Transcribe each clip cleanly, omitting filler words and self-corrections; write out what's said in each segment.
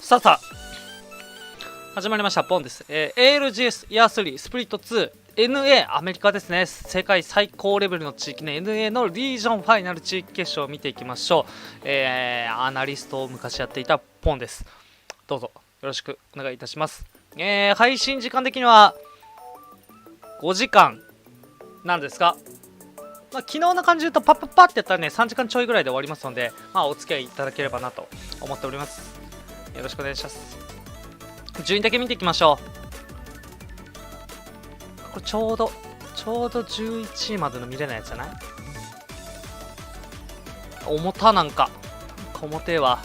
さあ始まりました。ポンです。ALGS イヤー3スプリット 2NA アメリカですね。世界最高レベルの地域の NA のリージョンファイナル地域決勝を見ていきましょう。アナリストを昔やっていたポンです。どうぞよろしくお願いいたします。配信時間的には5時間なんですが、昨日の感じで言うとパッパッパってやったらね3時間ちょいぐらいで終わりますので、お付き合いいただければなと思っております。よろしくお願いします。順位だけ見ていきましょう。これちょうど11位までの見れないやつじゃない？重たなんか重てえわ。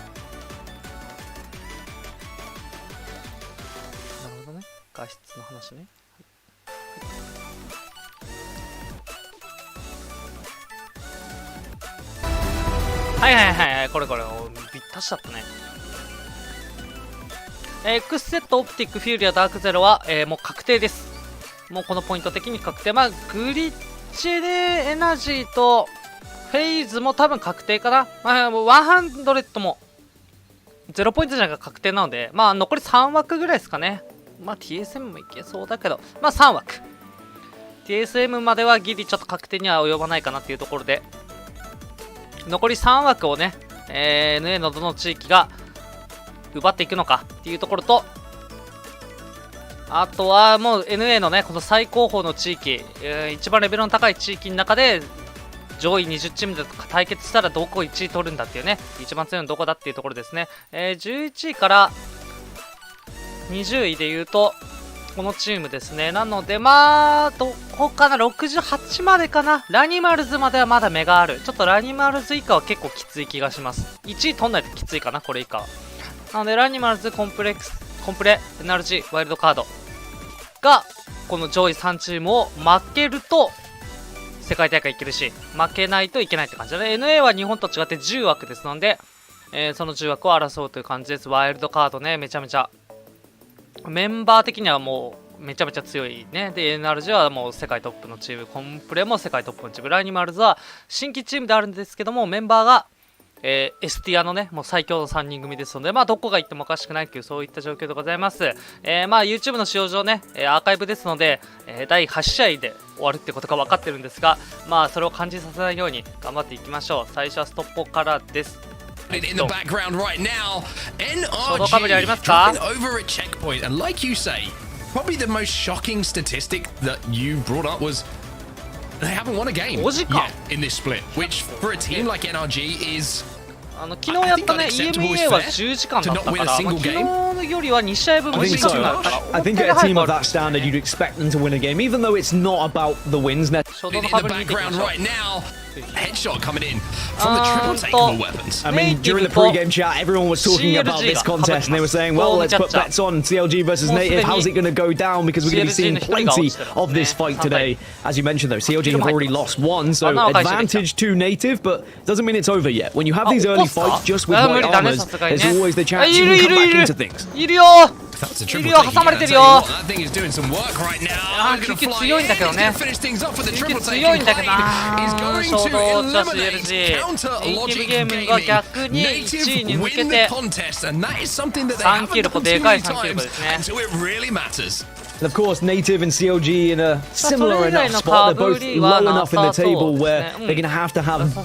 なるほどね、画質の話ね。はい、これびったしだったね。X セットオプティックフューリアダークゼロは、もう確定です。もうこのポイント的に確定。グリッチでエナジーとフェイズも多分確定かな。100も0ポイントじゃなく確定なので、残り3枠ぐらいですかね。TSM もいけそうだけど、3枠 TSM まではギリちょっと確定には及ばないかなっていうところで、残り3枠をね、NA のどの地域が奪っていくのかっていうところと、あとはもう NA のねこの最高峰の地域、一番レベルの高い地域の中で上位20チームで対決したらどこ1位取るんだっていうね、一番強いのどこだっていうところですね。11位から20位でいうとこのチームですね。なのでどこかな、68までかな。ラニマルズまではまだ目がある。ちょっとラニマルズ以下は結構きつい気がします。1位取んないときついかな、これ以下は。なのでラニマルズ、コンプレ、NRG、ワイルドカードがこの上位3チームを負けると世界大会いけるし、負けないといけないって感じだね。NA は日本と違って10枠ですので、その10枠を争うという感じです。ワイルドカードね、めちゃめちゃメンバー的にはもうめちゃめちゃ強いね。で NRG はもう世界トップのチーム、コンプレも世界トップのチーム、ラニマルズは新規チームであるんですけども、メンバーがエスティアのねもう最強の3人組ですので、どこが行ってもおかしくないというそういった状況でございます。YouTube の使用上ね、アーカイブですので、第8試合で終わるってことが分かってるんですが、それを感じさせないように頑張っていきましょう。最初はストッポからです。In the background right now, NRG dropping over a checkpoint, and like you say, probably the most shocking statistic that you brought up was they haven't won a game yet in this split, which for a team like NRG is 昨日やったね EMEA は10時間だったから、昨日よりは2試合分短くなるから。 I think at a team of that standard you'd expect them to win a game, even though it's not about the wins. In the background right now, headshot coming in from the triple takeable weapons. I mean, during the pre-game chat, everyone was talking about this contest, and they were saying, well, let's put bets on CLG versus Native. How's it going to go down? Because we're going to be seeing plenty of this fight today. As you mentioned, though, CLG have already lost one, so advantage to Native, but doesn't mean it's over yet. When you have these early fights just with white armors, there's always the chance you can come back into things. いるよ挟まれてるよ。救急強いんだけどね。救急強いんだけどな。衝動女子 LG 8ゲームが逆に1位に向けて3キルポ、でかい3キルポですね。And of course, Native and CLG in a similar enough spot. They're both low enough in the table where they're going to have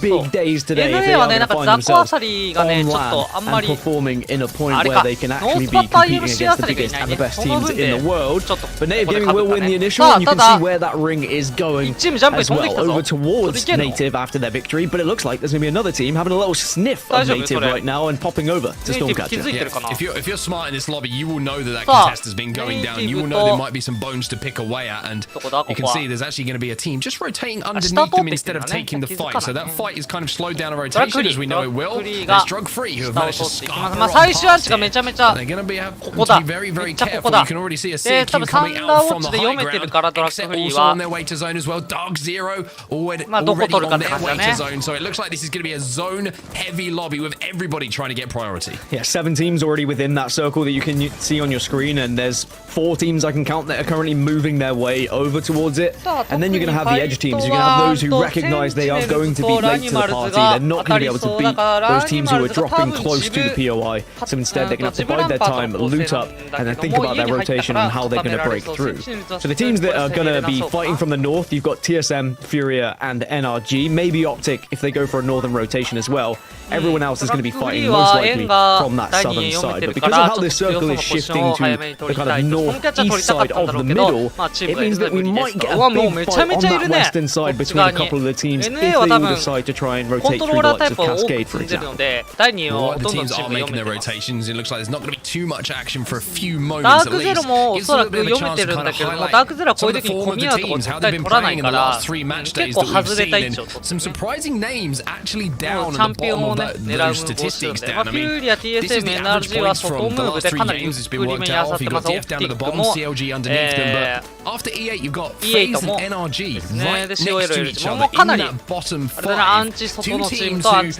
big days today if they are going to find themselves on land and performing in a point where they can actually be competing against the biggest and the best teams in the world. But Native Gaming will win the initial, and you can see where that ring is going as well, over towards Native after their victory. But it looks like there's going to be another team having a little sniff of Native right now and popping over to Stormcatcher. If you're smart in this lobby, you will know that contest has been going down. You will know there might be some bones to pick away at, and you can see there's actually going to be a team just rotating underneath them instead of taking the fight. So that fight is kind of slowed down a rotation, as we know it will. There's Drug-Free who have managed to scarper around the fight. They're going to have to be very, very careful. You can already see a CQ coming out from the high ground. Except also on their way to zone as well. Dark Zero already on their way to zone. So it looks like this is going to be a zone-heavy lobby with everybody trying to get priority. Yeah, 7 teams already within that circle that you can see on your screen, and there's 4 teams I can count account that are currently moving their way over towards it. And then you're going to have the edge teams. You're going to have those who recognize they are going to be late to the party. They're not going to be able to beat those teams who are dropping close to the POI. So instead, they're going to have to bide their time, loot up, and then think about their rotation and how they're going to break through. So the teams that are going to be fighting from the north, you've got TSM, Furia, and NRG. Maybe Optic if they go for a northern rotation as well. Everyone else is going to be fighting most likely from that southern side. But because of how this circle is shifting to the kind of northeast side of the middle, it means that we might get a big fight on that western side between a couple of the teams if they all decide to try and rotate through the likes of Cascade, for example. Well, the teams are making their rotations. It looks like there's not going to be too much action for a few moments at least. Gives a little bit of a chance to kind of highlight some of the form of the teams, how they've been playing in the last 3 match days that we've seen, and some surprising names actually down at the bottom of those statistics down. I mean, this is the average points from the last 3 games. It's been worked out. You've got DF down at the bottom, CLG underneath them, but after E8 you've got FaZe and NRG right next to each other in that bottom 5. 2 teams who, I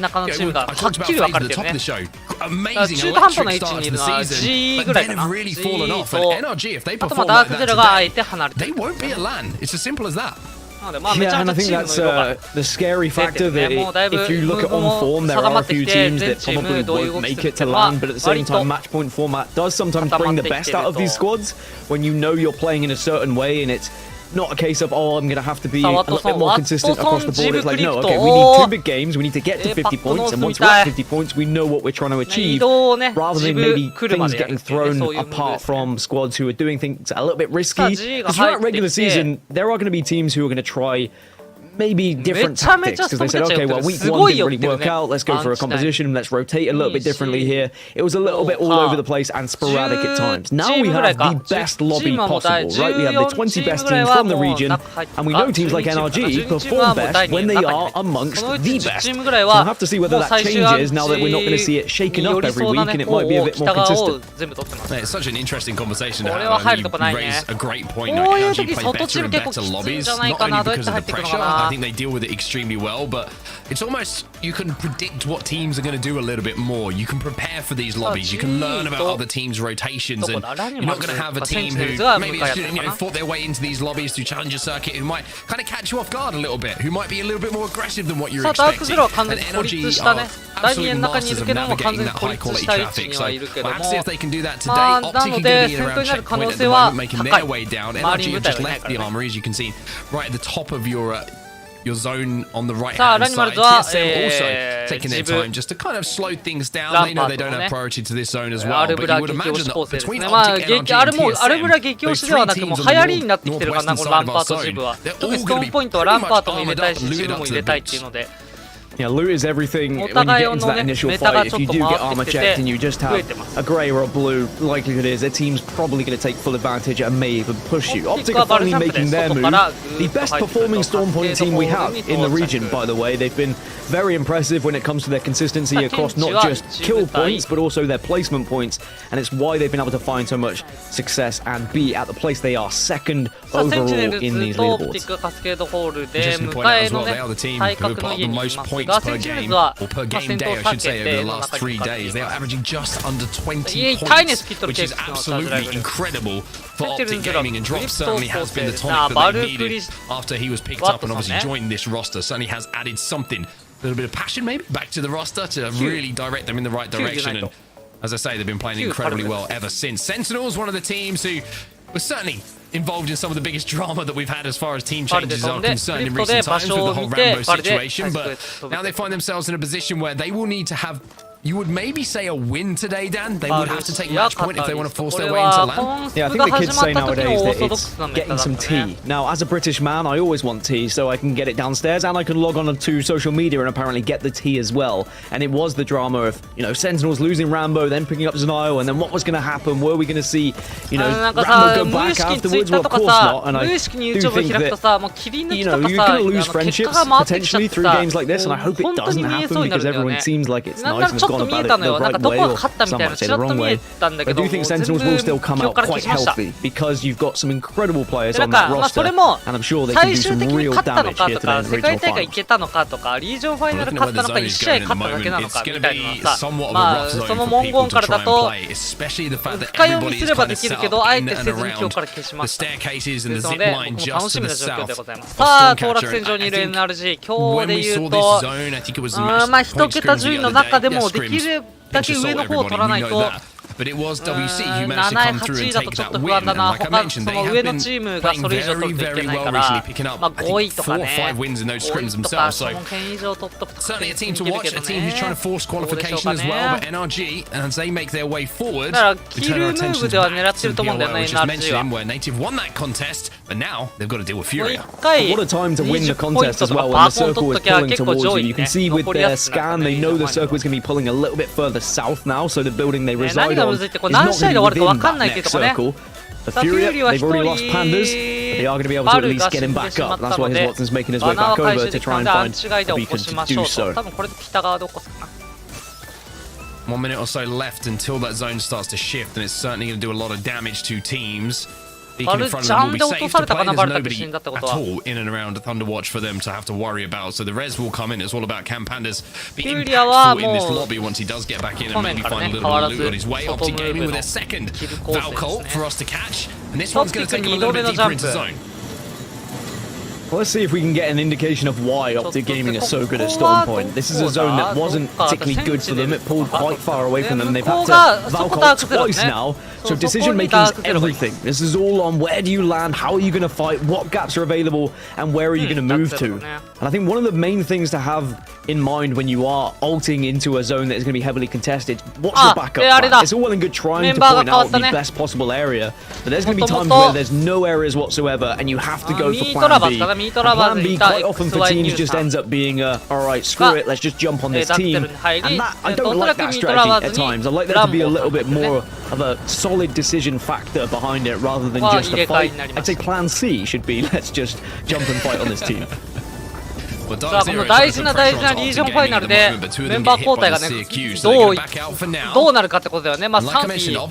talked about FaZe at the top of the show. Amazing electric start to the season, but then have really fallen off. And NRG, if they perform like that today, they won't be at LAN. It's as simple as that. Yeah, and I think that's the scary factor that if you look at on form, there are a few teams that probably won't make it to LAN, but at the same time, match point format does sometimes bring the best out of these squads when you know you're playing in a certain way and it's not a case of, oh, I'm going to have to be a little bit more consistent across the board. It's like, no, okay, we need 2 big games, we need to get to 50 points, and once we're at 50 points, we know what we're trying to achieve, rather than maybe things getting thrown apart from squads who are doing things a little bit risky. Because throughout regular season, there are going to be teams who are going to try maybe different tactics, because they said, okay, well, week 1 didn't really work out, let's go for a composition, let's rotate a little bit differently here. It was a little bit all over the place and sporadic at times. Now we have the best lobby possible, right? We have the 20 best teams from the region, and we know teams like NRG perform best when they are amongst the best. So we'll have to see whether that changes now that we're not going to see it shaken up every week, and it might be a bit more consistent. It's such an interesting conversation to have. I mean, you raise a great point. NRG play better and better lobbies, not only because of the pressure. I think they deal with it extremely well, but it's almost you can predict what teams are going to do a little bit more. You can prepare for these lobbies. You can learn about other teams' rotations, and you're not going to have a team who maybe fought their way into these lobbies through Challenger Circuit who might kind of catch you off guard a little bit, who might be a little bit more aggressive than what you're expecting. And NRG are absolute masters of navigating that high-quality traffic. So we'll have to see if they can do that today. Optic are going to be in around checkpoint at the moment, making their way down. NRG have just left the armory, as you can see, right at the top of your zone on the right hand side. TSM also taking their time just to kind of slow things down. They know they don't have priority to this zone as well, but you would imagine that between Optic, NRG and TSM, those 3 teams on the northwestern side of our zone, they're all going to be pretty much armored up and looted up to the boots. Yeah, loot is everything when you get into that initial fight. If you do get armor checked and you just have a grey or a blue, likelihood is their team's probably going to take full advantage and may even push you. Optic are finally making their move. The best performing Storm Point team we have in the region, by the way. They've been very impressive when it comes to their consistency across not just kill points, but also their placement points. And it's why they've been able to find so much success and be at the place they are, second overall in these leaderboards. Just to point out as well, they are the team who have put up the most points per game, or per game day, I should say, over the last 3 days. They are averaging just under 20 points, which is absolutely incredible for Optic Gaming, and Drop certainly has been the tonic that they needed after he was picked up and obviously joined this roster. Certainly has added something, a little bit of passion maybe, back to the roster to really direct them in the right direction. And as I say, they've been playing incredibly well ever since. Sentinels, one of the teams who was certainly involved in some of the biggest drama that we've had as far as team changes are concerned in recent times with the whole Rambo situation, but now they find themselves in a position where they will need to have, you would maybe say, a win today, Dan. They would have to take match point if they want to force their way into LAN. Yeah, I think the kids say nowadays that it's getting some tea. Now, as a British man, I always want tea, so I can get it downstairs and I can log on to social media and apparently get the tea as well. And it was the drama of, you know, Sentinels losing Rambo, then picking up Zanayo, and then what was going to happen? Were we going to see, you know, Rambo go back afterwards? Well, of course not. And I do think that, you know, you're going to lose friendships potentially through games like this, and I hope it doesn't happen because everyone seems like it's nice and gone と見え about た it の the よ。なんか right ど way, こが or 勝ったみ some たい might な say ちら the っと wrong 見え way. たんだけ But ど I do think 全 Sentinels 部 will still 記 come 憶 out から消 quite しました。 healthy because you've got some incredible players でな on ん that かまあそ roster, れも and I'm sure they 最 can do 終 some 的に real 勝ったの damage か here とか today in 世 the 界 regional 大会行 finals. けたのかとかリージョンファイナル Looking 勝 at った where の the か zone 1 試 is 合 going 勝 at った the だけな moment, のか it's み going た to いなの be がさ somewhat of a まあ rough そ zone の for 文 people 言 to から try だ and と play, especially the fact that 深読み everybody す is れば kind で of き set るけ up どあえ in て and せずに記憶 around から消しま the した。 staircases and で the すの zip で line 僕も楽 just し to み the な状況 south でございます。 of さあ当落 Stormcatcher. 戦場 And にい I る think NRG 今日 when で we 言 saw う this と zone, I think it was まあ一 point 桁 scrims 順位 the の other 中 day. でも Yes, でき scrims るだけ inch 上 assault の方を everybody, 取ら we ない know と that. But it was WC who 7 managed to 位 come through 8 位 and だと take ちょっ that と不 win. 安だ And な。 like I 他 mentioned, そ they の have 上の been チームが playing それ以上 very, 取るといけ very ないか well ら recently, picking up まあ I 5 think 位とか 4 or ね 5 wins in those scrims 5位とか themselves. そ So の辺以上取っとくと certainly a team い to ける watch, け a ど team who's trying to ね。 force どうでしょうか qualification as well. ね。 But NRG, as they make their way forward, だから we キ turn ル our ムーブ attentions では back 狙ってる to と思うんだよ POL. ね We just NRG mentioned は。 him where Native won that contest, but now they've got to deal with もう Furia. 1回 What a time to win the 20ポイン contest ト as とか well パ when the ーコン circle 取っ is ときゃ pulling 結構 towards 上 you. 位 You に can ね see with 残りや their すくなる scan, ね they リージョ know ン the ファイナル circle is going to be pulling a little bit further south now, so the building they ね reside 何が on むずいってこ is れ何 not 試合 going で終わる to か be 分かん within ないっていう that とこね。 circle. The さあフュー Furia, リーは they've 1 already lost pandas, but they are going to be able to バ at ル least が get 死 him んで back しま up. っ That's た why の his で Watson's making his バ way ナーは back 回 over 収 to でき try たの and でアン find チガイド a を起こ beacon し to ましょ do うと。 so. 多分これで北側で起こすかな。1 minute or so left until that zone starts to shift, and it's certainly going to do a lot of damage to teams. Beacon in front of them will be safe to play. There's nobody at all in and around Thunderwatch for them to have to worry about. So the res will come in. It's all about Cam Pandas being impactful in this lobby once he does get back in and maybe find a little loot on his way. Optic Gaming with a second Valcolt for us to catch. And this one's going to take him a little bit deeper into zone. Well, let's see if we can get an indication of why Optic Gaming are so good at Storm Point. This is a zone that wasn't particularly good for them. It pulled quite far away from them. They've had to Valcolt twice now. So decision making is everything. This is all on where do you land, how are you going to fight, what gaps are available, and where are you going to move to. And I think one of the main things to have in mind when you are ulting into a zone that is going to be heavily contested, what's your backup plan? It's all well and good trying to point out the best possible area, but there's going to be times where there's no areas whatsoever and you have to go for plan B. And plan B quite often for teams just ends up being alright, screw it, let's just jump on this team. And that, I don't like that strategy at times. I like there to be a little bit more of a solid decision factor behind it rather than just a fight. I'd say plan C should be let's just jump and fight on this team. さあこの大事なリージョンファイナルでメンバー交代がねどうなるかってことだよね。まあ賛否両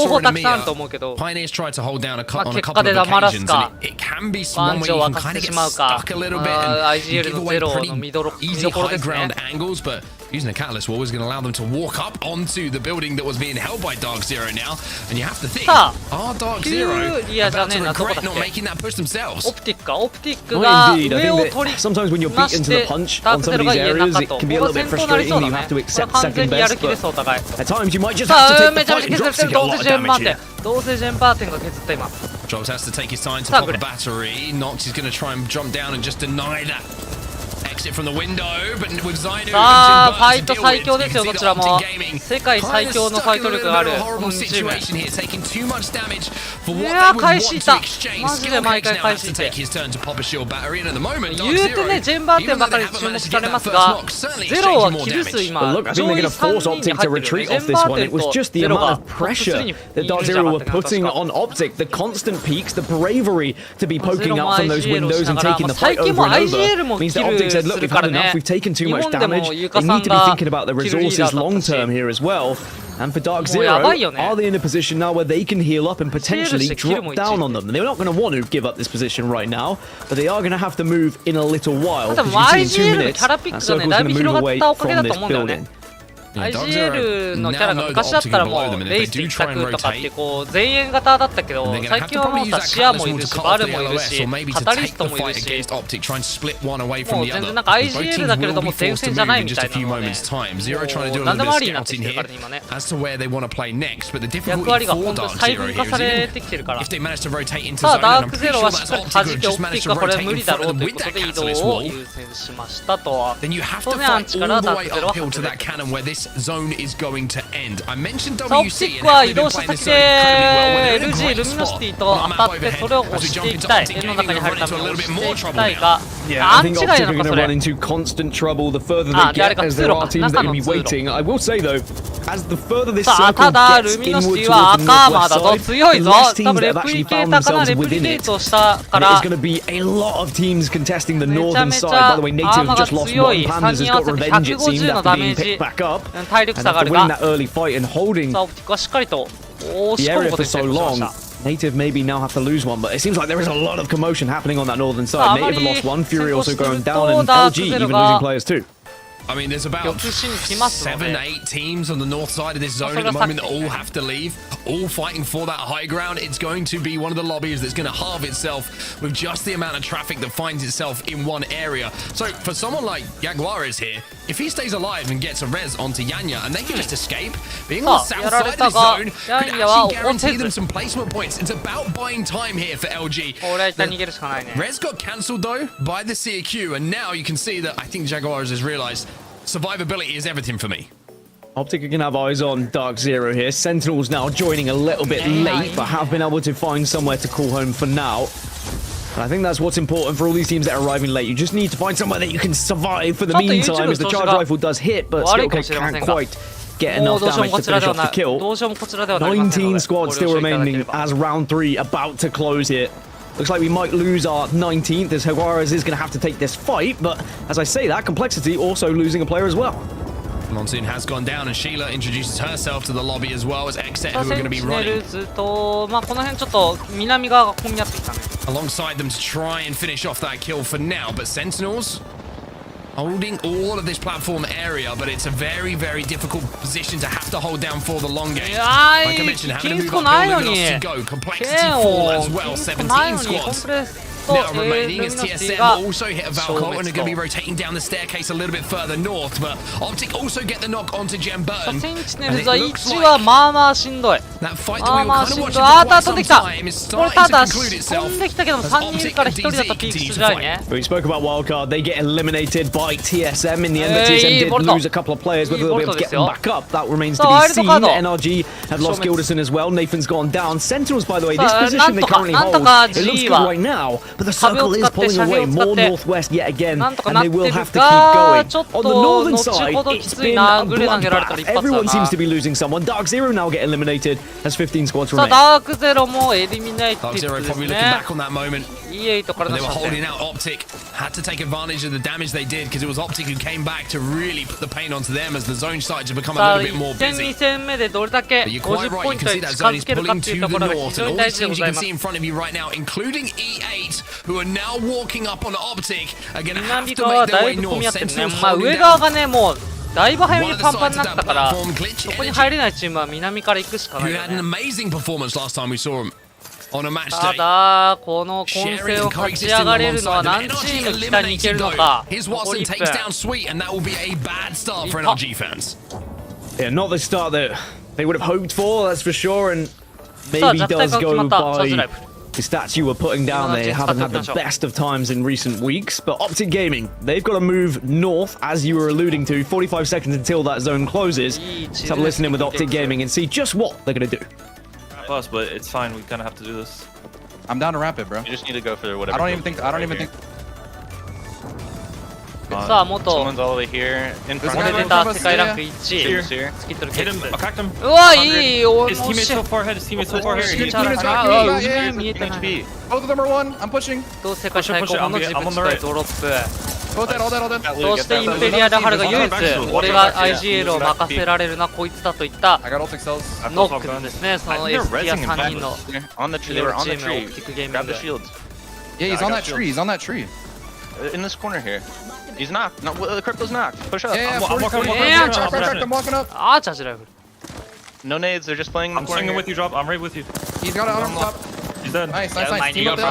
方たくさんあると思うけど、まあ結果で黙らすかパンチを沸かせてしまうか、IGL のゼロの見どころですね。Using a catalyst wall is going to allow them to walk up onto the building that was being held by Dark Zero now. And you have to think, are Dark Zero about to regret not making that push themselves? オプティックか、オプティックが上を取り sometimes when you're beaten to the punch on some of these areas, it can be a little bit frustrating. You have to accept second best, but at times you might just have to take the fight and drop to get a lot of damage here. どうせジェンバーテンが削った今。 Jobs has to take his time to pop a battery. Nox is going to try and jump down and just deny that. Exit from the window, but with Zainu さあファイト最強ですよどちらも。世界最強のファイト力があるこの2チーム。いやー返しいた。マジで毎回返しいて。言うてねジェンバーテンばかり注目されますが、ゼロはキル数今上位3人に入ってるよね。ジェンバーテンとゼロがトップ3にいるんじゃなかったかな確か。 Optic, the constant peaks, the bravery to be poking out from those windows and taking the fight over and over means that Optic said, look, we've had enough, we've taken too much damage, they need to be thinking about the resources long term here as well. And for Dark Zero, are they in a position now where they can heal up and potentially drop down on them? They're not going to want to give up this position right now, but they are going to have to move in a little while. Because you see in 2 minutes, that circle's going to move away from this building. IGL のキャラが昔だったらもうレイス一択とかってこう前衛型だったけど最近はもうさシアもいるしバルもいるしカタリストもいるしもう全然なんか IGL だけれども前線じゃないみたいなので何でもありになってきてるからね今ね役割が本当に細分化されてきてるからさあダークゼロはしっかり弾けオプティックはこれ無理だろうということで移動を優先しましたと当然アンチからダークゼロは外れてzone is going to end. I mentioned さあオプティックは移動した先で LG ルミノシティと当たってそれを押していきたい円の中に入るために押していきたいがアンチがいなのかそれ誰か通路か中の通路 I will say though, as the further this さあ circle ただ gets ルミノ inward シティは towards 赤 the アーマー northwest だぞ side, 強い the ぞ less 多 teams 分レ that have プリ actually ケー found ターかな themselves レプリ within ケー it. トしたか And ら it's going to be a lot of teams contesting the northern side. By the way, Native just lost one. Pandas has got revenge, it seemed, after being picked back up. 体力差がある win が that early fight and holding さあオプティックはしっかりと押し the 込む area こと for に成 so 功し long. ました。 Native maybe now have to lose one, but it seems like there is a lot of commotion happening on that northern side. Native have lost one, Fury also going down, and LG even losing players too. I mean, there's about 7, 8 teams on the north side of this zone at the moment that all have to leave, all fighting for that high ground. It's going to be one of the lobbies that's going to halve itself with just the amount of traffic that finds itself in one area. So for someone like Jaguares here, if he stays alive and gets a res onto Yanya and they can just escape, being on the south side of this zone could actually guarantee them some placement points. It's about buying time here for LG. Res got cancelled though by the CAQ, and now you can see that I think Jaguares has realized survivability is everything for me. Optic can have eyes on Dark Zero here. Sentinels now joining a little bit late, but have been able to find somewhere to call home for now. And I think that's what's important for all these teams that are arriving late. You just need to find somewhere that you can survive for the meantime, as the charge rifle does hit, but Skillcake can't quite get enough damage to finish off the kill. 19 squads still remaining as round 3 about to close here. Looks like we might lose our 19th as Jaguares is going to have to take this fight, but as I say that, Complexity also losing a player as well. Monsoon has gone down, and Sheila introduces herself to the lobby as well as Exet, who are going to be running alongside them to try and finish off that kill for now. But Sentinels holding all of this platform area, but it's a very, very difficult position to have to hold down for the long game. Like I mentioned, having to move up building to go. Complexity fall as well. 17 squads now remaining as TSM also hit a Valcott and are going to be rotating down the staircase a little bit further north, but Optic also get the knock onto Gem Burton. And it looks like that fight that we were kind of watching for quite some time is starting to conclude itself as Optic and DZ continue to fight. We spoke about Wildcard. They get eliminated by TSM in the end, but TSM did lose a couple of players with a little bit of getting back up. That remains to be seen. NRG have lost Gilderson as well. Nathan's gone down. Sentinels, by the way, this position they currently hold, it looks good right now, but the circle is pulling away more northwest yet again, and they will have to keep going. On the northern side, it's been a bloodbath. Everyone seems to be losing someone. Dark Zero now get eliminated as 15 squads remain. Dark Zero probably looking back on that moment. They were holding out Optic, had to take advantage of the damage they did because it was Optic who came back to really put the pain onto them as the zone started to become a little bit more busy. But you're quite right, you can see that zone is pulling to the north, and all these teams you can see in front of you right now, including E8, who are now walking up on Optic, are going to have to make their way north. Sentinels holding down. だいぶ早めにパンパンになったから、そこに入れないチームは南から行くしかないよね。ただ、この混戦を勝ち上がれるのは何チーム北に行けるのか。残り1分。Yeah, not the start that they would have hoped for, that's for sure, and maybe does go by the stats you were putting down. They haven't had the best of times in recent weeks, but Optic Gaming, they've got to move north, as you were alluding to. 45 seconds until that zone closes. Let's have a listen in with Optic Gaming and see just what they're going to do. Us, but it's fine. We kind of have to do this. I'm down to ramp it, bro. You just need to go for whatever. I don't even think. Someone's all the way here. In front of him. Here. Hit him. I cracked him. His teammate's so far ahead. His teammate's so far ahead. Both of them are one. I'm pushing. Push it. I'm on the right. All dead. そしてインペリアルハルが唯一俺が IGL を任せられるなこいつだといったノックですね。その S ティア3人のチームオプティックゲーミング。 Yeah, he's on that tree. He's on that tree. In this corner here. He's knocked. No, the crypto's knocked. Push up. Yeah, I'm walking up. あーチャージライフル。 No nades. They're just playing. I'm swinging with you, drop. I'm right with you. He's got it on top. He's dead. Nice. Team up there.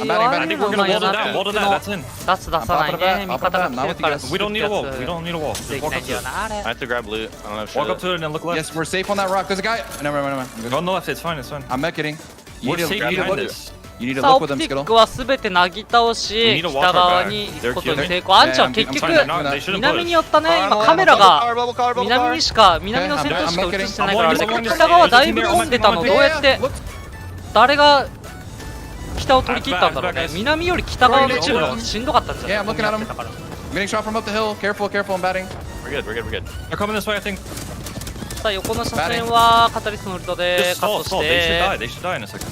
I think we're gonna wall that down. Wall to that. That's in. 出す出さないね。味方が来てるから。 We don't need a wall. We don't need a wall. Just walk up to it. I have to grab loot. I don't know if Walk up to it and then look left. Yes, we're safe on that rock. There's a guy. Never mind. Go on the left. It's fine. It's fine. I'm mech hitting. We're safe behind this. You need to さあ look オ with プ them, ティッ Skittle. クは全てなぎ倒し北側に行くことに成功。アンチは結局南に寄ったね。今カメラが南に南の戦闘しか映してないからあれだけど北側だいぶ混んでたの。どうやって誰が北を取り切ったんだろうね。南より北側のチームの方がしんどかったんじゃない Yeah, I'm looking at him. I'm getting shot from up the hill. Careful. I'm batting. We're good. They're coming this way, I think. さあ横の車線はカタリストのウルトでカット Stall. して They should die in a second.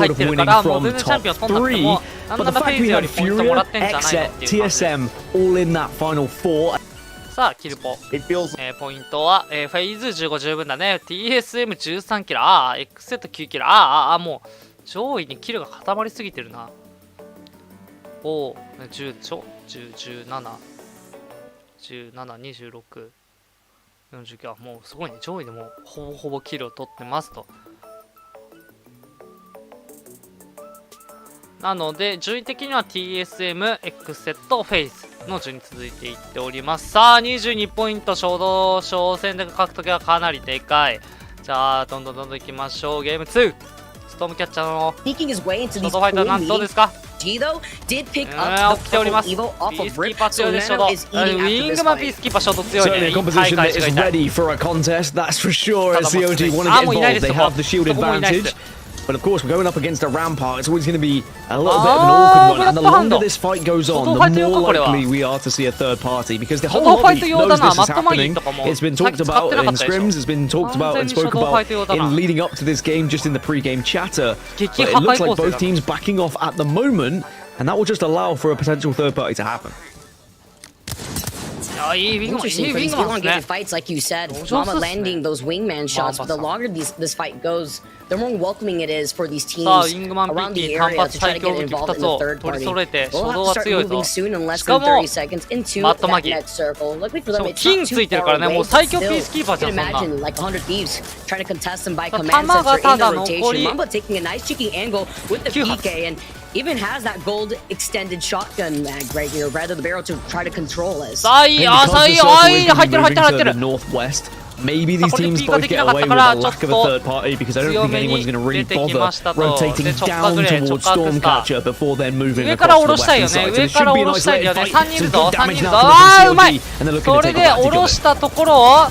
入 record っ of てるか winning ら、もう from 全然チャン top ピオン取んなくて 3. も、なん But だ the かフェ fact イズ we よ had りポイントもら Furia, ってんじゃないの Exet, っていう感じで。 TSM all in that final 4. さあ、キルポ。ポイントは、フェイズ15十分だね。TSM13 キル。エクセット9キル。もう、上位にキルが固まりすぎてるな。10でしょ ?10、17、17、26、49。もうすごいね。上位でもうほぼほぼキルを取ってますと。なので、順位的には TSM、エクセット、フェイズの順に続いていっております。さあ、22ポイント、初戦で獲得はかなりでかい。じゃあ、どんどんいきましょう。ゲーム2、ストームキャッチャーの Sneaking his way into ショ these ートファイターなんどうですか。 G though did pick 起 up き the ております。 Evo off ピ of ースキ Rip, ーパー so 強いでショー Nano ト。 is ウ eating ィ after ン this グマンピー fight. スキーパーショート強い Certainly ね。 a いい大 composition 返 that しが is いたい。 ready for a contest, that's for sure. As COG want to get involved, they have the shield advantage. But of course, we're going up against a Rampart. It's always going to be a little bit of an awkward one. And the longer this fight goes on, the more likely we are to see a third party. Because the whole lobby knows this is happening. It's been talked about in scrims. It's been talked about and spoke about in leading up to this game, just in the pre-game chatter. But it looks like both teams backing off at the moment. And that will just allow for a potential third party to happen. いいウィングマン、いい Interesting ウ for ィン these グマンです elongated ね。 fights, like you said. Mama landing those wingman shots, but the longer this fight goes, the more welcoming it is for these teams さあ、ウィングマン around ピッ the キー単 area 発 to try 最 to 強 get 武器 involved 2 in つ the を third 取り party. 揃えて、初 We'll 動 have が to start 強い moving と。 soon in less しか than も 30 seconds into マット that マギ next circle. Luckily for them, it's 金 not つ too いてる far からね、 away, もう but 最強 still, ピースキーパーじゃ you ん、 can そんな。 imagine like 100 thieves trying to contest them by 弾 command が center た in the だ残 rotation. り Mamba taking a nice cheeky angle with the PK and even has that gold extended shotgun mag right here, rather the barrel to try to control us. さあ、いい、あ、さあ、いい、あ、いい、入ってる、入ってる、入ってる。 Northwest. Maybe these teams both get away with a lack of a third party because I don't think anyone's going to really bother rotating down towards Stormcatcher before then moving across the western side. So it should be an isolated fight. Some good damage now from the COG, and they're looking そ to れ take で advantage 下ろ of し it. たところを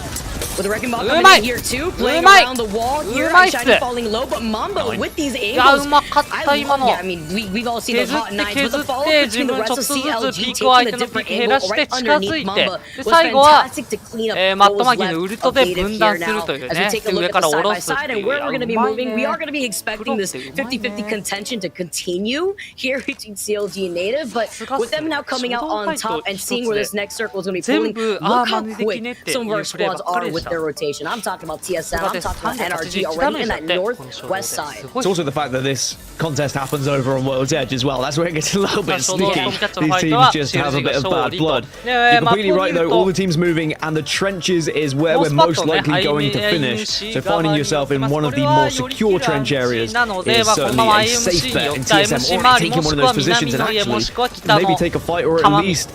With the Wrecking Ball う coming まい in here too, playing うまい around the wall here, うまいっ and す Shiny falling low, but Mamba with these いや、 angles. うまかった、 I 今 love, の。 yeah, I mean, we've all seen those 削っ hot て nines, 削 but the っ follow て up 自 between the 分ちょっ rest と of ずつ CLG ピークを相 taking 手 a のピー different ク減ら angle して right 近づ underneath いて Mamba で was 最後は fantastic to clean up マット those マギのウ left ルトで of 分 native 断 here する now という as we ね take a 上 look か at ら the 下 side ろ by すって side い and う where we're going to be うまい moving. ね We are going to be expecting this 50-50 contention to continue here between CLG and native, but with them now coming out on top and seeing where this next circle is going to be pulling, look how quick some of our squads are with their rotation. I'm talking about TSM, I'm talking about NRG already in that northwest side. It's also the fact that this contest happens over on World's Edge as well. That's where it gets a little bit sneaky. These teams just have a bit of bad blood. You're completely right though, all the teams moving and the trenches is where we're most likely going to finish. So finding yourself in one of the more secure trench areas is certainly a safe bet in TSM already taking one of those positions and actually maybe take a fight or at least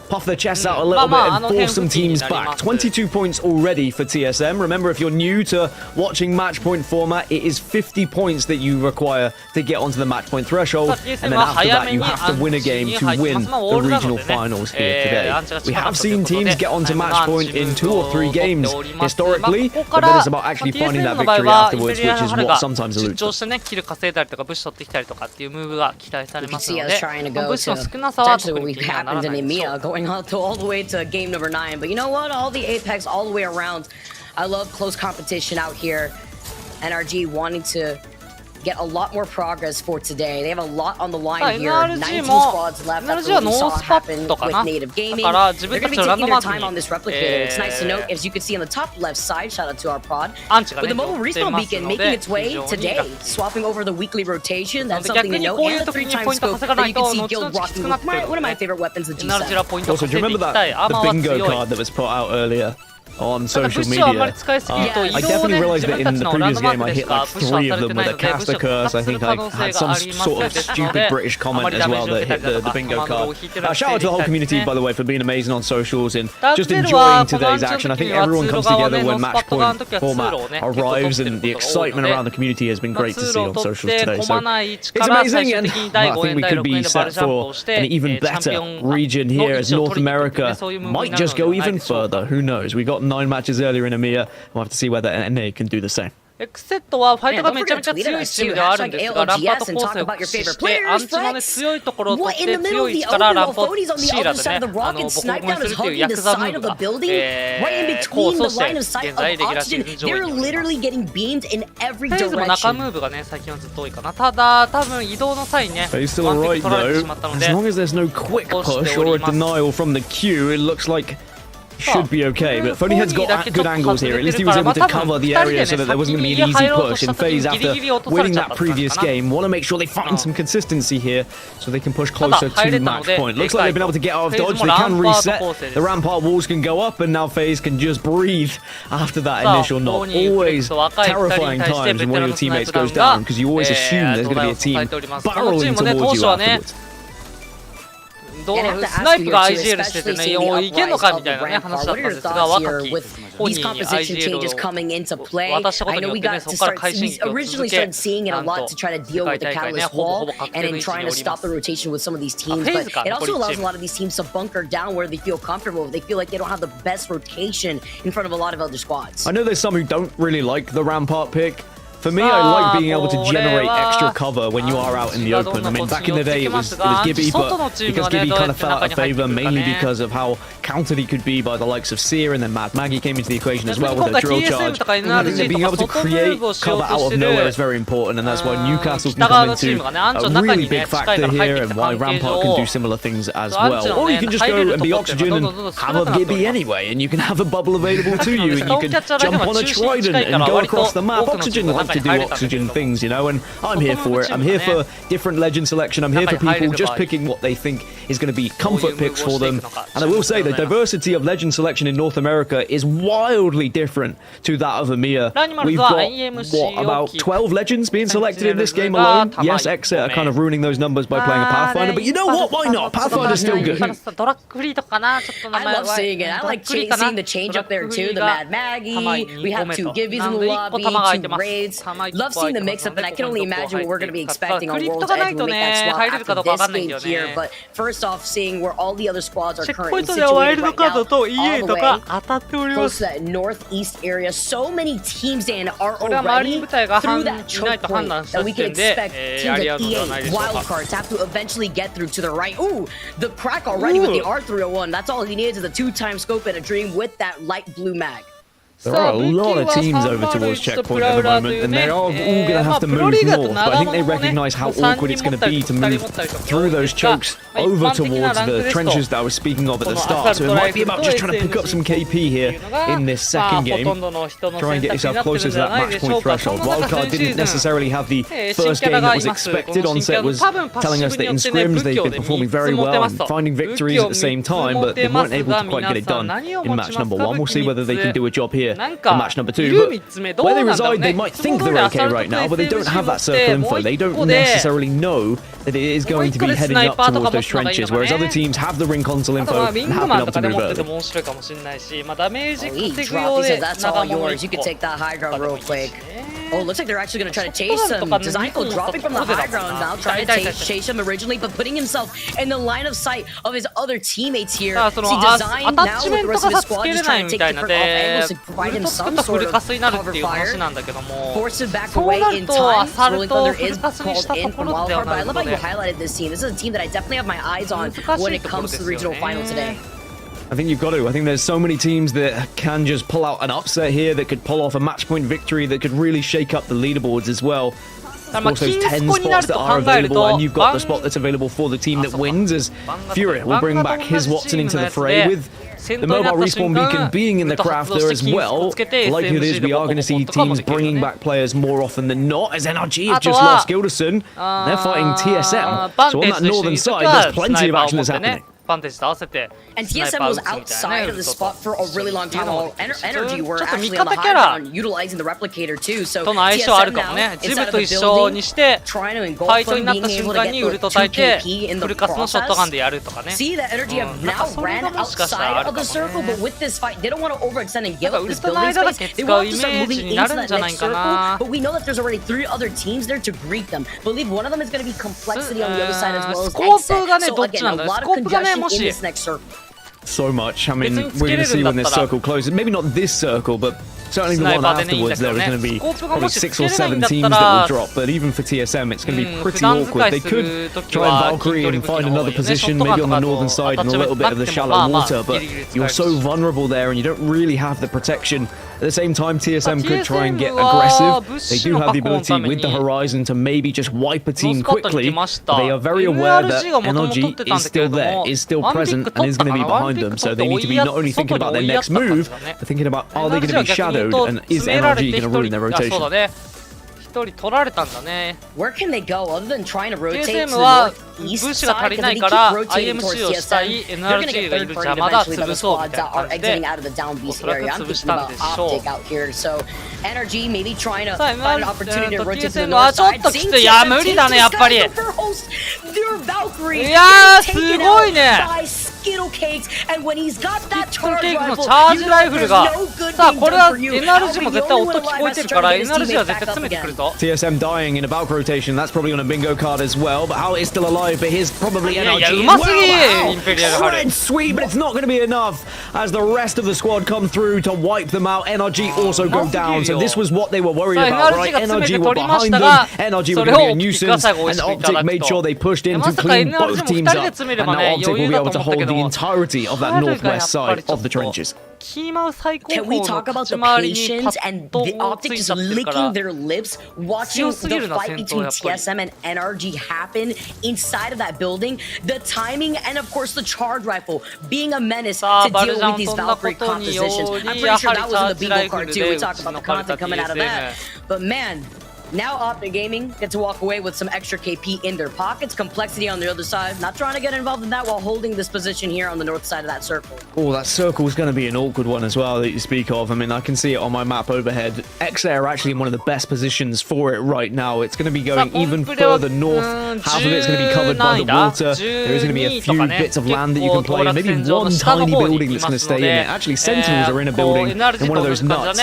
puff their chests out a little bit and force some teams back. 22 points already for TSM. Remember, if you're new to watching match point format, it is 50 points that you require to get onto the match point threshold, and then after that you have to win a game to win the regional finals here today. We have seen teams get onto match point in 2 or 3 games historically, but then it's about actually finding that victory afterwards, which is what sometimes eludes us. 緊張してね、キル稼いだりとか、武士取ってきたりとかっていうムーブが期待され You can ます see の us で、 trying to まあ go 武士の to 少なさは potentially 特 what に we've 気にはなら happened な in いでしょう。 EMEA, going all the way to game number 9. But you know what? All the Apex, all the way around. I love close competition out here. NRG wanting to get a lot more progress for today. They have a lot on the line here. 19 squads left. That's what we saw happen with Native Gaming. They're going to be taking their time on this replicator. It's nice to note, as you can see on the top left side, shout out to our prod, with the mobile respawn beacon making its way today, swapping over the weekly rotation. That's something to note. And the 3-time scope that you can see Guild rocking with one of my favorite weapons, the G7. Also, do you remember the bingo card that was put out earlier on social media? I definitely realized that in the previous game I hit like 3 of them with a caster curse. I think I had some sort of stupid British comment as well that hit the bingo card. Shout out to the whole community, by the way, for being amazing on socials and just enjoying today's action. I think everyone comes together when match point format arrives, and the excitement around the community has been great to see on socials today. So it's amazing, and I think we could be set for an even better region here as North America might just go even further. Who knows? We got 9 matches earlier in EMEA. We'll have to see whether NA can do the same. エクセットはファイトがめちゃめちゃ強いチームではあるんですが、ランパート構成を駆使してアンチの、ね、強いところを取って強い位置からランパートシーラでね、ボコボコにするっていうヤクザムーブが、構想して現在レギュラーシーズン上位におります。フェイズも中ムーブがね、最近はずっと多いかな。ただ、多分移動の際にね、ワンピック取られてしまったので、 as long as there's no quick push or a denial from the queue, it looks like should be okay, but Phonyhead's got good angles here. At least he was able to cover the area so that there wasn't going to be an easy push. And FaZe, after winning that previous game, want to make sure they find some consistency here so they can push closer to match point. Looks like they've been able to get out of dodge. They can reset. The rampart walls can go up, and now FaZe can just breathe after that initial knock. Always terrifying times when one of your teammates goes down, because you always assume there's going to be a team barreling towards you afterwards. どうスナイプが IGL しててね、いけんのかみたいなね話だったんですが、若き本人に IGL を渡したことによってね、そこから快進撃を続け、なんと世界大会ね、ほぼ確定の位置におります。フェーズか、残りチーム。I know there's some who don't really like the Rampart pick. For me, I like being able to generate extra cover when you are out in the open. I mean, back in the day it was Gibby, but because Gibby kind of fell out of favor, mainly because of how countered he could be by the likes of Seer, and then Mad Maggie came into the equation as well with a drill charge. I think that being able to create cover out of nowhere is very important, and that's why Newcastle's become into a really big factor here, and why Rampart can do similar things as well. Or you can just go and be Oxygen and have a Gibby anyway, and you can have a bubble available to you, and you can jump on a trident and go across the map. Oxygen like to do Oxygen things, you know, and I'm here for it. I'm here for different legend selection. I'm here for people just picking what they think is going to be comfort picks for them. And I will say the diversity of legend selection in North America is wildly different to that of EMEA. We've got, what, about 12 legends being selected in this game alone? Yes, Exit are kind of ruining those numbers by playing a Pathfinder, but you know what? Why not? Pathfinder's still good. I love seeing it. I like seeing the change up there too. The Mad Maggie. We have 2 Gibbies in the lobby, 2 raids. Love seeing the mix-up, and I can only imagine what we're going to be expecting on World's Edge when we make that swap after this game here. But first off, seeing where all the other squads are currently situated right now, all the way close to that northeast area. So many teams, Dan, are already through that choke point that we can expect teams like EA, Wildcards have to eventually get through to the right. Ooh, the crack already with the R301. That's all he needs is a 2-time scope and a dream with that light blue mag. There are a lot of teams over towards Checkpoint at the moment, and they are all going to have to move north, but I think they recognise how awkward it's going to be to move through those chokes over towards the trenches that I was speaking of at the start, so it might be about just trying to pick up some KP here in this second game, try and get yourself closer to that match point threshold. Wildcard didn't necessarily have the first game that was expected. Onset was telling us that in scrims they've been performing very well and finding victories at the same time, but they weren't able to quite get it done in match number 1. We'll see whether they can do a job here in match number 2, but where they reside they might think they're okay right now, but they don't have that circle info. They don't necessarily know that it is going to be heading up towards those trenches, whereas other teams have the ring console info and have been able to move early. Oh, he dropped, he said that's all yours, you can take that high ground real quick. Oh, looks like they're actually going to try to chase him. Designful dropping from the high ground now, trying to chase him originally, but putting himself in the line of sight of his other teammates here. See, Design now with the rest of his squad just trying to take different off angles to provide him some sort of cover fire. Force it back away in time. Rolling Thunder is called in from Wildcard, but I love how you highlighted this team. This is a team that I definitely have my eyes on when it comes to the regional final today. I think you've got to. I think there's so many teams that can just pull out an upset here, that could pull off a match point victory, that could really shake up the leaderboards as well. Of course, those 10 spots that are available, and you've got the spot that's available for the team that wins, as Fury will bring back his Watson into the fray with the mobile respawn beacon being in the crafter as well. Likelihood is we are going to see teams bringing back players more often than not, as NRG have just lost Gilderson. They're fighting TSM, so on that northern side, there's plenty of action that's happening. And TSM was outside of the spot for a really long time, while Energy were actually on the high ground utilizing the replicator too. So TSM now inside of the building, trying to engulf them, being able to get the 2 KP in the process. See that Energy have now ran outside of the circle, but with this fight, they don't want to overextend and give up this building space. They want to start moving into that next circle, but we know that there's already 3 other teams there to greet them. I believe one of them is going to be Complexity on the other side as well as Exit. So again, a lot of congestion in this next circle. So much. I mean, we're going to see when this circle closes. Maybe not this circle, but certainly the one afterwards. There is going to be probably 6 or 7 teams that will drop. But even for TSM, it's going to be pretty awkward. They could try and Valkyrie and find another position, maybe on the northern side in a little bit of the shallow water. But you're so vulnerable there, and you don't really have the protection. At the same time, TSM could try and get aggressive. They do have the ability with the Horizon to maybe just wipe a team quickly. But they are very aware that NRG is still there, is still present, and is going to be behind them. So they need to be not only thinking about their next move, but thinking about, are they going to be shadowed, and is NRG going to ruin their rotation? 1人取られたんだね。 Where can they go other than trying to rotate to TSM the は northeast 物資が side? 足り Because な if い they か keep ら rotating towards IMC をしたい TSM, they're gonna NRG get がいる third 邪 party 魔だ eventually by the 潰そうみ squads たいな that 感 are じ exiting で out of the down beast おそらく area. I'm 潰し thinking たん about でしょう。 optic out here. So NRG maybe trying to さあ find an opportunity to rotate to the TSM は north ちょっ side. ときつ Seeing い。いや TSM 無理だね take やっぱり。 this guy for host. Their Valkyrie いやー getting す taken ごい out ね。 by Skittle Cakes, and when he's got that キットル charge ケーキの rifle, チャージ you ライ know フル there's が no good さあ being これ done は for you. NRG も Alvin, 絶 the 対 only 音 one 聞 alive こえ has て to る try から to get his NRG は teammates 絶対 back 詰 up めてくる again. ぞ。 TSM dying in a Valk rotation. That's probably on a bingo card as well. But how is still alive? But here's probably いやいや NRG. うますぎ Wow, インペリアルハル。 Shred sweep, but it's not going to be enough as the rest of the squad come through to wipe them out. NRG also go down. So this was what they were worried about, right? NRG were behind them. NRG were going to be a nuisance, and Optic made sure they pushed in to clean both teams up. And now Optic will be able to hold the entirety of that northwest side of the trenches. キーマウ最高 Can 峰 we の talk about 口 the 周りに patience パ and ッド the をつ Optic い just ちゃってるか licking ら their lips, watching 強すぎる the な fight 戦闘 between やっぱり。 TSM and NRG happen inside of that building? The timing and of course the charge rifle being a menace さあ to バル deal ジャ with ン these 飛んだ Valkyrie ことによ compositions. I'm り pretty や sure はり that チ was ャ in ー the ジライ bingo フル card で too. We 打 talked ち about 抜 the かれた content coming out of that. TSM。 But man, now Optic Gaming get to walk away with some extra KP in their pockets. Complexity on the other side, not trying to get involved in that while holding this position here on the north side of that circle. Oh, that circle is going to be an awkward one as well that you speak of. I mean, I can see it on my map overhead. XA are actually in one of the best positions for it right now. It's going to be going even further north. Half of it's going to be covered by the water. There is going to be a few bits of land that you can play, and maybe one tiny building that's going to stay in it. Actually, Sentinels are in a building in one of those nuts.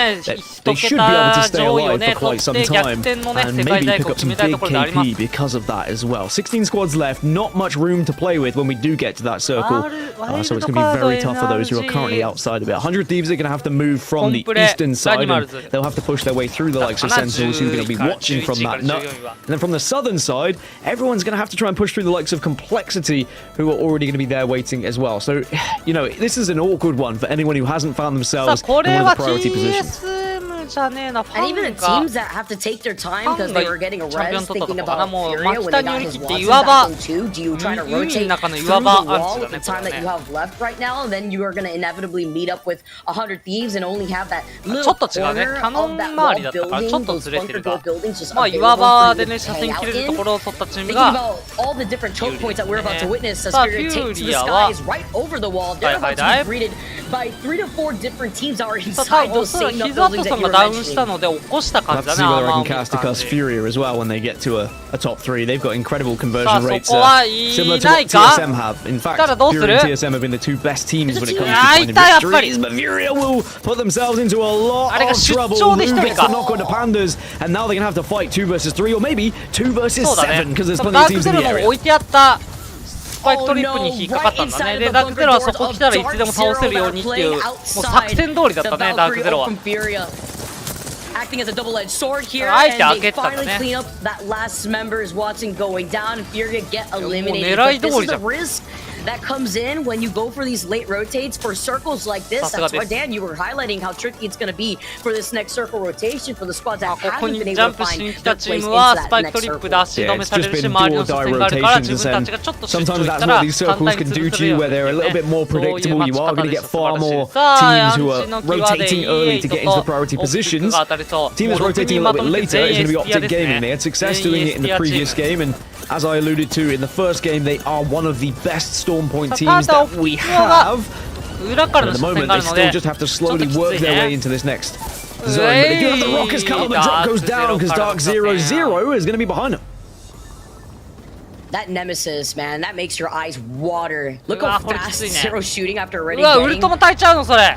They should be able to stay alive for quite some time, and maybe pick up some big KP because of that as well. 16 squads left, not much room to play with when we do get to that circle. So it's going to be very tough for those who are currently outside of it. 100 Thieves are going to have to move from the eastern side, and they'll have to push their way through the likes of Sentinels who are going to be watching from that nut. And then from the southern side, everyone's going to have to try and push through the likes of Complexity, who are already going to be there waiting as well. So, you know, this is an awkward one for anyone who hasn't found themselves in one of the priority positions. And even the teams that have to take their time because they were getting a res thinking about Furia when they got his Watson back in 2. Do you try to rotate through the wall with the time that you have left right now? And then you are going to inevitably meet up with 100 Thieves and only have that little corner of that wall building, those bunker door buildings just available for you to hang out in. Thinking about all the different choke points that we're about to witness as Furia takes to the skies right over the wall. They're about to be greeted by 3 to 4 different teams that are inside those same buildings that you're ダウンしたので起こした感じ Let's だ see ね。 whether I アーマ can ーを cast 見た感 across じ。 Furia as well when they get to a top 3. They've got incredible conversion rates そこはいsimilar to な what いか TSM have. In fact, だからどうする Furia and TSM have been the two best teams when it comes to あー finding いたやっぱり victories. But Furia will put themselves into a lot あれが of 出 trouble. 張で Who 一人 gets か the knock on the Pandas? And now they're going to have to fight 2 versus 3 or maybe 2 versus そうだ 7 ね。 because there's 多分 plenty ダ of ーク teams ゼ in ロ the の area. 置いてあったスパイクトリップに引っかかったんだね。で、ダークゼロはそこ来たらいつでも倒せるようにっていう、もう作戦通りだったね、ダークゼロは。 Acting as a double-edged sword here, Right, and they I'll get finally that, clean up that last member's Watson going down, and Furia get eliminated. Nerei But this is the dori risk that comes in when you go for these late rotates for circles like this. That's why, Dan, you were highlighting how tricky it's going to be for this next circle rotation for the squads that ここ haven't に been ジャ able ン to プしに find 来た their チ place ーム into は that スパイク next トリップ circle. で足止めされるし、周りの視線があるから自分たちがちょっと集中 Sometimes した that's ら what these 簡 circles 単に can do 潰せ to る you, よ where ね they're a little bit more そういう predictable. 待 You ち are 方 going to で get す素晴 far らしい more さあ teams who ヤ are ンチの際で rotating early to get into the priority オプティック positions. が当たりそう Team is もう6 rotating a 人 little ま bit とめて later. 全 It's 員 going to be STR Optic です Gaming. They ね had success 全 doing 員 it in the STR チー previous ム game, and as I alluded to in the first game, they are one of the best Storm Point た teams だ that we オプティックが have. 裏から At の the 視線 moment, があ they るの still で just have to ちょっと slowly きつ work い their way ね into this next zone. But they do have the rockets coming. The drop goes down because Dark 0-0 is going to be behind them. That Nemesis, man, that makes your eyes water. Look how fast Zero's shooting after う already わウル getting トも耐えちゃうのそれ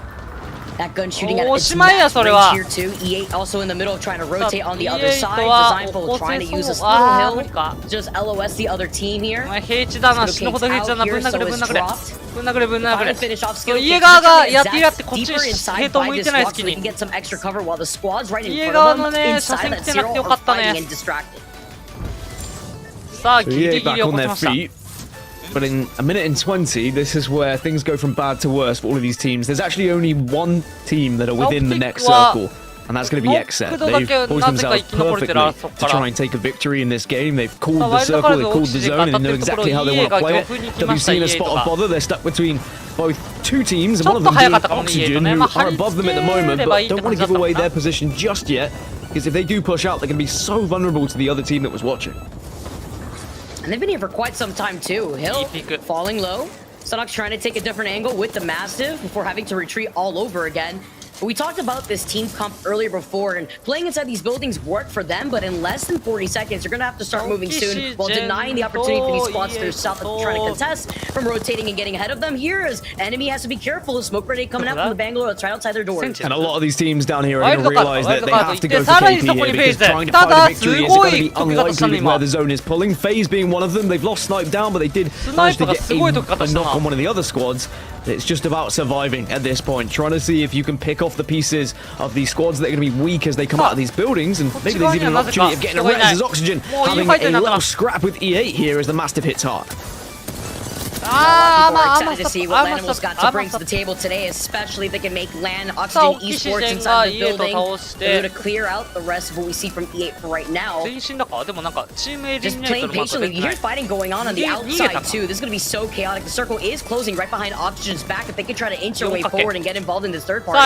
that gun shooting at お its しまいや max それは range here too. E8 also in the middle trying to rotate on the other E8 side. は Designful trying to use this あー無 little 理か hill. Just LOS the other team お here. 前平地だな死ぬほど平地だなぶん殴れぶん殴れぶん殴れぶん殴 Finally れ finish off そう skill 家 kicks. 側 They're が trying to やってやって exact こっち deeper 平 inside 等 by 向い this てない walk 隙 so they に can get some extra cover while the squads right in 家 front 側 of の them ね inside 車 that 線来てなく zero てよ are かったね fighting and distracted. さあ So ギリ EA ギリ back 起 on こし their ました feet. But in a minute and 20, this is where things go from bad to worse for all of these teams. There's actually only one team that are within the next circle, and that's going to be XZ. They've poised themselves perfectly to try and take a victory in this game. They've called the circle, they've called the zone, and they know exactly how they want to play it. WC in a spot of bother. They're stuck between both two teams, and one of them being Oxygen, who are above them at the moment, but don't want to give away their position just yet. Because if they do push out, they're going to be so vulnerable to the other team that was watching. And they've been here for quite some time too. Hill falling low. Sunnox trying to take a different angle with the Mastiff before having to retreat all over again. But we talked about this team comp earlier before, and playing inside these buildings worked for them, but in less than 40 seconds, you're going to have to start moving soon while denying the opportunity for these squads to their south that are trying to contest from rotating and getting ahead of them. Here is enemy has to be careful. The smoke grenade coming out from the Bangalore. That's right outside their doors. And a lot of these teams down here are going to realize that they have to go for KP here because trying to find a victory is going to be unlikely with where the zone is pulling. FaZe being one of them. They've lost Snipe down, but they did manage to get a knock on one of the other squads. It's just about surviving at this point, trying to see if you can pick off the pieces of these squads that are going to be weak as they come out of these buildings, and maybe there's even an opportunity of getting a res as Oxygen, having a little scrap with E8 here as the Mastiff hits hard. We're excited to see what Lanimal's got to bring to the table today, especially if they can make LAN Oxygen Esports inside the building. They're going to clear out the rest of what we see from E8 for right now. Just playing patiently. You hear fighting going on the outside too. This is going to be so chaotic. The circle is closing right behind Oxygen's back. If they could try to inch their way forward and get involved in this third party.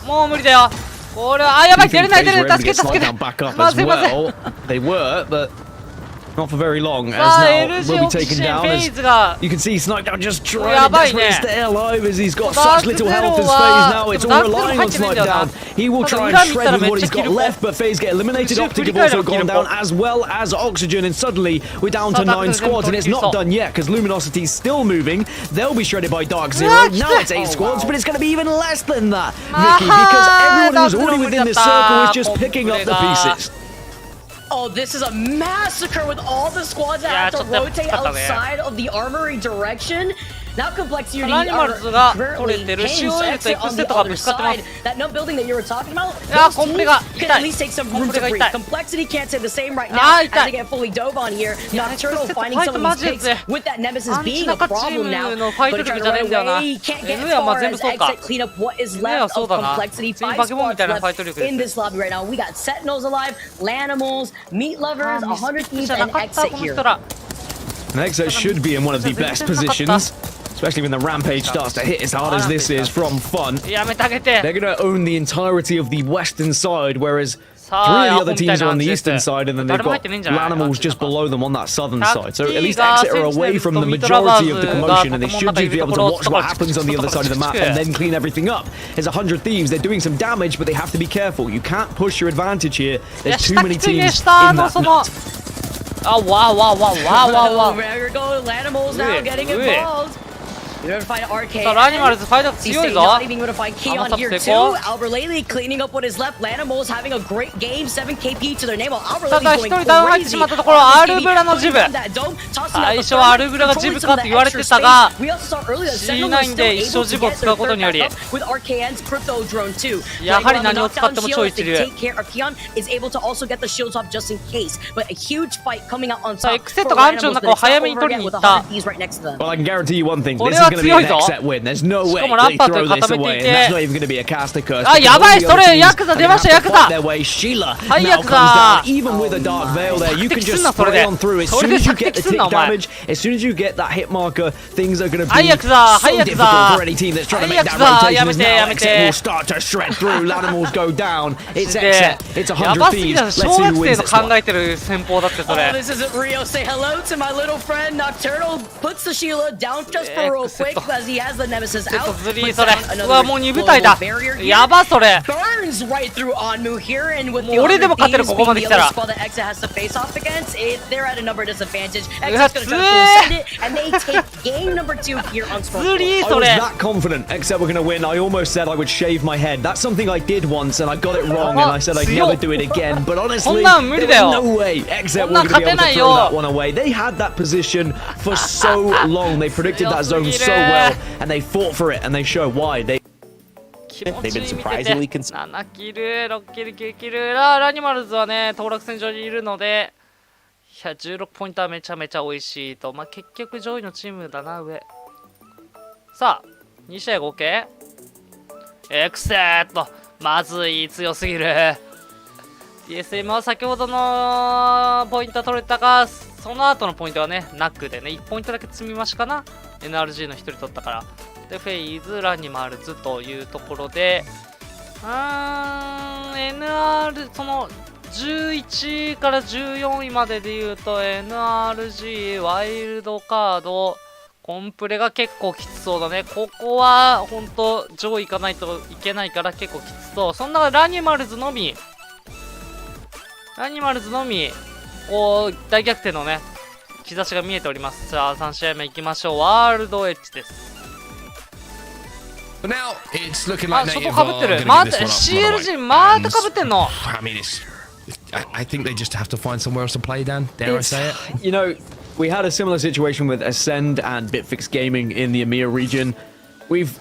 もう無理だよ。これはやばい、出れない出れない、助けて助けて。まずいまずい。 They were, but not for very long, as now will be taken down. As you can see, Snipedown just trying to desperately stay alive as he's got such little health as FaZe now. It's all relying on Snipedown. He will try and shred with what he's got left, but FaZe get eliminated. Optic have also gone down, as well as Oxygen, and suddenly we're down to 9 squads, and it's not done yet because Luminosity's still moving. They'll be shredded by Dark Zero. Now it's 8 squads, but it's going to be even less than that, Vicky, because everyone who's already within this circle is just picking up the pieces. Oh, this is a massacre with all the squads that have to rotate outside of the armory direction. Now Complexity are currently pinned, so exit on the other side. That no building that you were talking about, those teams can at least take some room to breathe. Complexity can't say the same right now as they get fully dove on here. Nocturnal finding some of these picks with that Nemesis being a problem now. But he tried to run away, he can't get far as exit clean up what is left of Complexity. 5 squads left in this lobby right now. We got Sentinels alive, Lanimals, Meat Lovers, 100 Thieves, and Exit here. And Exit should be in one of the best positions, especially when the Rampage starts to hit as hard as this is from Fun. They're going to own the entirety of the western side, whereas 3 of the other teams are on the eastern side, and then they've got Lanimals just below them on that southern side. So at least Exit are away from the majority of the commotion, and they should just be able to watch what happens on the other side of the map and then clean everything up. There's 100 Thieves, they're doing some damage, but they have to be careful. You can't push your advantage here. There's too many teams in that nut. Oh, wow. There we go, Lanimals now getting involved. You're gonna find RK. ラニマルズファイト強いぞ。 Not even gonna find Keon here too. Albert Lately cleaning up what is left. Lanimals having a great game. 7 KP to their name. Albert Lately going crazy. アルブラのジブ。最初はアルブラがジブかって言われてたが、C9 で一生ジブを使うことにより、やはり何を使っても超一流。さあ、エクセットがアンチの中を早めに取りに行った。 Well, I can guarantee you one thing. This is going to be an exit win. There's no way they throw this away, and that's not even going to be a caster curse. あ、やばい、それヤクザ出ました、ヤクザ。 Sheila now comes down, even with a dark veil there. You can just spray on through as soon as you get the tick damage, as soon as you get that hit marker, things are going to be so difficult for any team that's trying to make that rotation. As now exit will start to shred through. Lanimals go down. It's exit. It's 100 Thieves. Let's see who wins this one. Oh, this isn't Rio. Say hello to my little friend Nocturnal. Puts the Sheila down just for real quick as he has the Nemesis out. Burns right through Onmu here, and with the other Thieves being the other squad that Exit has to face off against, they're at a number disadvantage. Exit's gonna try to send it, and they take game number 2 here on Storm. I was that confident, except we're gonna win. I almost said I would shave my head. That's something I did once, and I got it wrong, and I said I'd never do it again. But honestly, there was no way Exit were gonna be able to throw that one away. They had that position for so long. They predicted that zone so well, and they fought for it, and they show why. They've been surprisingly consistent. 7キル、6キル、9キル。ラニマルズはね、当落線上にいるので、いや、16ポイントはめちゃめちゃ美味しいと。まあ、結局上位のチームだな、上。さあ、2試合合計。エクセット。まずい、強すぎる。DSM は先ほどのポイントは取れたが、その後のポイントはね、ナックでね、1ポイントだけ積み増しかな。NRG の1人取ったから。で、フェイズ、ラニマルズというところで、NR その11位から14位まででいうと NRG ワイルドカードコンプレが結構きつそうだね。ここは本当上位行かないといけないから結構きつそう。そんなラニマルズのみこう大逆転のね兆しが見えております。さあ3試合目いきましょう。ワールドエッジです。But now it's looking like 外 Native かぶって are る。 gonna ま give た this one up CLG right ま away. たかぶってんの。 I mean, I think they just have to find somewhere else to play, Dan. Dare I say it? You know, we had a similar situation with Ascend and Bitfix Gaming in the EMEA region. We've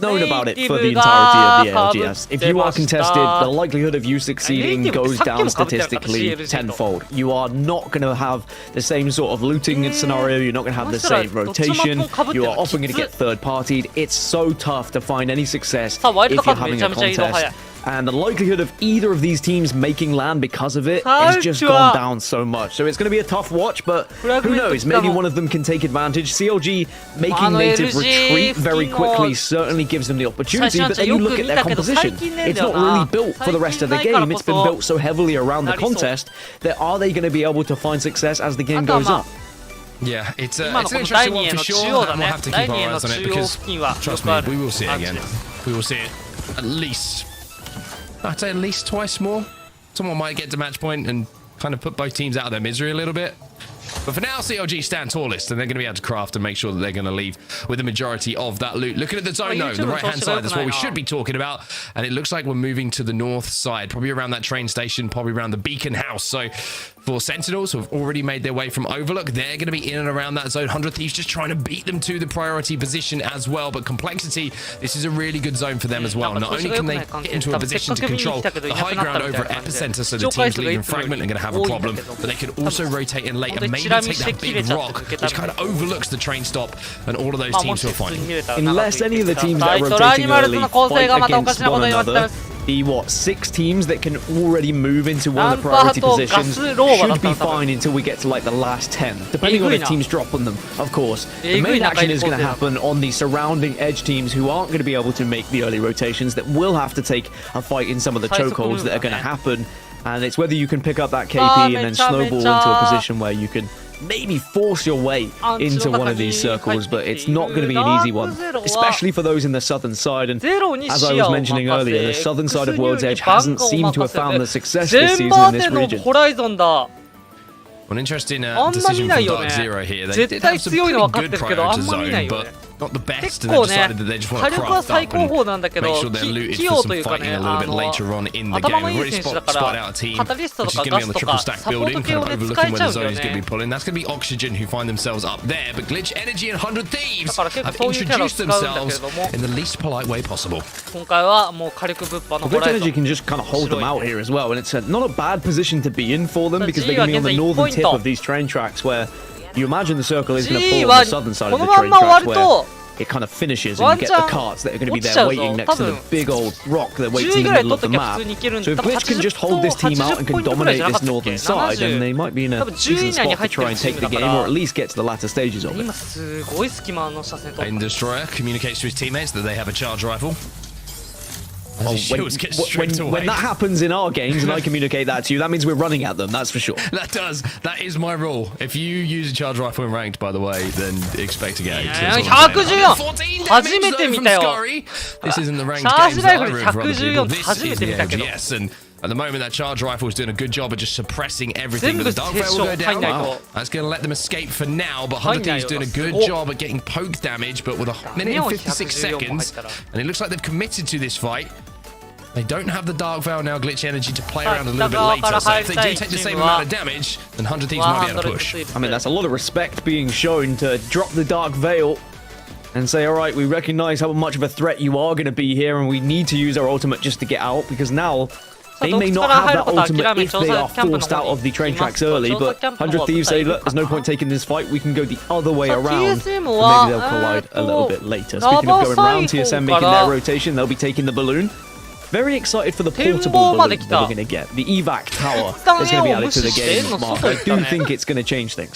known about it for the entirety of the ALGS. If you are contested, the likelihood of you succeeding goes down statistically tenfold. You are not going to have the same sort of looting scenario. You're not going to have the same rotation. You are often going to get third-partied. It's so tough to find any success if you're having a contest. And the likelihood of either of these teams making land because of it has just gone down so much. So it's going to be a tough watch, but who knows? Maybe one of them can take advantage. CLG making Native retreat very quickly certainly gives them the opportunity, but then you look at their composition. It's not really built for the rest of the game. It's been built so heavily around the contest that are they going to be able to find success as the game goes on? Yeah, it's an interesting one for sure, and we'll have to keep our eyes on it because, trust me, we will see it again. We will see it at least, I'd say at least twice more. Someone might get to match point and kind of put both teams out of their misery a little bit. But for now, CLG stand tallest, and they're going to be able to craft and make sure that they're going to leave with the majority of that loot. Looking at the zone, though, the right-hand side, that's what we should be talking about. And it looks like we're moving to the north side, probably around that train station, probably around the Beacon House. So for Sentinels, who have already made their way from Overlook, they're going to be in and around that zone. 100 Thieves just trying to beat them to the priority position as well. But Complexity, this is a really good zone for them as well. Not only can they get into a position to control the high ground over at Epicenter, so the teams leaving Fragment are going to have a problem, but they can also rotate in late and maybe take that big rock, which kind of overlooks the train stop and all of those teams who are fighting. Unless any of the teams that are rotating early fight against one another, the 6 teams that can already move into one of the priority positions should be fine until we get to like the last 10, depending on if teams drop on them, of course. The main action is going to happen on the surrounding edge teams who aren't going to be able to make the early rotations, that will have to take a fight in some of the chokeholds that are going to happen. And it's whether you can pick up that KP and then snowball into a position where you can maybe force your way into one of these circles, but it's not going to be an easy one, especially for those in the southern side. And as I was mentioning earlier, the southern side of World's Edge hasn't seemed to have found the success this season in this region. An interesting decision from Dark Zero here. They did have some pretty good priority zone, but not the best, and they decided that they just want to craft up and make sure they're looted for some fighting a little bit later on in the game. We've already spotted out a team which is going to be on the triple stack building, kind of overlooking where the zone is going to be pulling. That's going to be Oxygen who find themselves up there, but Glitch Energy and 100 Thieves have introduced themselves in the least polite way possible. Glitch Energy can just kind of hold them out here as well, and it's not a bad position to be in for them because they're going to be on the northern tip of these train tracks where you imagine the circle is going to fall on the southern side of the train tracks where it kind of finishes and you get the carts that are going to be there waiting next to the big old rock that waits in the middle of the map. So if Glitch can just hold this team out and can dominate this northern side, then they might be in a decent spot to try and take the game or at least get to the latter stages of it. Lane Destroyer communicates to his teammates that they have a charge rifle. Oh, when that happens in our games and I communicate that to you, that means we're running at them, that's for sure. That does. That is my rule. If you use a charge rifle in ranked, by the way, then expect to get 14 damage though from Scurry. This isn't the ranked games that I ruin for other people. This is the ALGS, and at the moment that charge rifle is doing a good job of just suppressing everything, but the Dark Veil will go down. That's going to let them escape for now, but 100 Thieves doing a good job at getting poke damage, but with a minute and 56 seconds, and it looks like they've committed to this fight. They don't have the Dark Veil now, Glitch Energy, to play around a little bit later, so if they do take the same amount of damage, then 100 Thieves might be able to push. I mean, that's a lot of respect being shown to drop the Dark Veil and say, alright, we recognize how much of a threat you are going to be here and we need to use our ultimate just to get out, because now they may not have that ultimate if they are forced out of the train tracks early, but 100 Thieves say, look, there's no point taking this fight, we can go the other way around, and maybe they'll collide a little bit later. Speaking of going around, TSM making their rotation, they'll be taking the balloon. Very excited for the portable balloon that we're going to get. The evac tower is going to be added to the game, Mark. I do think it's going to change things.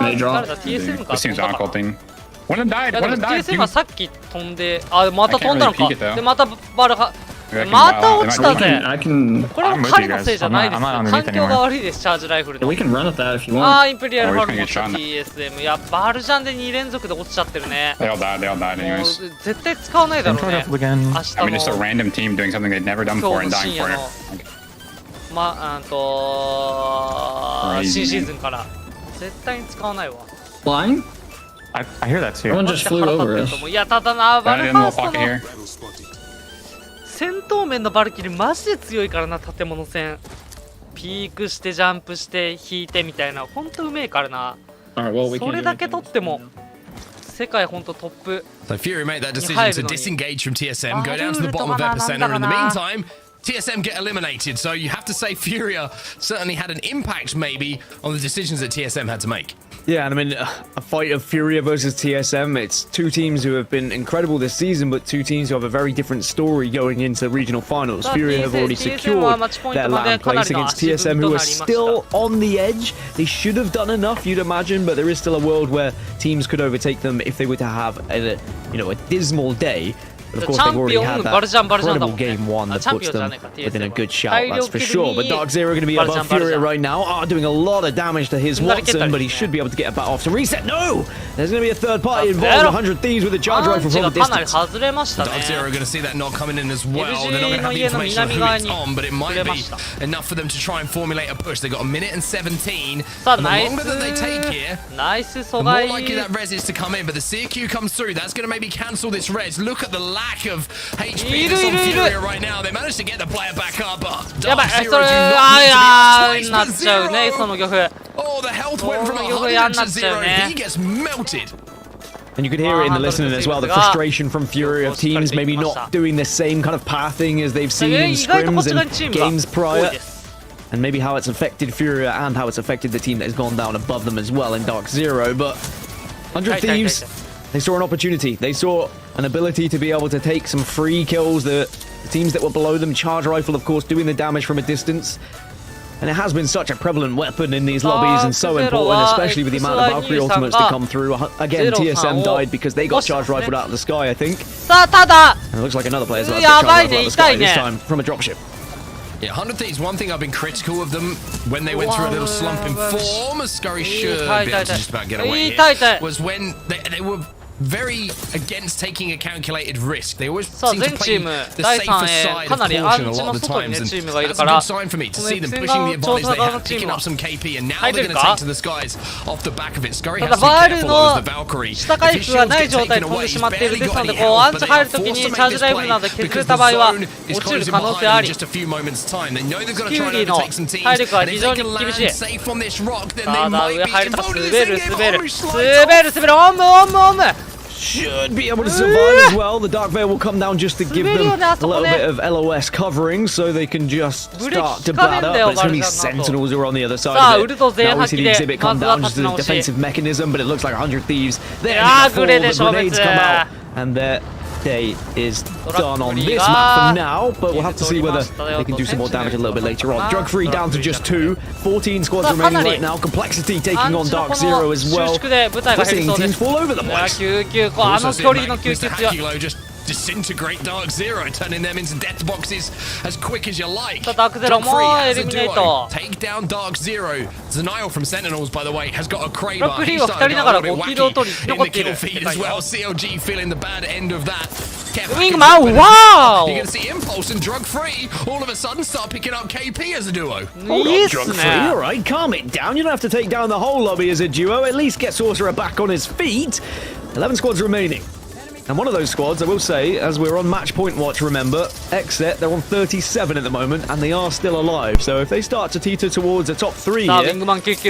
They dropped. 誰だ TSM か This team's 飛んだ on か call な thing. One of them い died. やで One も of them died. TSM はさっき飛んで、あ、また飛んだのか。 I can't really peek it though. で、またバルが、また落ちたぜ。 I can. これは彼のせいじゃないですよ。環境が悪いです、チャージライフルの。 We can run at that if you あ want. ー、インペリアルファルモンと TSM。いや、バルジャンで2連続で落ちちゃってるね。 They all died. They all died もう anyways. 絶対使わないだろうね。 Rifle again. 明 I mean, just a 日の random team doing something they'd never done 今 before 日 and の dying 深夜 for の it. 新シーズンから絶対に使わないわ。 Flying? I hear that too. Someone just flew 腹立って over る us. と思う。いや、ただな、バ Got ル it フ in ァ the ースト pocket の here. 戦闘面のバルキリーマジで強いからな。建物戦ピークしてジャンプして引いてみたいな、ほんとうめえからな。 Alright, well, we そ can れ do だけ anything. 取っても世界ほんとトップ。 So Fury made that decision to disengage from TSM, go down to the bottom of Ah, Epicenter. In the meantime, TSM get eliminated. So you have to say Furia certainly had an impact maybe on the decisions that TSM had to make. Yeah, and I mean, a fight of Furia versus TSM, it's two teams who have been incredible this season, but two teams who have a very different story going into regional finals. Furia have already secured their land place against TSM, who are still on the edge. They should have done enough, you'd imagine, but there is still a world where teams could overtake them if they were to have a dismal day. But of course, they've already had that incredible game one that puts them within a good shout, that's for sure. But Dark Zero going to be above Furia right now, doing a lot of damage to his Watson, but he should be able to get a bat off to reset. No! There's going to be a third party involved, 100 Thieves with a charge rifle from the distance. Dark Zero going to see that knock coming in as well. They're not going to have the information on who it's on, but it might be enough for them to try and formulate a push. They've got 1 minute and 17. And the longer that they take here, the more likely that res is to come in. But the CQ comes through. That's going to maybe cancel this res. Look at the lack of HP that's on Furia right now. They managed to get the player back up, but Dark Zero do not need to be out twice for zero. Oh, the health went from 100 to 0. He gets melted. And you could hear it in the listening as well, the frustration from Fury of teams maybe not doing the same kind of pathing as they've seen in scrims and games prior. And maybe how it's affected Furia and how it's affected the team that has gone down above them as well in Dark Zero. But 100 Thieves, they saw an opportunity. They saw an ability to be able to take some free kills. The teams that were below them, Charge Rifle, of course, doing the damage from a distance. And it has been such a prevalent weapon in these lobbies and so important, especially with the amount of Valkyrie ultimates to come through. Again, TSM died because they got Charge Rifled out of the sky, I think. And it looks like another player's about to get Charge Rifled out of the sky, this time from a dropship. Yeah, 100 Thieves, one thing I've been critical of them when they went through a little slump in form, as Scurry should be able to just about get away here, was when they were very against taking a calculated risk. They always seem to play the safer side of caution a lot of the times, and that's a good sign for me to see them pushing the advantage they have, picking up some KP, and now they're going to take to the skies off the back of it. Scurry has to be careful though as the Valkyrie. If his shields get taken away, he's barely got any health, but they are forced to make this play because the zone is closing behind them in just a few moments' time. They know they've got to try and overtake some teams, and if they can land safe on this rock, then they might be involved in this thing. Should be able to survive as well. The Dark Veil will come down just to give them a little bit of LOS covering so they can just start to batter. But it's going to be Sentinels who are on the other side of it. Now we see the exhibit come down just as a defensive mechanism, but it looks like 100 Thieves. They're going to fall. The grenades come out, and their day is done on this map for now, but we'll have to see whether they can do some more damage a little bit later on. Drug Free down to just 2. 14 squads remaining right now. Complexity taking on Dark Zero as well. We're seeing teams fall over the place. Hakilo just disintegrate Dark Zero, turning them into death boxes as quick as you like. Dark Zero has a duo. Take down Dark Zero. Zenial from Sentinels, by the way, has got a Kraber. He's starting to go a little bit wacky in the kill feed as well. CLG feeling the bad end of that. Wow! You're going to see Impulse and Drug Free all of a sudden start picking up KP as a duo. Hold on, Drug Free, alright, calm it down. You don't have to take down the whole lobby as a duo. At least get Sorcerer back on his feet. 11 squads remaining. And one of those squads, I will say, as we're on match point watch, remember, Exit, they're on 37 at the moment, and they are still alive. So if they start to teeter towards the top 3 here,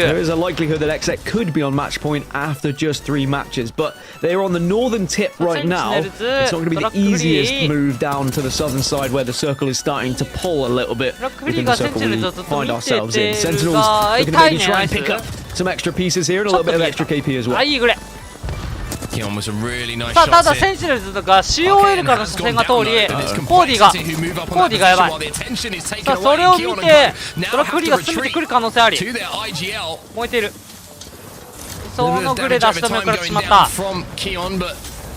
there is a likelihood that Exit could be on match point after just 3 matches. But they're on the northern tip right now. It's not going to be the easiest move down to the southern side where the circle is starting to pull a little bit within the circle we find ourselves in. Sentinels looking to maybe try and pick up some extra pieces here and a little bit of extra KP as well. Kion was a really nice さあ、た shot だセンチネルズとか COL からの視線が通り、コーディがやばい。さあ、それを見てドラッグフリーが進めてくる可能性あり。燃えている。そのグレーで足止めを食らってしまった。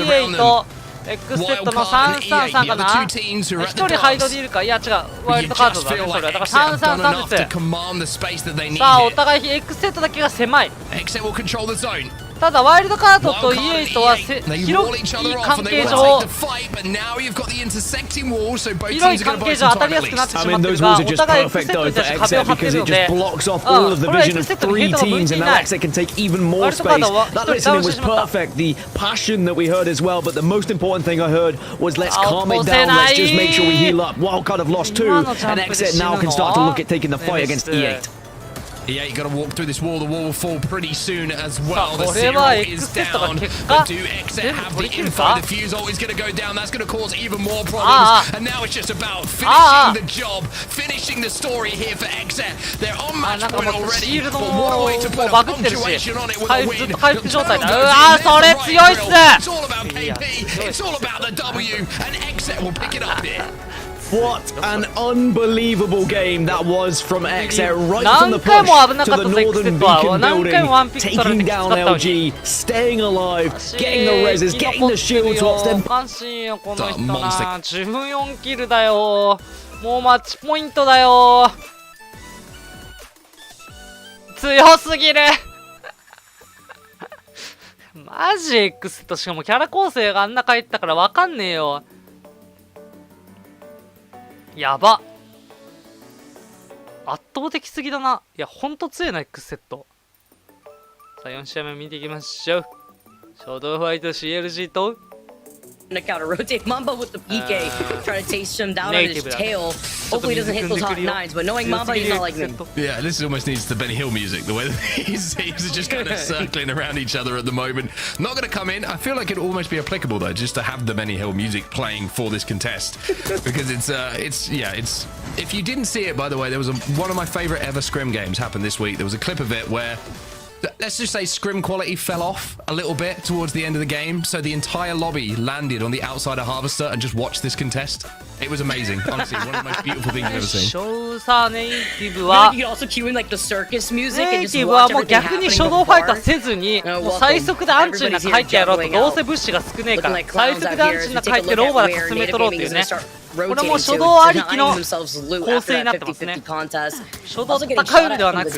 around them. X セットの333かな。1人ハイドでいるか、いや違う、ワイルドカードだね、それは。だから333です。さあ、お互い X セットだけが狭い。ただワイルドカードと E8 は広い関係上当たりやすくなってしまってるが、お互い X セットに対して壁を張ってるので、これは X セットにヘイトが向いていない。ワイルドカードは1人倒してしまった。 The passion that we heard as well, but the most important thing I heard was let's calm it down, let's just make sure we heal up. Wildcard have lost 2, and Exit now can start to look at taking the fight against E8. E8 got to walk through this wall. The wall will fall pretty soon as well. The これは zero X is セットが down. 結果 But do Exit 全部 have 取 the り切る info? か The fuse always going to go down. That's going to cause even more problems. And now it's just about finishing the job, finishing the story here for Exit. They're on match point already. But what a way to put a punctuation on it with a win. 回復状態だ。うわー、それ強いっす。 It's all about KP. It's all about the W. And Exit will pick it up here. What an unbelievable game that was from Exit, right from the push to the northern beacon building, taking down LG, staying alive, getting the reses, getting the shields off them. おかしいよこの人な。14キルだよ。もうマッチポイントだよ。強すぎる。マジ X としかもキャラ構成があんな書いてたからわかんねえよ。やば。圧倒的すぎだな。いや、ほんと強いな、X セット。さあ、4試合目見ていきましょう。衝動ファイト CLG と、To counter rotate Mamba with the PK, trying to chase him down on his tail. Hopefully he doesn't hit those hot nines, but knowing Mamba, he's not like me. Yeah, this almost needs the Benny Hill music, the way that these teams are just kind of circling around each other at the moment. Not going to come in. I feel like it'd almost be applicable though, just to have the Benny Hill music playing for this contest, because it's if you didn't see it, by the way, there was one of my favorite ever scrim games happened this week. There was a clip of it where, let's just say, scrim quality fell off a little bit towards the end of the game, so the entire lobby landed on the outside of Harvester and just watched this contest. It was amazing. Honestly, one of the most beautiful things I've ever seen. さあ、ネイティブは、 You could also cue in like the circus music ネ and イ just ティブは watch もう everything 逆に happening 初 from 動ファイト afar. せずに、もう最速でアンチの中入ってやろうと、どうせ物資が少ねえから、最速でアンチの中入ってローバーでかすめ取ろうっていうね。これも初動ありきの構成になってますね。初動高いのではなく。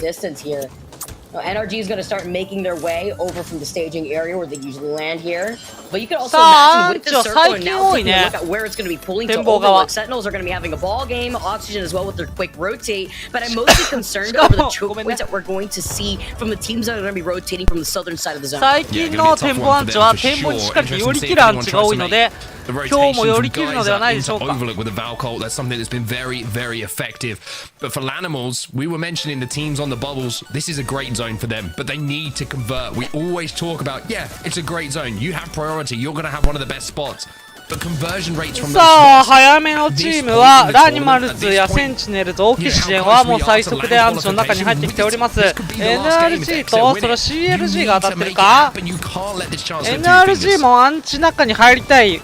NRG is going to start making their way over from the staging area where they usually land here. But you could also さあ、 imagine with this circle and now taking a look at where it's going to be pulling to 展望 overlook. 側。 Sentinels are going to be having a ball game, Oxygen as well with their quick rotate. But I'm mostly concerned over the choke points that we're going to see from the teams that are going to be rotating from the southern side of the zone. 最近の展望アンチは展望にしっかりと寄り切るアンチが多いので、今日も寄り切るのではないでしょうか。 Overlook with the Valcolt, that's something that's been very, very effective. But for Lanimals, we were mentioning the teams on the bubbles. This is a great zone for them, but they need to convert. We always talk about, yeah, it's a great zone. You have priority. You're going to have one of the best spots. But conversion rates from さあ、早めのチームはラニマルズやセンチネルズ、オキシジェンはもう最速でアンチの中に入ってきております。 NRG とそれ CLG が当たってるか。 NRG もアンチ中に入りたい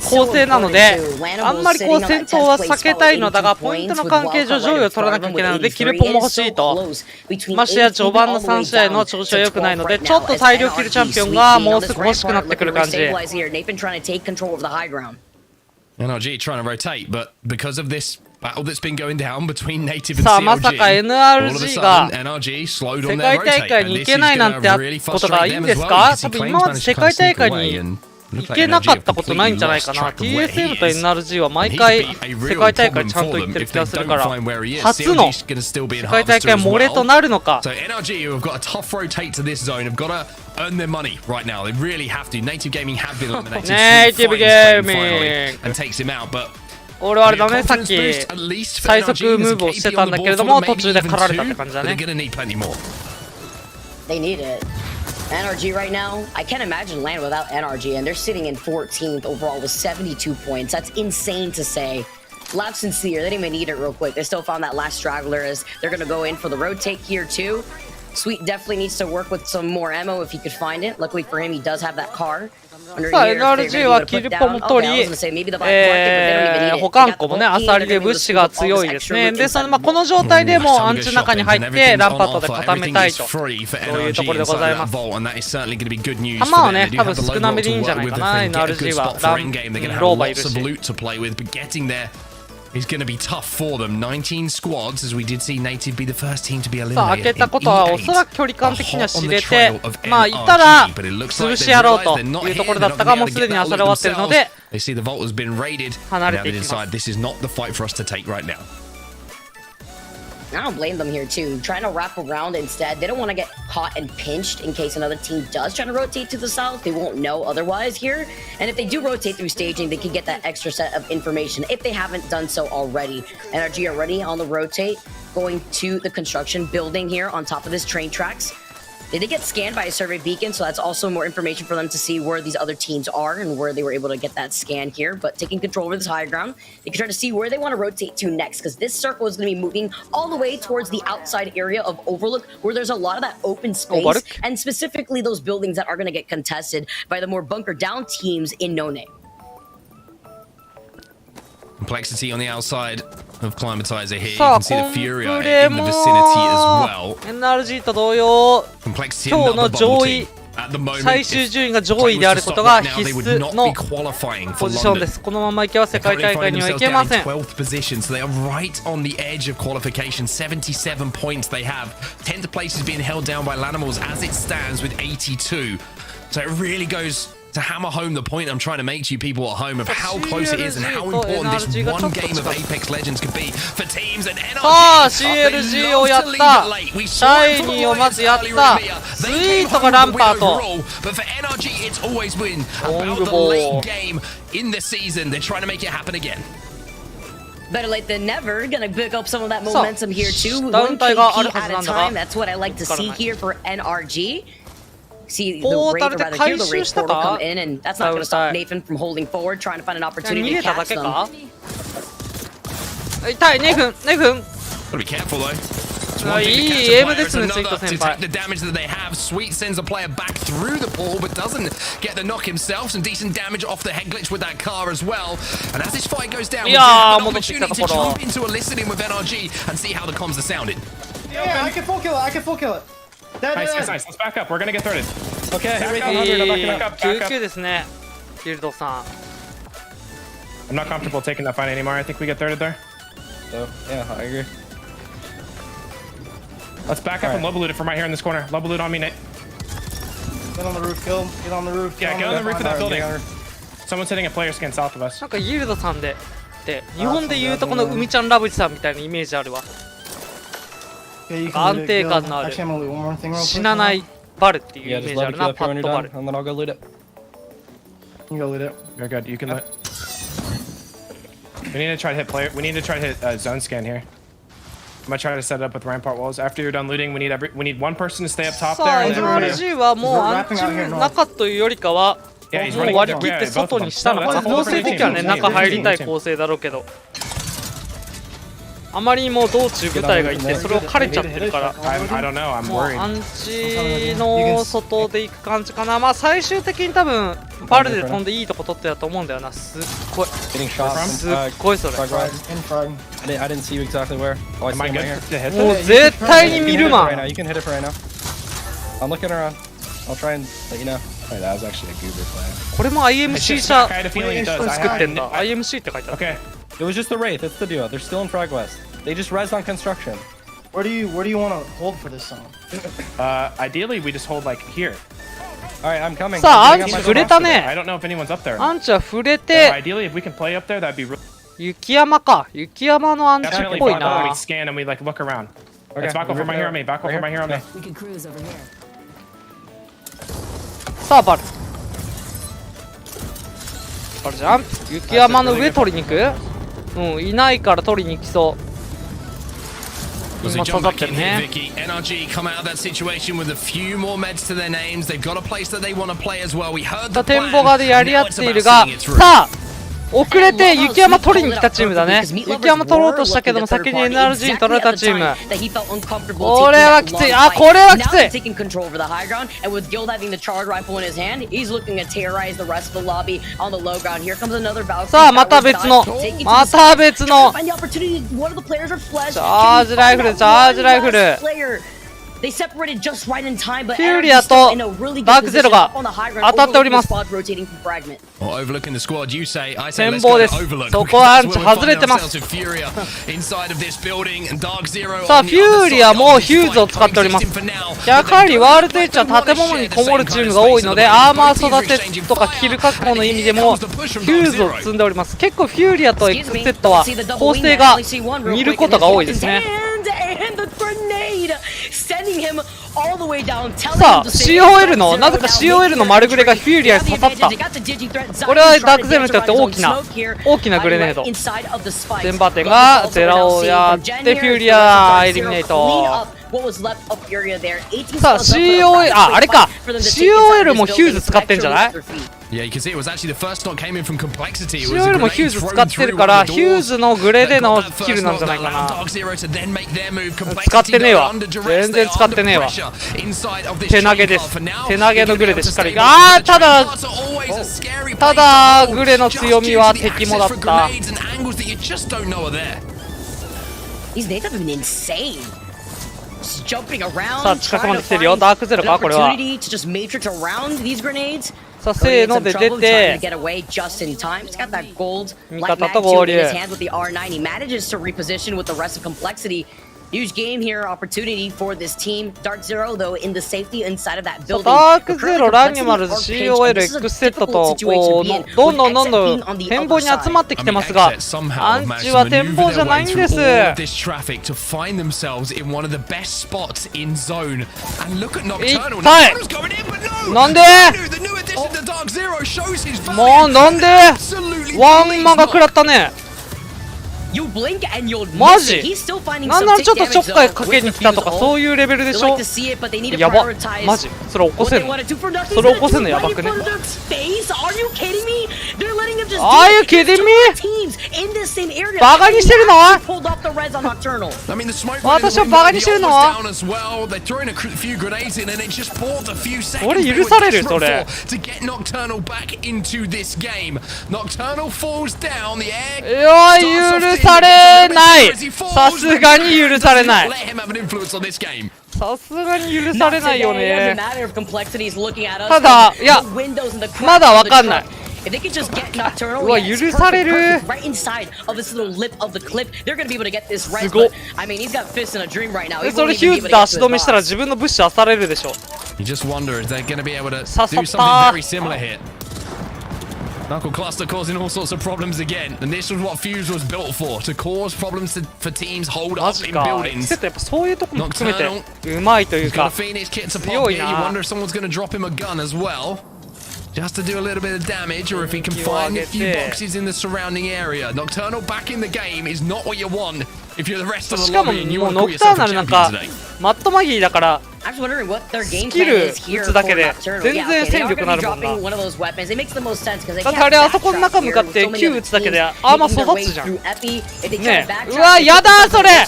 構成なので、あんまりこう戦闘は避けたいのだが、ポイントの関係上上位を取らなきゃいけないのでキルポンも欲しいと。ましてや序盤の3試合の調子は良くないので、ちょっと大量キルチャンピオンがもうすぐ欲しくなってくる感じ。 NRG trying to rotate, but because of this battle that's been going down between Native and さあ、まさか CLG, NRG が NRG slowed 世 on their 界大 rotate, 会 and に this 行 is けないなん going て to really ことがいい frustrate ん them で as す well. か You can 多 see 分 Claims 今まで managed 世 to 界 kind of 大会 sneak away に and 行けなかったことないんじゃないかな。TSM と NRG は毎回世界大会ちゃんと行ってる気がするから、初の世界大会漏れとなるのか。 So NRG, who have got a tough rotate to this zone, have got to earn their money right now. They really have to. Native Gaming have been eliminated. Native Gaming and takes him out, but 俺はあれだね、さっき最速ムーブをしてたんだけれども途中で狩られたって感じだね。 They need it. NRG right now, I can't imagine land without NRG, and they're sitting in 14th overall with 72 points. That's insane to say. Lab Sincere, they didn't even need it real quick. They still found that last straggler as they're going to go in for the rotate here too. Sweet definitely needs to work with some more ammo if he could find it. Luckily for him, he does have that car. さあ NRG はキルポも取り、保管庫もねアサリで物資が強いですね。でこの状態でもうアンチの中に入ってランパットで固めたいとそういうところでございます。弾はね多分少なめでいいんじゃないかな NRG はローバーいるし。It's going to be tough for them. 19 squads, as we did see Native be the first team to be さあ開 eliminated. けたことはおそらく距離感的には知れてまあいたら潰してやろうというところだったがもうすでに朝で終わってるので They see the vault has been raided. 離れ Now て they いきます。 decide this is not the fight for us to take right now. I don't blame them here too. Trying to wrap around instead. They don't want to get caught and pinched in case another team does try to rotate to the south. They won't know otherwise here. And if they do rotate through staging, they can get that extra set of information if they haven't done so already. NRG already on the rotate, going to the construction building here on top of this train tracks. They did get scanned by a survey beacon, so that's also more information for them to see where these other teams are and where they were able to get that scan here. But taking control over this high ground, they can try to see where they want to rotate to next, because this circle is going to be moving all the way towards the outside area of Overlook, where there's a lot of that open space, and specifically those buildings that are going to get contested by the more bunker down teams in No Name. Complexity on the outside of Climatizer here. You can see the Furia in the vicinity as well. NRG と同様今日の上位最終順位が上位であることが必須のポジションです。このままいけば世界大会にはいけません。 12th position, so they are right on the edge of qualification. 77 points they have. 10th place is being held down by Lanimals as it stands with 82. So it really goes to hammer home the point I'm trying to make to you people at home of how close it is and how important this one game of Apex Legends could be for teams and NRG. さあ CLG をやったシャイニーをまずやったスイートがランパーと But for NRG, it's always been about the late game in the season. They're trying to make it happen again. Better late than never. Gonna pick up some of that momentum here too. ダウ One ンタイがある KP はず at な a んだが time. That's what I like to see here for NRG. See the Portal raid, or rather hear the raid で回収したか portal come in, and that's not going to stop Nathan from holding forward, trying to find an 逃 opportunity げ to ただ catch け them. か痛い2分2分 Gotta be careful though.いいエイムですねスイート先輩 The damage that they have. Sweet sends a player back through the portal, but doesn't get the knock himself. Some decent damage off the head glitch with that car as well. And as this fight goes down, we have an opportunity to jump into a listening with NRG and see how the comms are sounding. Yeah, I can full kill it. I can full kill it. Nice. Let's back up. We're gonna get thirded. Okay, here we go. 99ですねギルドさん I'm not comfortable taking that fight anymore. I think we get thirded there. So, yeah, I agree. Let's back up and lobo loot it from right here in this corner. Lobo loot on me, Nate. Get on the roof, kill him. Get on the roof. Yeah, get on the roof of that building. Someone's hitting a player scan south of us. なんかギルドさんで日本でいうとこの海ちゃんラブチさんみたいなイメージあるわ 安定感のある死なないバルっていうイメージあるなパッドバル And then I'll go loot it. You go loot it. You're good. You can loot. We need to try to hit player. We need to try to hit zone scan here. I'm gonna try to set it up with rampart walls. After you're done looting, we need one person to stay up top さ there. あ And everybody... NRG はもうアンチの中というよりかはもう割り切って外にしたのかな構成的にはね中入りたい構成だろうけどあまりにも道中部隊がいてそれを枯れちゃってるから I don't know. I'm もう worried. アンチの外で行く感じかなまあ最終的に多分バルで飛んでいいとこ取ってたと思うんだよなすっごい Getting shot. すっごいそれ In front. I didn't see you exactly where. Oh, I Am see I him good right here. to hit もう that? 絶対に見るマ Right now. ン You can hit it for right now. I'm looking around. I'll try and let you know. Wait, that was actually a goober play. これも IMC 社 I had a feeling it does. 作ってんだ IMC って書いてある Okay. It was just the Wraith. It's the duo. They're still in Frag West. They just rezzed on construction. Where do you want to hold for this song? Ideally, we just hold like here. All right, I'm coming. さあアンチ触れた I ね don't know if anyone's up there. アンチは触れ So て ideally, if we can play up there, that'd be really 雪山か雪山のアンチっ definitely ぽい fun. When な we scan and we like look around. Okay, Let's back over my hero on me. Back over my hero on me. We can cruise over here. さあバルバルじゃん雪山の上取りに行くいないから取りに行きそう As 今 we 刺 jump さっ back て in る here, ね Vicky, NRG come out of that situation with a few more meds to their names. They've got a place that they want to play as well. We heard the テン plan. ボガでやり合 Now っ it's てい about るが seeing it through. さあ遅れて雪山取りに来たチームだね。雪山取ろうとしたけども先に NRG に取られたチーム。これはきつい。あ、これはきつい。さあまた別のチャージライフルフューリアとダークゼロが当たっております。展望です。そこはアンチ外れてます。さあフューリアもヒューズを使っております。やはりワールドエッジは建物にこもるチームが多いのでアーマー育てとかキル確保の意味でもヒューズを積んでおります。結構フューリアと X セットは構成が似ることが多いですね。さあ COL のなぜか COL の丸グレがフューリアに刺さった。これはダークゼロにとって大きなグレネード。全場点がゼロをやってフューリアエリミネート。さあ COL あれか COL もヒューズ使ってんじゃない？ COL もヒューズ使ってるからヒューズのグレでのキルなんじゃないかな。使ってねえわ。全然使ってねえわ。手投げです。手投げのグレでしっかり。ああただグレの強みは敵もだった。さあ近くまで来てるよ。ダークゼロかこれは。さあせーので出て味方と合流。Huge game here, opportunity for this team. Dark Zero, though, in the safety inside of that building. ダークゼロ、ラニマルズ、COL、X セットとこうどんどん展望に集まってきてますが、アンチは展望じゃないんです。一体なんで？もうなんで？ワンマンが食らったね。マジ？なんならちょっとちょっかいかけに来たとかそういうレベルでしょ。やばマジそれ起こせんの？それ起こせんのやばくね？ Are you kidding me？ バカにしてるの？私をバカにしてるの？これ許される？それいや許されない。さすがに許されない。さすがに許されないよね。ただいやまだわかんない。うわ許される。すごっ。それヒューズで足止めしたら自分のブッシュ漁れるでしょ。ささったー。Knuckle cluster causing all sorts of problems again, and this was what Fuse was built for—to cause problems for teams hold up in buildings. やっぱそういうとこも含めてうまいというか強いな。 You wonder if someone's going to drop him a gun as well, just to do a little bit of damage, or if he can find a few boxes in the surrounding area. Nocturnal back in the game is not what you want if you're the rest of the lobby and you want to call yourself a champion today. マットマギーだからスキル打つだけで全然戦力なるもんな。だってあれあそこの中向かって Q 打つだけでアーマー育つじゃんね。うわやだそれ。や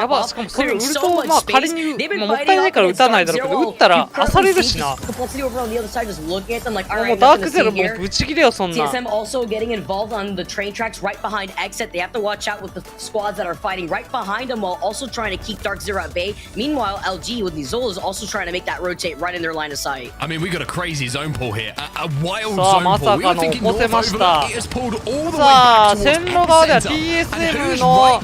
ばしかもそれウルトまあ仮にもったいないから打たないだろうけど打ったらあされるしな。もうダークゼロもうブチギレよそんな。They have to watch out with the squads that are fighting right behind them while also trying to keep Dark Zero at bay. Meanwhile, LG with Nizol is also trying to make that rotate right in their line of sight. I mean, we got a crazy zone pull here. A wild zone pull. We were thinking more over. It has pulled all the way back towards線路側では TSM の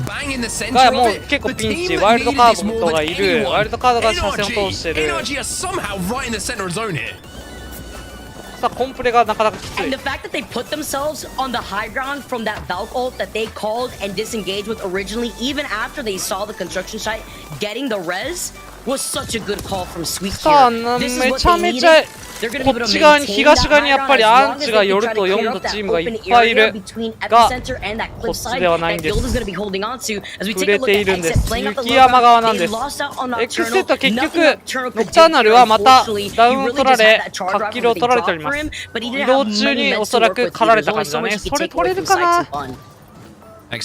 がもう結構ピンチ。ワイルドカードがいる。ワイルドカードが車線を通してる。NRG are somehow right in the center of zone here. さあコンプレがなかなかきつい。 And the fact that they put themselves on the high ground from that Valk ult that they called and disengaged with originally, even after they saw the construction site getting the res, was such a good call from Sweet here. This is what they needed. こっち側に東側にやっぱりアンチが寄ると読むチームがいっぱいいるが、こっちではないんです。触れているんです。雪山側なんです。X セットは結局ノクターナルはまたダウンを取られ、活気を取られております。移動中におそらく狩られた感じだね。それ取れるかな。取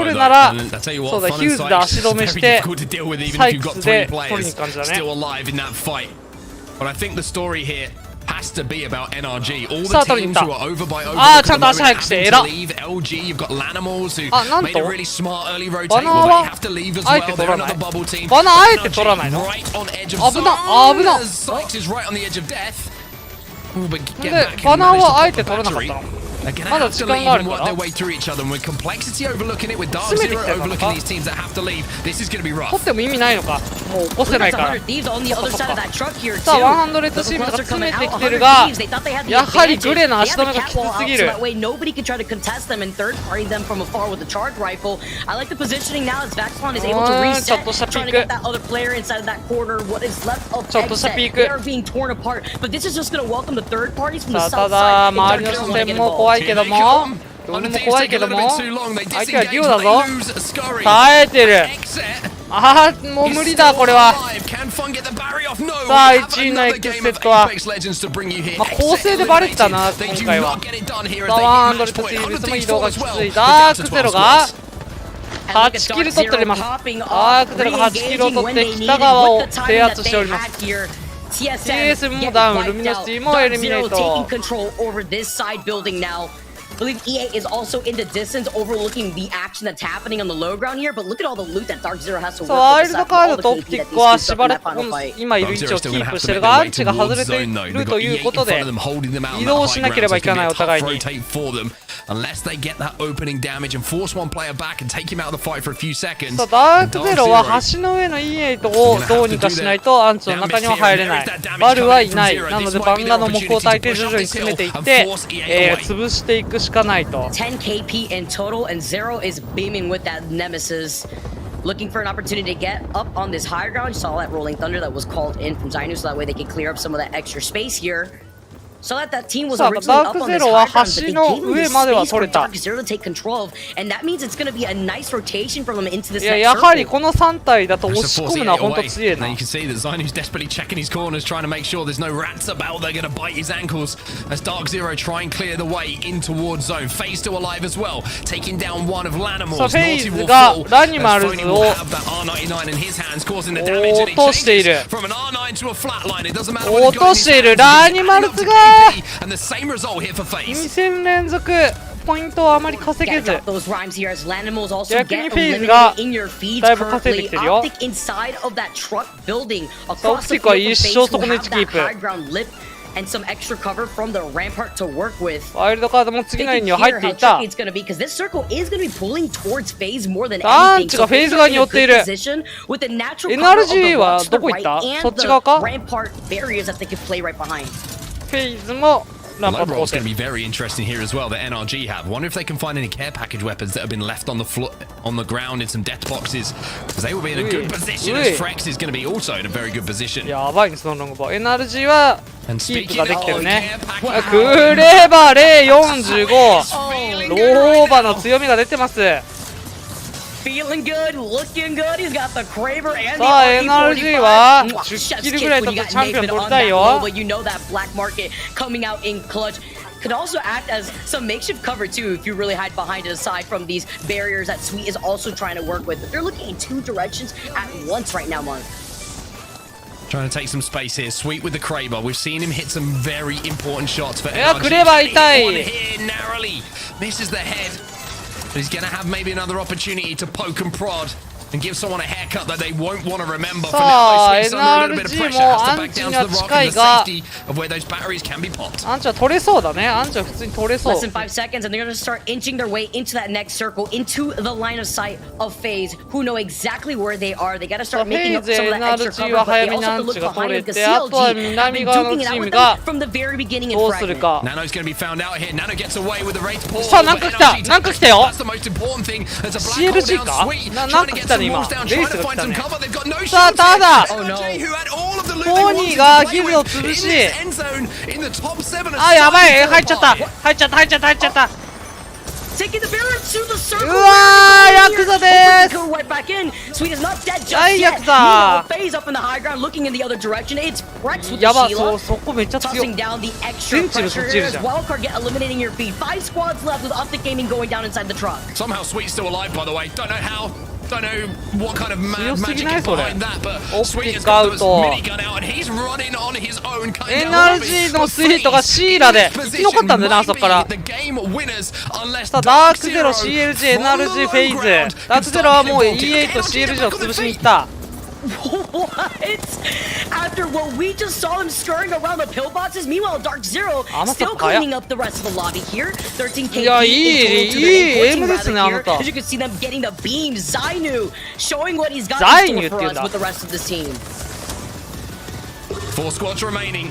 るなら、そうだ、ヒューズで足止めして、サイクスで取りに行く感じだね。さあ、取りに行った。ああ、ちゃんと足速くして、偉っ。あ、なんとバナーはあえて取らない。バナーあえて取らないの？危な、危な。で、バナーはあえて取らなかったの？まだ時間があるから詰めてきてるのか？取っても意味ないのか？もう起こせないから。さあ、100チームが詰めてきてるが、やはりグレーの足止めがきつすぎる。ちょっとしたピーク。ちょっとしたピーク。さあ、ただ、周りの視線も怖いけども、どれも怖いけども、相手はデュオだぞ。耐えてる。ああ、もう無理だ、これは。さあ、1位の X セットは、まあ、構成でバレてたな、今回は。さあ、100チームズも移動がきつい。ダークゼロが8キル取っております。ダークゼロが8キルを取って北側を制圧しております。TS もダウン、ルミノシティもエリミネート。I believe EA is also in the distance overlooking the action that's happening on the low ground here, but look at all the loot that Dark Zero has to work with. ワイルドカードとオプティックはしばらく今いる位置をキープしてるが、アンチが外れているということで移動しなければいけない、お互いに。Unless they get that opening damage and force one player back and take him out of the fight for a few seconds. さあ、ダークゼロは橋の上の E8 をどうにかしないとアンチの中には入れない。バルはいない。なのでバンガの目を焚いて徐々に詰めていって、潰していくしかないと。10 KP in total and Zero is beaming with that Nemesis. Looking for an opportunity to get up on this higher ground. You saw that Rolling Thunder that was called in from Zainu, so that way they can clear up some of that extra space here. So that team was originally up on this high ground, but they gave them the space for Dark Zero to take control of, and that means it's going to be a nice rotation from them into this next circle. やはりこの3体だと押し込むのは本当強いな。You can see that Zainu's desperately checking his corners, trying to make sure there's no rats about. They're going to bite his ankles as Dark Zero try and clear the way in towards zone. Phase still alive as well, taking down one of Lanimals. Naughty will fall as Phony will have that R99 in his hands, causing the damage and exchange from an R9 to a flatline. It doesn't matter what he's got. 2戦連続ポイントをあまり稼げず、逆にフェイズがだいぶ稼いできてるよ。オプティックは一生そこの位置キープ。ワイルドカードも次の円には入っていた。アンチがフェイズ側に寄っている。NRG はどこ行った？そっち側か？フェイズもBlood Roll's going to be very interesting here as well, that NRG have. Wonder if they can find any care package weapons that have been left on the on the ground in some death boxes, because they will be in a good position as Frex is going to be also in a very good position. やばいね、そのロングボー。NRG はキープができてるね。クレバレー45。ローバの強みが出てます。Feeling good, looking good. He's got the Craver and the NRG は10キルぐらい取ってチャンピオン取りたいよ。But you know that black market coming out in clutch could also act as some makeshift cover too if you really hide behind it aside from these barriers that Sweet is also trying to work with. But they're looking in two directions at once right now, Mark. Trying to take some space here. Sweet with the Kraber. We've seen him hit some very important shots for NRG. Kraber 痛い。Here narrowly misses the head. He's going to have maybe another opportunity to poke and prod and give someone a haircut that they won't want to remember. For now, Sweet's under a little bit of pressure. Has to back down to the rock and the safety of where those batteries can be popped. アンチは取れそうだね。アンチは普通に取れそう。Less than 5 seconds, and they're going to start inching their way into that next circle, into the line of sight of FaZe, who know exactly where they are. They got to start making up some of that extra cover, but they also have to look behind them because CLG have been duking it out with them from the very beginning in Fragment. Nano's going to be found out here. Nano gets away with the Wraith Paw. さあ、なんか来た。なんか来たよ。That's the most important thing. There's a black hole down Sweet trying to get some walls down, trying to find some cover. They've got no shields. さあ、ただ。フポニーがギルドを潰し、あ、やばい、入っちゃった。Taking the barrier to the circle. うわー、ヤクザでーす。 Right back in. Sweet is not dead just はい、ヤ yet. クザ。 Phase up in the high ground, looking in the other direction. It's Rex with the やば、 Sheila. そこめっちゃ強い。 Tossing down the extra 全チル pressure そっちいる as じゃん。 Wildcard get eliminating your feet. 5 squads left with Optic Gaming going down inside the truck. Somehow Sweet's still alive, by the way. Don't know how. Don't know what kind of強すぎ magic ない is それ。 behind that, but オプ Sweet ティ has ック got ア the ウト。 minigun out and he's running on his own. NRG のスイートがシーラで生き残ったんだよな、あそこから。 The game winners unless さあ、ダークゼロ、CLG、NRG、フェイズ。ダークゼロはもう EA と CLG を潰しに行った。What? After what we just saw him scurrying around the pillboxes, meanwhile Dark Zero still cleaning up the rest of the lobby here. 13k いや、いいエイム rather ですね、あな here. た。 As you can see them getting the beam. Zainu showing what he's got in store for us with the rest of the team. 4 squads remaining.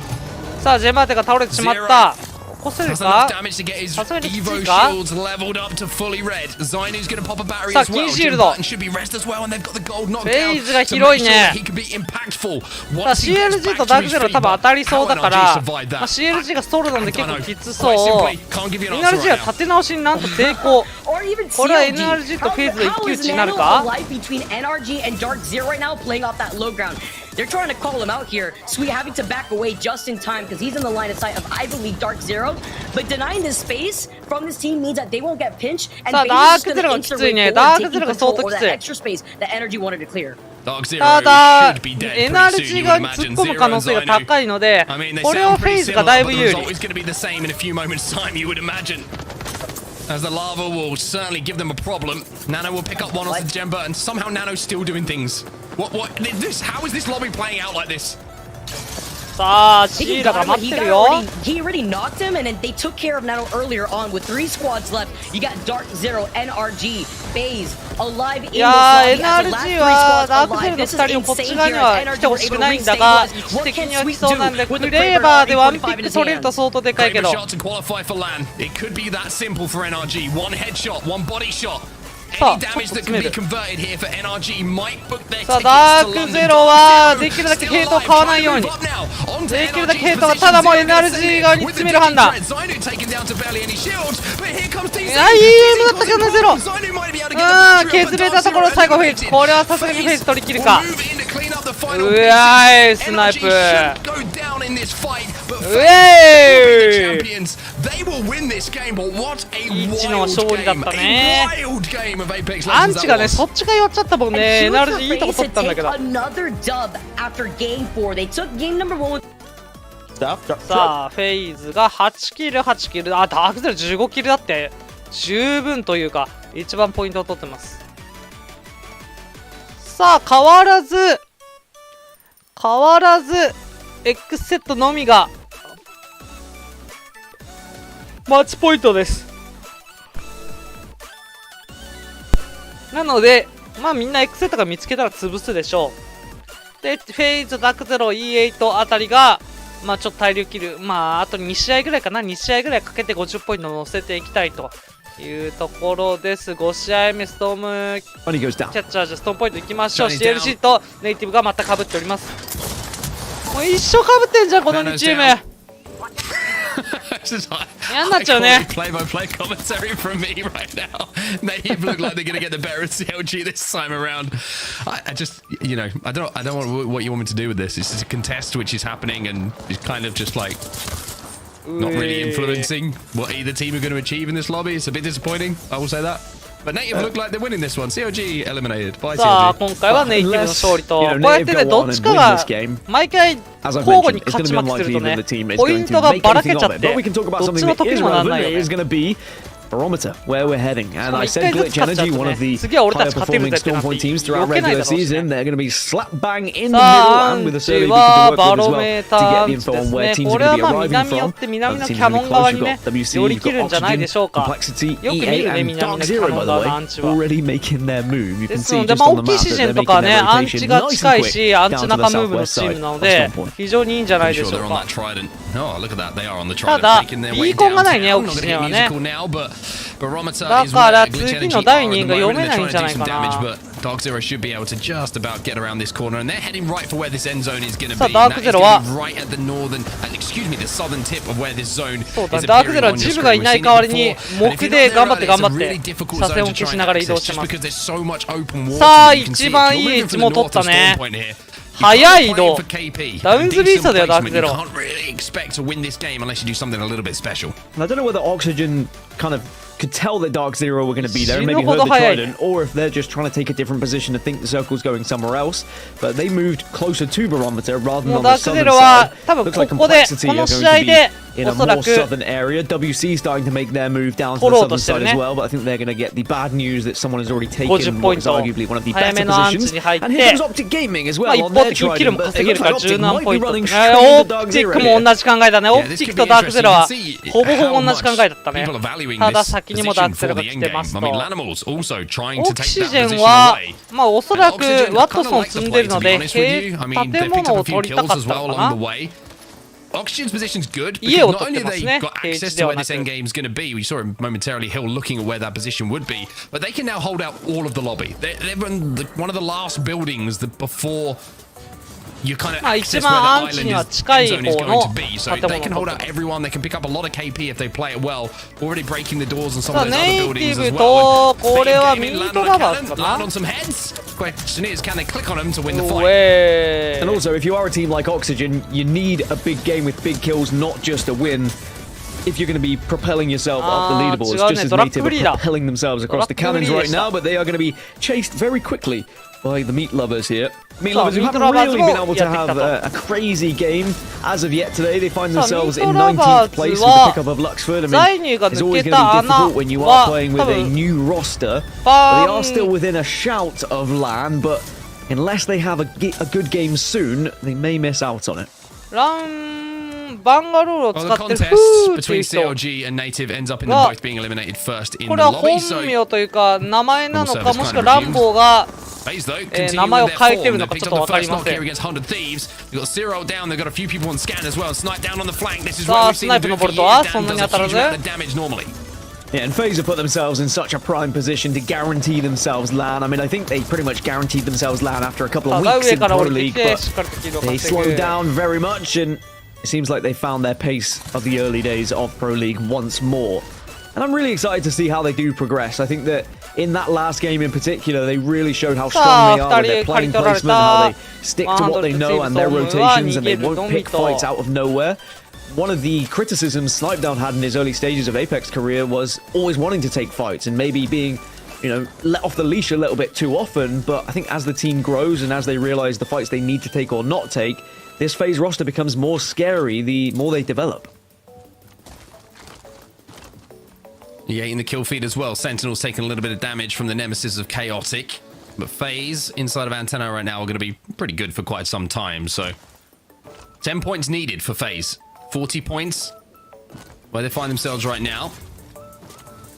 さあ、ジェマーテが倒れてしまった。起こせる That's か enough damage to get his さすがにきつ Evo いか shields leveled up to fully red. Zainu's gonna pop a battery さあ、 as 金 well. シール Jim ド。 Button should be rest as well, and they've got the gold knockdown フェイズが to 広い make ね。 sure that he can be impactful. さあ、 Once he gets CLG back と to ダーク his ゼロ feet, 多分当たりそうだ how か NRG ら、 survived まあ、 that? CLG がストローなんで結構 I don't きつ know. そう。 Quite simply, can't give you an answer NRG は right 立て直しになんと成功。 Or even これは CLG. NRG とフェイズの一 How 騎 is 打ちになる Nano か alive between NRG and Dark Zero right now, playing off that low ground? They're trying to call him out here. Sweet having to back away just in time because he's in the line of sight of, I believe, Dark Zero. But denying this space from this team means that they won't get pinched. And さあ、 Base ダ is ーク just ゼロ going が to き insert つい wave ね。 forward, ダーク taking ゼロが相 control 当 over きつ that い。 extra space that Energy wanted to clear. Dark Zero ただ、 should be dead pretty soon, NRG you が would 突っ imagine. 込む可能性が高いので I mean, they これは sound フェイ pretty ズが similar, だい but ぶ the 有利 result is going to be the same in a few moments' time, you would imagine. As the lava will certainly give them a problem. Nano will pick up one off the Gemba, and somehow Nano's still doing things. What is this? How is this lobby playing out like this? さあ、シーラが待ってるよ。 He already knocked him, and then they took care of Nano earlier on with 3 squads left. You got Dark Zero, NRG, FaZe, alive in this いや lobby ー、as the last 3 NRG は squads ダークゼ alive. ロの This is 2人をこっ insane ち側に here は as 来て NRG ほ were し able く to ないんだ restabilize. が、位 What 置的 can には来 Sweet そうなん do で、 with フ the レーバーで Kraber ワンピッ 45 in ク his 取れる hand? と相当でかいけ Kraber ど。 shot to qualify for LAN. It could be that simple for NRG. One headshot, one body shot. さあ、 Any ちょっ damage と that 詰 can め be る。 converted here for NRG might book their さあ、 tickets ダ to ーク London. ゼロはできるだけヘイトを買わないように。 Now, できるだけヘイトがただもう NRG 側に詰める判断。いや、いいエイムだったけどな、ゼロ。削れたところ最後フェイズ。これはさすがにフェイズ取り切るか。うわーい、スナイプ。うえーい。1の勝利だったね。アンチがね、そっちが弱っちゃったもんね。NRG いいとこ取ったんだけど。 Another dub after game 4. They took game number 1. さあ、フェイズが8キル、8キル。あ、ダークゼロ15キルだって。十分というか、一番ポイントを取ってます。さあ、変わらず、X セットのみが、マッチポイントです。なので、まあみんな X セットが見つけたら潰すでしょう。で、フェイズ、ダークゼロ、E8 あたりが、まあちょっと大量キル、まああと2試合ぐらいかな、2試合ぐらいかけて50ポイント乗せていきたいというところです。5試合目、ストームキャッチャーじゃストームポイントいきましょう。CLC とネイティブがまた被っております。もう一生被ってんじゃん、この2チーム。嫌になっちゃうね。Play-by-play commentary from me right now. They look like they're gonna get the better of CLG this time around. I just, you know, I don't know what you want me to do with this. It's just a contest which is happening and it's kind of just like not really influencing what either team are going to achieve in this lobby. It's a bit disappointing, I will say that. But Native look like they're winning this one. CLG eliminated by さあ、 CLG. 今回はネイティブの勝利と、こうやってね、どっちかが毎回交互に勝ち負けするとね、ポイントがばらけちゃって、どっちの得にもならないよね。 barometer where we're heading, and I said Glitch Energy, one of the higher performing Stormpoint teams throughout regular season, they're going to be slap bang in the middle and with a survey we can work with as well to get the info on where teams are going to be arriving from. The teams are going to be close. You've got WC, you've got Oxygen, Complexity, EA, and Dark Zero, by the way, already making their move. You can see just on the map that they're making their rotation nice and quick down to the southwest side of Stormpoint. 非常にいいんじゃないでしょうか。 Oh, look at that. They are on the た trident, だ、 making their ビ way ーコンが down ないね、オ town. キ Not シ gonna ジェン get はね。 musical now, but Barometer だ is から where Glitch 次 Energy の第 are 2 at が the 読 moment. め They're ないん trying じゃ to な do い some か damage, な。 but Dark Zero should be able to just about get around this corner, and they're heading right for where this end zone is going to さあ be. ダークゼロは Right at the northern, excuse me, the southern tip of where this zone そうだ is ダークゼ appearing ロは on ジ your ムがい screen. ない We've 代わ seen り it に before, 木で頑張って頑張っ and if you're not there early, て it's a really difficult 車 zone 線を to 消 try し and ながら移動 access して just ます because there's so much open water. さあ You can see 一番いい coming 位 from 置 the も north 取っ of たね Storm Point here. 早い移動 For KP. ダウンズリーストだよ Decent ダーク placement. ゼ You ロ can't really expect to win this game unless you do something a little bit special. And I don't know whether Oxygen kind of could tell that Dark Zero were going to be there and maybe 死ぬほ heard ど the 早いね trident, or if they're just trying to take a different position and think the circle's going somewhere else. But they moved closer to Barometer rather than もう on ダ the ークゼ southern ロは side. 多分 Looks こ like こで Complexity こ are の going 試 to 合 be で in a おそら more く southern area. WC starting to make their move down to the 取ろうと southern してる side ね as well, but I think they're going to get the bad news that someone has already taken 50 what is ポイント arguably one of the 早 better めのアンチ positions. に入って And here comes Optic Gaming as まあ well 一 on 方 their 的にキル trident, も but 稼 it げ looks るか like ら Optic 10何 might ポイ be ント running オ straight プ into Dark ティッ Zero ク here. も同じ考えだねオ Yeah, プ this ティッ could ク be とダークゼ interesting. ロ You は can see ほぼほ how ぼ同じ考 much えだったね people are valuing ただ this 先にもダー position クゼロ for が the 来て end ます game. と I mean, Lanimal's also trying オ to キ take シ that ジェン position は away. まあおそらく Oxygen ワ are ット kind ソ of ン like the 積んで play, る to の be で honest with you. I mean, 建 they've picked 物 up a を few 取りた kills かっ as た well のか along the な way. Oxygen's position's good 家 because を not 取って only ま have す they ね got 平 access 地で to は where な this end く game's going to be, we saw him momentarily Hill looking at where that position would be, but they can now hold out all of the lobby. They're on one of the last buildings that before you kind of まあ access 一 where 番 the アン island チには is, 近 end い zone is 方 going の to be. So 建 they 物 can を hold 取っ out て everyone. They can pick up a lot of KP if they play it well. Already breaking the doors on some さあ of those other ネイテ buildings ィ as ブ well. とこれは Fade ミ gaming, ー land ト on ラ a バーズ cannon, か land な on some heads. Question is, can they click on them to win the う fight? え And also, if you are a team like Oxygen, you need a big game with big kills, not just a win. If you're going to be propelling yourself up the leaderboards, just as Native are propelling themselves across the cannons right now, but they are going to be chased very quickly by the Meat Lovers here. Meat Lovers who haven't really been able to have a crazy game as of yet today. They find themselves in 19th place with the pickup of Luxford. I mean, it's always going to be difficult when you are playing with a new roster. But they are still within a shout of LAN, but unless they have a good game soon, they may miss out on it. バンガロールを Well, 使 the ってる contest フーっていう between 人 CLG and Native ends up in them both being eliminated first in こ the れは lobby. 本 So 名というか名前なのか Service もしくはランボーが FaZe though 名 continue 前を with their 変えてる form. の They かちょ picked っと up わ the かり first ま knock せ here ん against 100 Thieves. They've got Zero down. They've got a few people on scan as well. Snipe down on the flank. This is Sa what we've seen them sniper do forのボルトは years. そん Dan なに does 当た a ら huge ず amount of damage normally. Yeah, and FaZe have put themselves in such a prime position to guarantee themselves LAN. I mean, I think they pretty much guaranteed themselves LAN after a couple of さあ weeks 上 in から Pro 降りてき League, て but しっかりとキルを they 稼ぐ slowed down very much, and it seems like they found their pace of the early days of Pro League once more. And I'm really excited to see how they do progress. I think that in that last game in particular, they really showed how strong they are with their playing placement, how they stick to what they know and their rotations, and they won't pick fights out of nowhere. One of the criticisms Snipedown had in his early stages of Apex career was always wanting to take fights and maybe being, let off the leash a little bit too often. But I think as the team grows and as they realize the fights they need to take or not take, this FaZe roster becomes more scary the more they develop. Yeah, in the kill feed as well. Sentinel's taking a little bit of damage from the nemesis of Chaotic. But FaZe inside of Antenna right now are going to be pretty good for quite some time. So 10 points needed for FaZe. 40 points where they find themselves right now.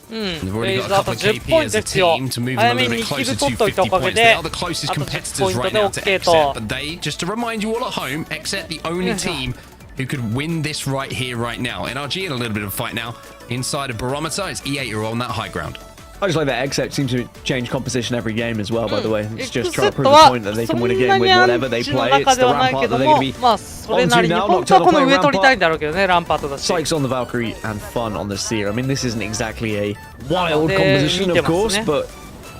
They've already got a couple of KP as a team to move them a little bit closer to 50 points. They are the closest competitors right now to Xset. But they, just to remind you all at home, Xset the only team who could win this right here, right now. NRG in a little bit of a fight now. Inside of Barometer, it's E8 who are on that high ground. I just like that Xset seems to change composition every game as well, by the way. It's just trying to prove the point that they can win a game with whatever they play. It's the Rampart that they're going to be まあそれなりに本当はこの上取りたいんだろうけどねランパートだし Sykes on the Valkyrie and Fun on the Seer. I mean, this isn't exactly a wild composition, of course, but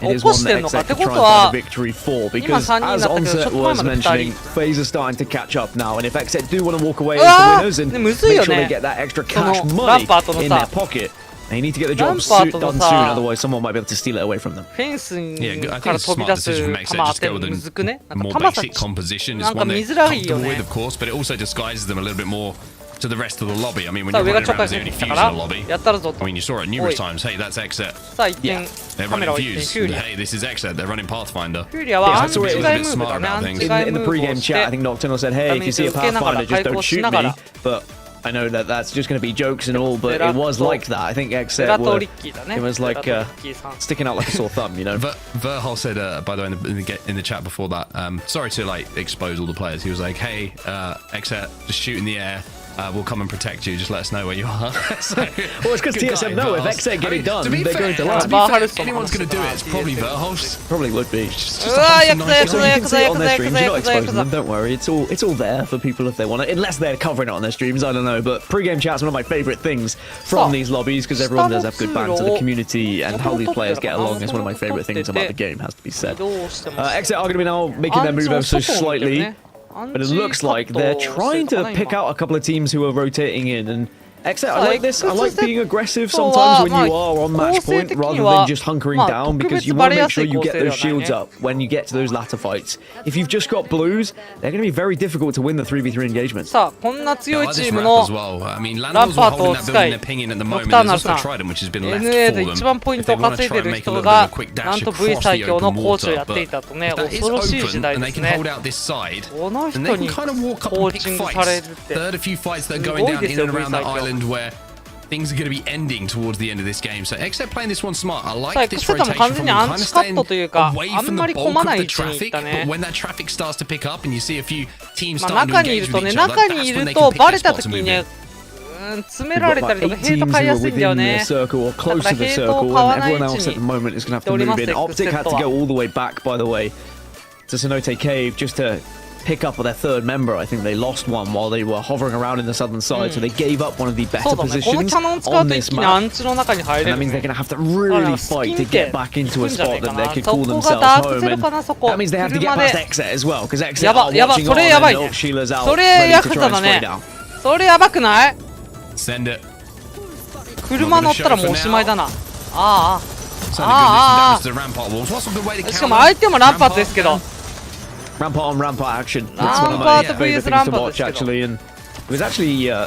it is one that Xset could try and find a victory for. Because as Onset was mentioning, FaZe are starting to catch up now. And if Xset do want to walk away as the winners and make sure they get that extra cash money in their pocket, they need to get the job done soon, otherwise someone might be able to steal it away from them. フェンス Yeah, I か think ら it's 飛び smart 出す decision 球 from Xset. 当 Just て go る with のむずくね a なん more か球 basic 先 composition. な It's んか one 見 they're づらいよ comfortable ね with, of course, but it also disguises them a little bit more to the rest of the lobby. I mean, when さあ you're 上が running ちょっか around い as 入 the ってき only た fuse か in the lobby, らやったるぞと I mean, you saw it お numerous い times. Hey, that's Xset. さあ一見 They're カメラを running 一見 Fuse. フューリア Hey, this is Xset. They're running Pathfinder. フューリアはアン Yeah, チ so ガ it イ was ムーブだねアンチ In ガイム the ーブを pre-game し chat, I て think Nocturnal said, hey, if you see a Pathfinder, just don't shoot me. But I know that that's just going to be jokes and all, but it was like that. I think Xset と were, リッキーだね it was like ベラとリッキーさん sticking out like a sore thumb, you know? Verhol said, by the way, in the chat before that, sorry to like expose all the players. He was like, hey, Xset, just shoot in the air. will come and protect you. Just let us know where you are. So, well, it's because TSM know if XZ get it done, they're going to land. If anyone's going to do it, it's probably Verhost. Probably would be. Just you can see it on their streams. You're not exposing them. Don't worry. It's all there for people if they want it. Unless they're covering it on their streams. I don't know. But pre-game chat's one of my favourite things from these lobbies because everyone does have good banter. The community and how these players get along is one of my favourite things about the game. Has to be said. XZ are going to be now making their move ever so slightly. But it looks like they're trying to pick out a couple of teams who are rotating in. And XZ, I like this. I like being aggressive sometimes when you are on match point rather than just hunkering down because you want to make sure you get those shields up when you get to those latter fights. If you've just got blues, they're going to be very difficult to win the 3v3 engagement. さあ、こんな強いチームのランパートを使い、ドクターナルさん、NA で一番ポイントを稼いでる人が、なんと V 最強のコーチをやっていたとね、恐ろしい時代ですね。この人にコーチングされるって、すごいですよ、V 最強。where things are going to be ending towards the end of this game. So XZ playing this one smart. I like this rotation from kind of staying away from the bulk of the traffic, but when that traffic starts to pick up and you see a few teams starting to engage with each other, that's when they can pick their spots and move in. 詰められたりとかヘイト買いやすいんだよね。だからヘイトを買わない位置にしておりますね。Optic had to go all the way back, by the way, to Cenote Cave just to pick up their third member. I think they lost one while they were hovering around in the southern side, so they gave up one of the better positions on this map. And that means they're going to have to really fight to get back into a spot that they could call themselves home. And that means they have to get past XZ as well, because XZ are watching on and Elk Sheila's out, ready to try and spray down. それやばくない？ Send it. 車乗ったらもうおしまいだな。ああ。しかも相手もランパートですけど。Rampart on Rampart action. That's one of my favorite things to watch, actually. And it was actually, I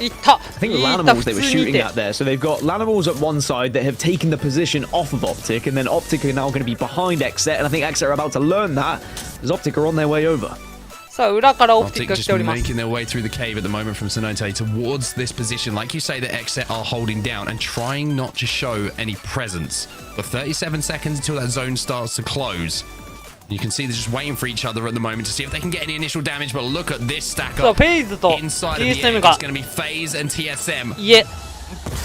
think, Lanimals they were shooting at there. So they've got Lanimals at one side that have taken the position off of Optic, and then Optic are now going to be behind XZ. And I think XZ are about to learn that, as Optic are on their way over. さあ、裏からオプティックが Optic 来ております。 just making their way through the cave at the moment from Cenote towards this position. Like you say, the XZ are holding down and trying not to show any presence. But 37 seconds until that zone starts to close. You can see they're just waiting for each other at the moment to see if they can get any initial damage. But look at this stack up inside of the egg. It's going to be FaZe and TSM. いえ、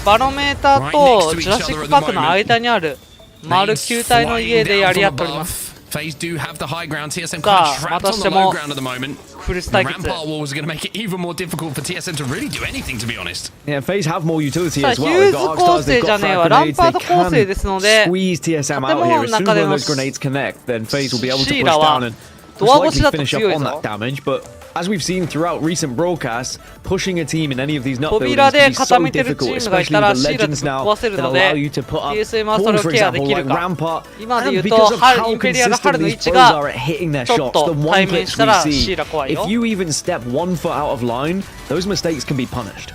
バロメーターとジュラシックパークの間にある丸球体の家でやり合っております。 FaZe do have the high ground. TSM kind of trapped on the low ground at the moment. The Rampart wall is going to make it even more difficult for TSM to really do anything, to be honest. Yeah, FaZe have more utility as さあ、 well. ヒューズ構成じゃねえわ。ランパート構成ですので、 squeeze TSM out here. As soon as those grenades connect, then FaZe will be able to push down and ドア越 most しだ likely と finish 強 up い on ぞ。 that damage. But as we've seen throughout recent broadcasts, pushing a team in any of these nut buildings 扉で can be 固 so めてるチ difficult, ームがい especially たら with シ the ーラでぶっ legends now 壊せる that の allow で、 you to put up TSM はそれ Paul, を for ケアで example, きる like か。 Rampart. 今で言 And うと、 because of イ how ンペリアル consistent 春の位 these 置 pros が are at hitting their ちょっ shots, と the 対 one 面し glitch た we らシ see, ーラ怖いよ。 if you even step 1 foot out of line, those mistakes can be punished.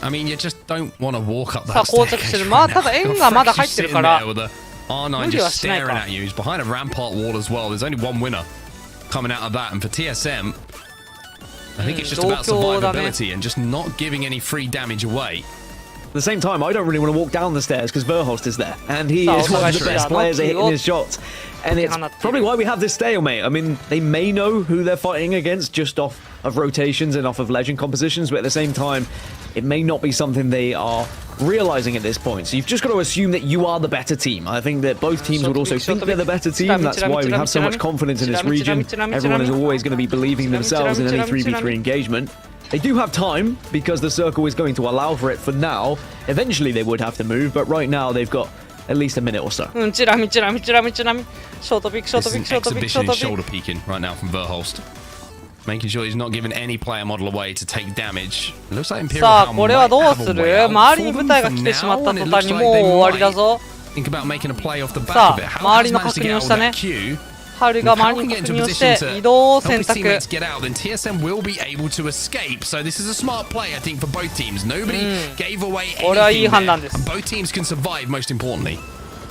I mean, you just don't want to walk up さあ、 that 膠着してる。まあ、ただ円がまだ入ってるから、 R9 just staring at you. He's behind a Rampart wall as well. There's only one winner coming out of that. And for TSM, I think it's just about survivability and just not giving any free damage away. At the same time, I don't really want to walk down the stairs because Verhost is there, and he is one of the best players at hitting his shots. And it's probably why we have this stalemate. I mean, they may know who they're fighting against just off of rotations and off of legend compositions, but at the same time, it may not be something they are realizing at this point. So you've just got to assume that you are the better team. I think that both teams would also think they're the better team. That's why we have so much confidence in this region. Everyone is always going to be believing themselves in any 3v3 engagement. They do have time because the circle is going to allow for it for now. Eventually they would have to move, but right now they've got at least a minute or so. チラミチラミチラミチラミ。ショートピック、ショー This ト is ピッ an ク、ショートピック、ショー exhibition ト is ピッ shoulder ク。 peeking right now from Verhost. Making sure he's not giving any player model away to take damage. It looks like Imperial さあ、 Helm これは might どう have す a る？ way out 周りに for 部 them 隊が for 来てしまっ now, た and 途 it 端 looks に like もう they 終わりだ might ぞ。 think about making a play off the back さ of it. あ、 How 周 has りの managed 確 to 認 get を out した of ね that。queue? ハル If が Hal 周り can に get 確 into 認 a をし position て to 移動 help 選 his 択。 teammates get out, then TSM will be able to escape. So this is a smart play, I think, for both teams. Nobody gave away これはいい anything 判 there. 断です。 And both teams can survive, most importantly.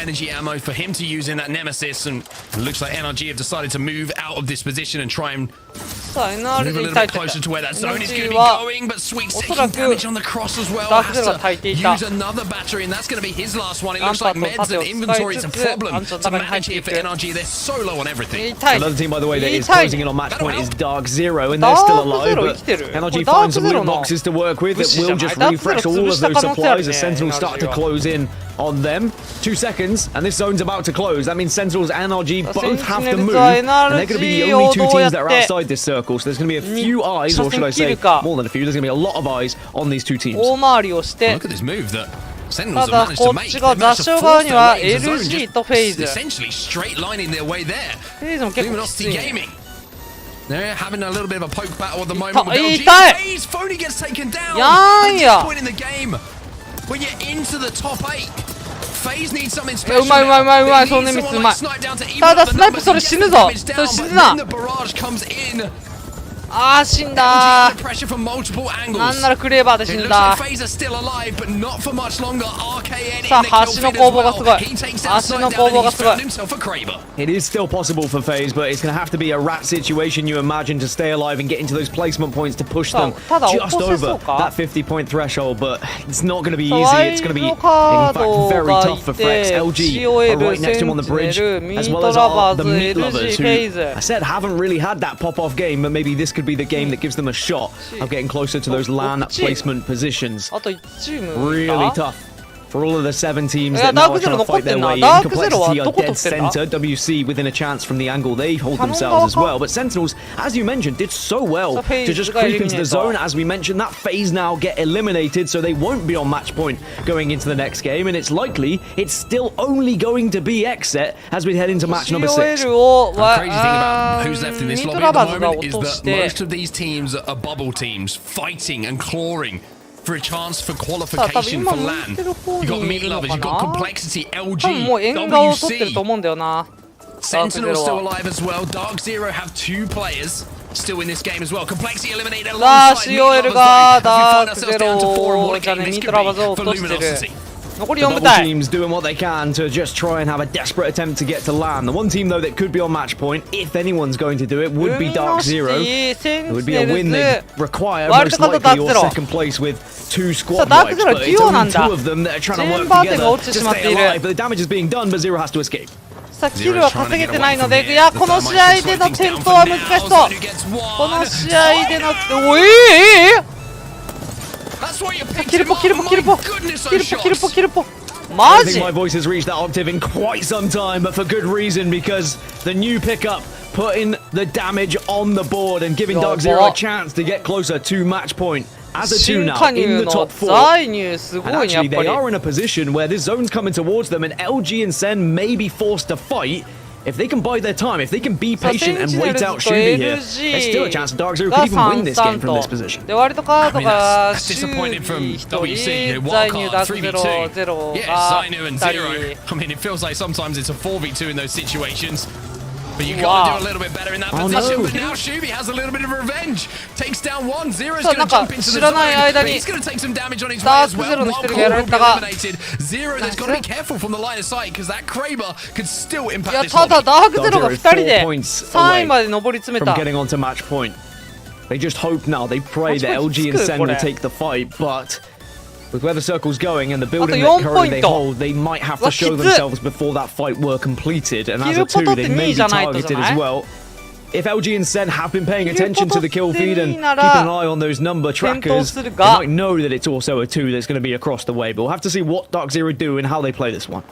energy ammo for him to use in that Nemesis, and it looks like NRG have decided to move out of this position and try and さあ Move a NRG little に対 bit して closer to where that zone is going to be は going, but Sweet's おそら taking く damage on the cross as well. ダークゼロが Has 焚いてい to た use another battery, and that's going to be his last one. It ラン looks パ like ーと meds 盾を and 使い inventory is つ a つアン problem チの to 中に入っ manage てい here く for NRG. They're so low on everything. 痛い Another team, by the way, that is 痛い closing in on match point is Dark Zero, and ダ they're ー still ク alive. ゼロ But 生きてる NRG ダー finds ク some ゼロ loot の boxes to work with 武 that 士じ will ゃない just ダークゼロ refresh all 潰 of した those 可能性ある supplies ね as Sentinels start to NRG は close in on them. 2 seconds, and this zone's about to close. That means Sentinels and NRG both have to move, and they're going to be the only 2 teams that are outside this circle. So there's going to be a few eyes, or should I say, more than a few. There's going to be a lot of eyes on these 2 teams. 大回りをして Look at this move that た Sentinels have だ managed こ to っ make. ち They 側 managed 雑 to 所 force 側に their は way into zone, LG と just フェイズ essentially straight lining their way there. フェイズも結構き Luminosity ついね Gaming. They're having a little bit of a poke battle at the moment. 痛 with LG. 痛い FaZe Phony gets taken down. やんや At this point in the game, when you're into the top 8, FaZe needs something いや special. うまいうまいうまいうまい They そ need んなミス someone うまい like Snipe down to even ただ up the スナイプ numbers それ and 死 get ぬ the ぞ damage それ down. 死ぬ Then な the barrage comes in. あー死ん LG だ under pressure from multiple ーなん angles. ならクレーバーで死 It ん looks だ like FaZe are still alive, but not for much longer. RKN さあ in the kill 橋の feed 攻防が as す well. ごい He takes down 橋の Snipe 攻 down 防 and が he's すごい found himself a Kraber. It is still possible for FaZe, but it's going to have to be a rat situation, you imagine, to stay alive and get into those placement points to push them just over that 50-point threshold. But it's not going to be easy. It's going to be, in fact, very tough for Frex. LG are right next to him on the bridge, as well as the meat lovers, who I said haven't really had that pop-off game, but maybe this could be the game that gives them a shot of getting closer to those LAN placement positions. あと1チーム Really tough for all of the 7 teams いや that now ダー are クゼロ trying to 残っ fight て their んな way in. ダークゼロは Complexity ど are こ取 dead ってんだ center. WC within a chance from the angle they hold 頼んだ themselves as か well. But Sentinels, as you mentioned, did so well to just creep into the zone. As we mentioned, that phase now get eliminated, so they won't be on match point going into the next game. And it's likely it's still only going to be exit as we head into match number 6. COL を The crazy thing about who's left in ミ this ート lobby ラ at バ the ーズが moment 落 is と that して most of these teams are bubble teams, fighting and clawing for a chance for さあ多分 qualification 今 for 向 LAN. いてる方 You got にい Meat るの Lovers, か you な got Complexity, 多分もう LG, 縁側を取ってると WC. 思うんだよな Sentinels still Dark alive as well. Dark Zero have 2 players still in this game as well. Complexity eliminated さあ alongside Meat COL Lovers が though. ダ As ー we ク find ゼ ourselves down to 4 and ロ what a じゃ game ね this ミー could トラバーズ be を for 落としてる Luminosity. 残り The 4部 double 隊 teams doing what they can to just try and have a desperate attempt to get to LAN. The one team, though, that could be on match point, if anyone's going to do it, would be Dark Zero. It would be a win they require, most likely, or second place with 2 squad wipes. But it's only 2 of them that are trying to work together to stay alive. But the damage is being done, but Zero has to escape. さあキルは稼げてないのでいやこの試合での転倒は難しそうこの試合でのおいキルポキルポキルポキルポキルポキルポマ I ジ think my voice has reached that octave in quite some time, but for good reason, because the new pickup putting the damage on the board and giving Dark Zero a chance to get closer to match point. As a 2 新 now 加 in 入 the の top 4. 在入す And ごいねやっ actually, ぱ they り are in a position where this zone's coming towards them, and LG and Sen may be forced to fight. If they can bide their time, if they can be patient and wait out Shubi here, there's still a chance that Dark Zero could even win this game from this position. で割とカードが that's シュ disappointing ー from ビー1 WC. 人 Wild 在入 card ダークゼロ 3v2. ゼロ Yeah, が Zainu and 2 Zero. 人 I mean, it feels like sometimes it's a 4v2 in those situations. But you gotta do a little bit better in that position. no. But now Shubi has a little bit of revenge. Takes down 1. Zero's さあ gonna jump into the 知らない zone. 間 But に he's gonna take some damage on his way ダー as クゼ well. ロの Wild 一人がやら card れ will be たが eliminated. Zero, there's gotta be careful from the line of sight because that Kraber could still い impact や this ただ lobby. ダークゼロが2人で3位まで上り詰め From た getting onto match point. They just hope now, they pray that LG and Sen will take the fight, but with where the circle's going and the building that currently they hold, they might have to show themselves before that fight were completed. And as a 2, they may be targeted as well. If LG and Sen have been paying attention to the kill feed and keeping an eye on those number trackers, they might know that it's also a 2 that's going to be across the way. But we'll have to see what Dark Zero do and how they play this one.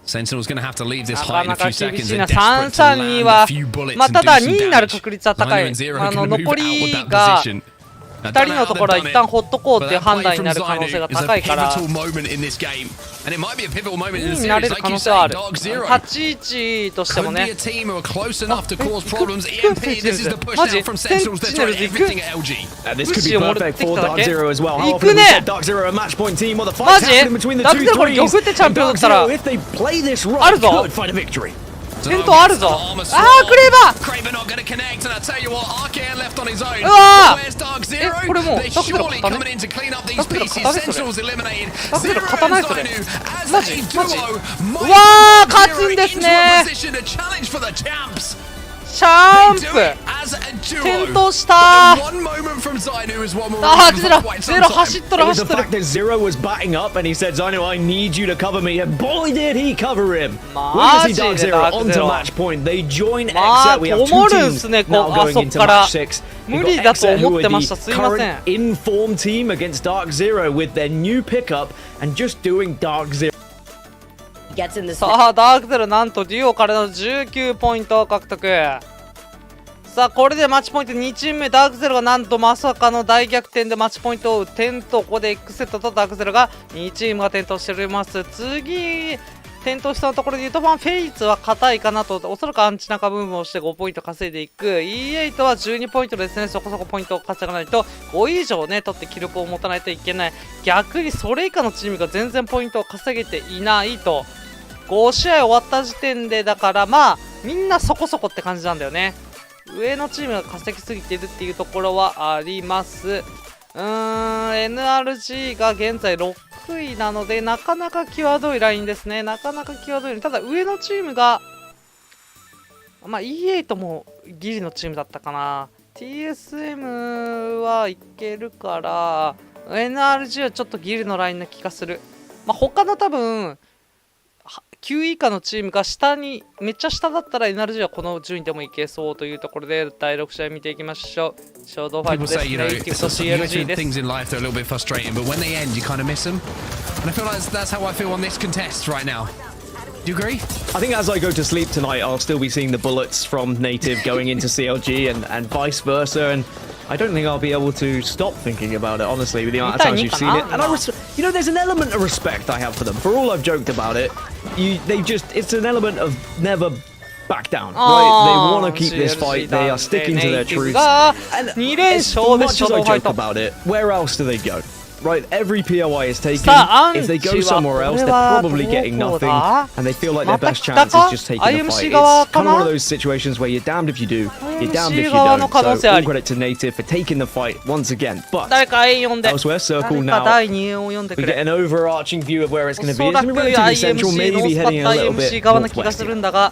Sentinel's going to have to leave this な high か in な a か few 厳 seconds. しい They're な desperate to 3-3に land は a few bullets まあ and た do だ some 2位になる damage. 確率高 Zainu い and Zero あ are の going to move 残 out with り that が position. 2人のところは一旦ほっとこうっていう判断になる可能性が高いから2位になれる可能性はある立ち位置としてもねマジセンチネルズ行く This could be perfect for Dark Zero as well. How 行 often く have we ね said Dark Zero a match point team? Well, the マ fight's ジ happening between the ダーク two ゼロこれ玉 threes. ってチャンピオンだ And った Dark ら Zero, if they play this あ right, るぞ could find a victory. 戦闘あるぞあークレーバー Kraber not going to connect, and I tell you what, RKN left on his own. うわ Where's Dark Zero? これもう They're ダークゼロ surely 勝た coming ね in to clean up these ダークゼロ pieces. 勝たねそれ Sentinels eliminated. ダークゼロ Zero 勝たない and それ Zainu as マ a ジ duo マジ might うわー put 勝つん Zero です into ね a position to challenge for the champs. シャンプ転倒したー。あー、ゼロ走っとる It was 走 the っとる。 fact that Zero was batting up and he said, Zino, I need you to cover me. And boy, did he cover him. We see Dark Zero onto match point. They join Exet. We have two teams now going into match 6. 無理だと思ってました。すいません。 Current in-form team against Dark Zero with their new pickup and just doing Dark Zero. さあ、ダークゼロなんとデュオからの19ポイントを獲得。さあ、これでマッチポイント2チーム目、ダークゼロがなんとまさかの大逆転でマッチポイントを追う点と、ここで X セットとダークゼロが2チームが転倒しております。次、転倒したところで言うと、フェイツは硬いかなと、おそらくアンチ中部分をして5ポイント稼いでいく。E8 は12ポイントですね、そこそこポイントを稼がないと、5以上ね、取って記録を持たないといけない。逆にそれ以下のチームが全然ポイントを稼げていないと。5試合終わった時点で、だからまあみんなそこそこって感じなんだよね。上のチームが稼ぎすぎてるっていうところはあります。NRG が現在6位なので、なかなか際どいラインですね。なかなか際どい。ただ上のチームがまあ E8 もギリのチームだったかな。 TSM はいけるから NRG はちょっとギリのラインな気がする。まあ他の多分9位以下のチームが下にめっちゃ下だったら NRG はこの順位でもいけそうというところで、第6試合見ていきましょう。ショートファイトですね。ネイティブと CLG です。Things in life are a little bit frustrating, but when they end, you kind of miss them. And I feel like that's how I feel on this contest right now. Do you agree? I think as I go to sleep tonight, I'll still be seeing the bullets from Native going into CLG and vice versa. And I don't think I'll be able to stop thinking about it, honestly, with the amount of times you've seen it. And you know, there's an element of respect I have for them. For all I've joked about it, it's an element of never back down, right? They want to keep this fight. They are sticking to their truths. And as much as I joke about it, where else do they go? Right, every POI is taken. If they go somewhere else, they're probably getting nothing, and they feel like their best chance is just taking the fight. It's kind of one of those situations where you're damned if you do, you're damned if you don't. So all credit to Native for taking the fight once again. But elsewhere, Circle now, we get an overarching view of where it's going to be. It's going to be relatively central, maybe heading a little bit northwest here.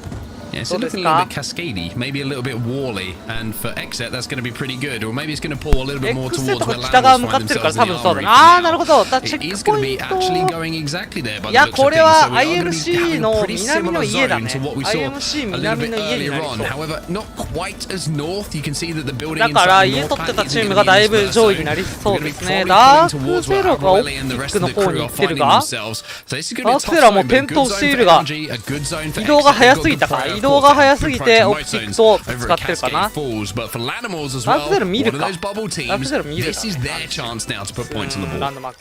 Yeah, it's looking a little bit cascadey, maybe a little bit wally, and for Exet that's going to be pretty good, or maybe it's going to pull a little bit more towards where Landers find themselves in the armory. It is going to be actually going exactly there by the looks of things, so we are going to be having a pretty similar zone to what we saw a little bit earlier on. However, not quite as north. You can see that the building inside the north part is going to be vice versa, so we're going to be probably towards where Aguilera and the rest of the crew are finding themselves. So this is going to be a tough zone, but a good zone for LG, a good zone for Exet. 移動が早すぎてオプティックと使ってるかな。ダークゼロ見るか。ダークゼロ見るか。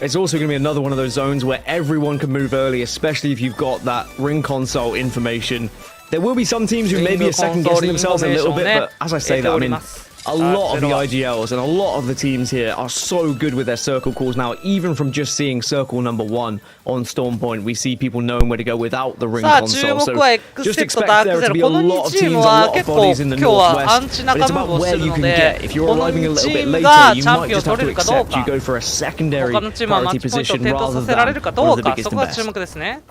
It's also going to be another one of those zones where everyone can move early, especially if you've got that ring console information. There will be some teams who maybe are second guessing themselves a little bit, but as I say that, I mean, a lot of the IGLs and a lot of the teams here are so good with their circle calls now. Even from just seeing circle number 1 on Storm Point, we see people knowing where to go without the ring console. So just expect there to be a lot of teams, a lot of bodies in the northwest. But it's about where you can get. If you're arriving a little bit later, you might just have to accept you go for a secondary priority position rather than one of the biggest and best.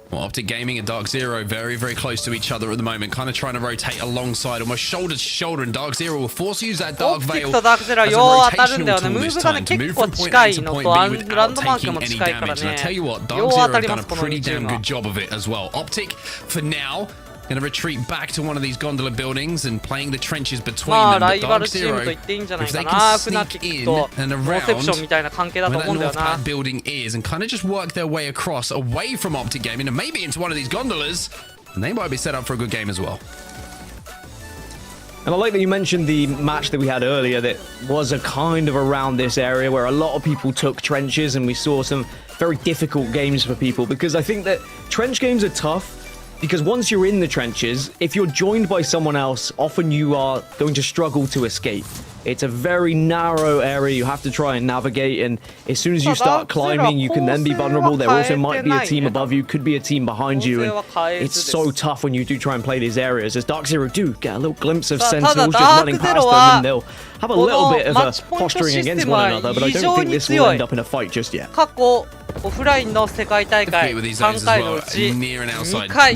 Well, Optic Gaming and Dark Zero very, very close to each other at the moment, kind of trying to rotate alongside, almost shoulder to shoulder, and Dark Zero will force you to use that Dark Veil as a rotational tool this time to move from point A to point B without taking any damage. And I tell you what, Dark Zero have done a pretty damn good job of it as well. Optic, for now, going to retreat back to one of these gondola buildings and playing the trenches between them. But Dark Zero, if they can sneak in and around where that north pad building is and kind of just work their way across away from Optic Gaming and maybe into one of these gondolas, and they might be set up for a good game as well. And I like that you mentioned the match that we had earlier that was a kind of around this area where a lot of people took trenches, and we saw some very difficult games for people, because I think that trench games are tough. Because once you're in the trenches, if you're joined by someone else, often you are going to struggle to escape. It's a very narrow area you have to try and navigate, and as soon as you start climbing, you can then be vulnerable. There also might be a team above you, could be a team behind you, and it's so tough when you do try and play these areas. As Dark Zero do get a little glimpse of Sentinels just running past them, and they'll have a little bit of a posturing against one another, but I don't think this will end up in a fight just yet. オフラインの世界大会3回のうち2回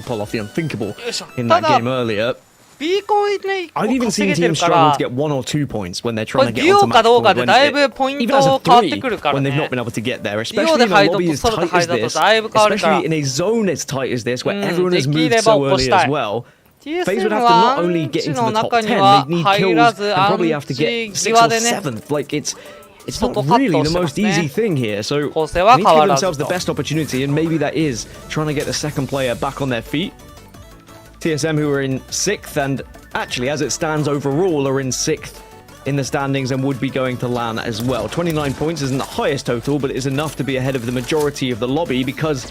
to pull off the unthinkable in that game earlier. ビーコンね、1 I've 個 even 稼 seen げてる teams か struggle ら to get 1 or 2 points when they're こ trying れ to デ get ュオ onto か match どう point. かで When だいぶポイン even ト as a 変わって 3, くるから when they've not ね been able to get there, デュオ especially で in a 入る lobby と as ソロで tight 入 as ると this, だいぶ変わるから especially in a zone as tight as this, where everyone has でき moved れば so 起こ early した as い well. FaZe TSM would have to は not ア only ン get チ into の the top 中に 10, は they'd need 入ら kills ず and ア probably ン have to チ get 6際 or でね 7th. Like, it's not 外カッ really トを the してま most すね easy thing here. So 構成 they は need 変 to わ give らず themselves the と best opportunity, and maybe that is trying to get the second player back on their feet. TSM, who are in 6th, and actually, as it stands overall, are in 6th in the standings and would be going to LAN as well. 29 points isn't the highest total, but it is enough to be ahead of the majority of the lobby because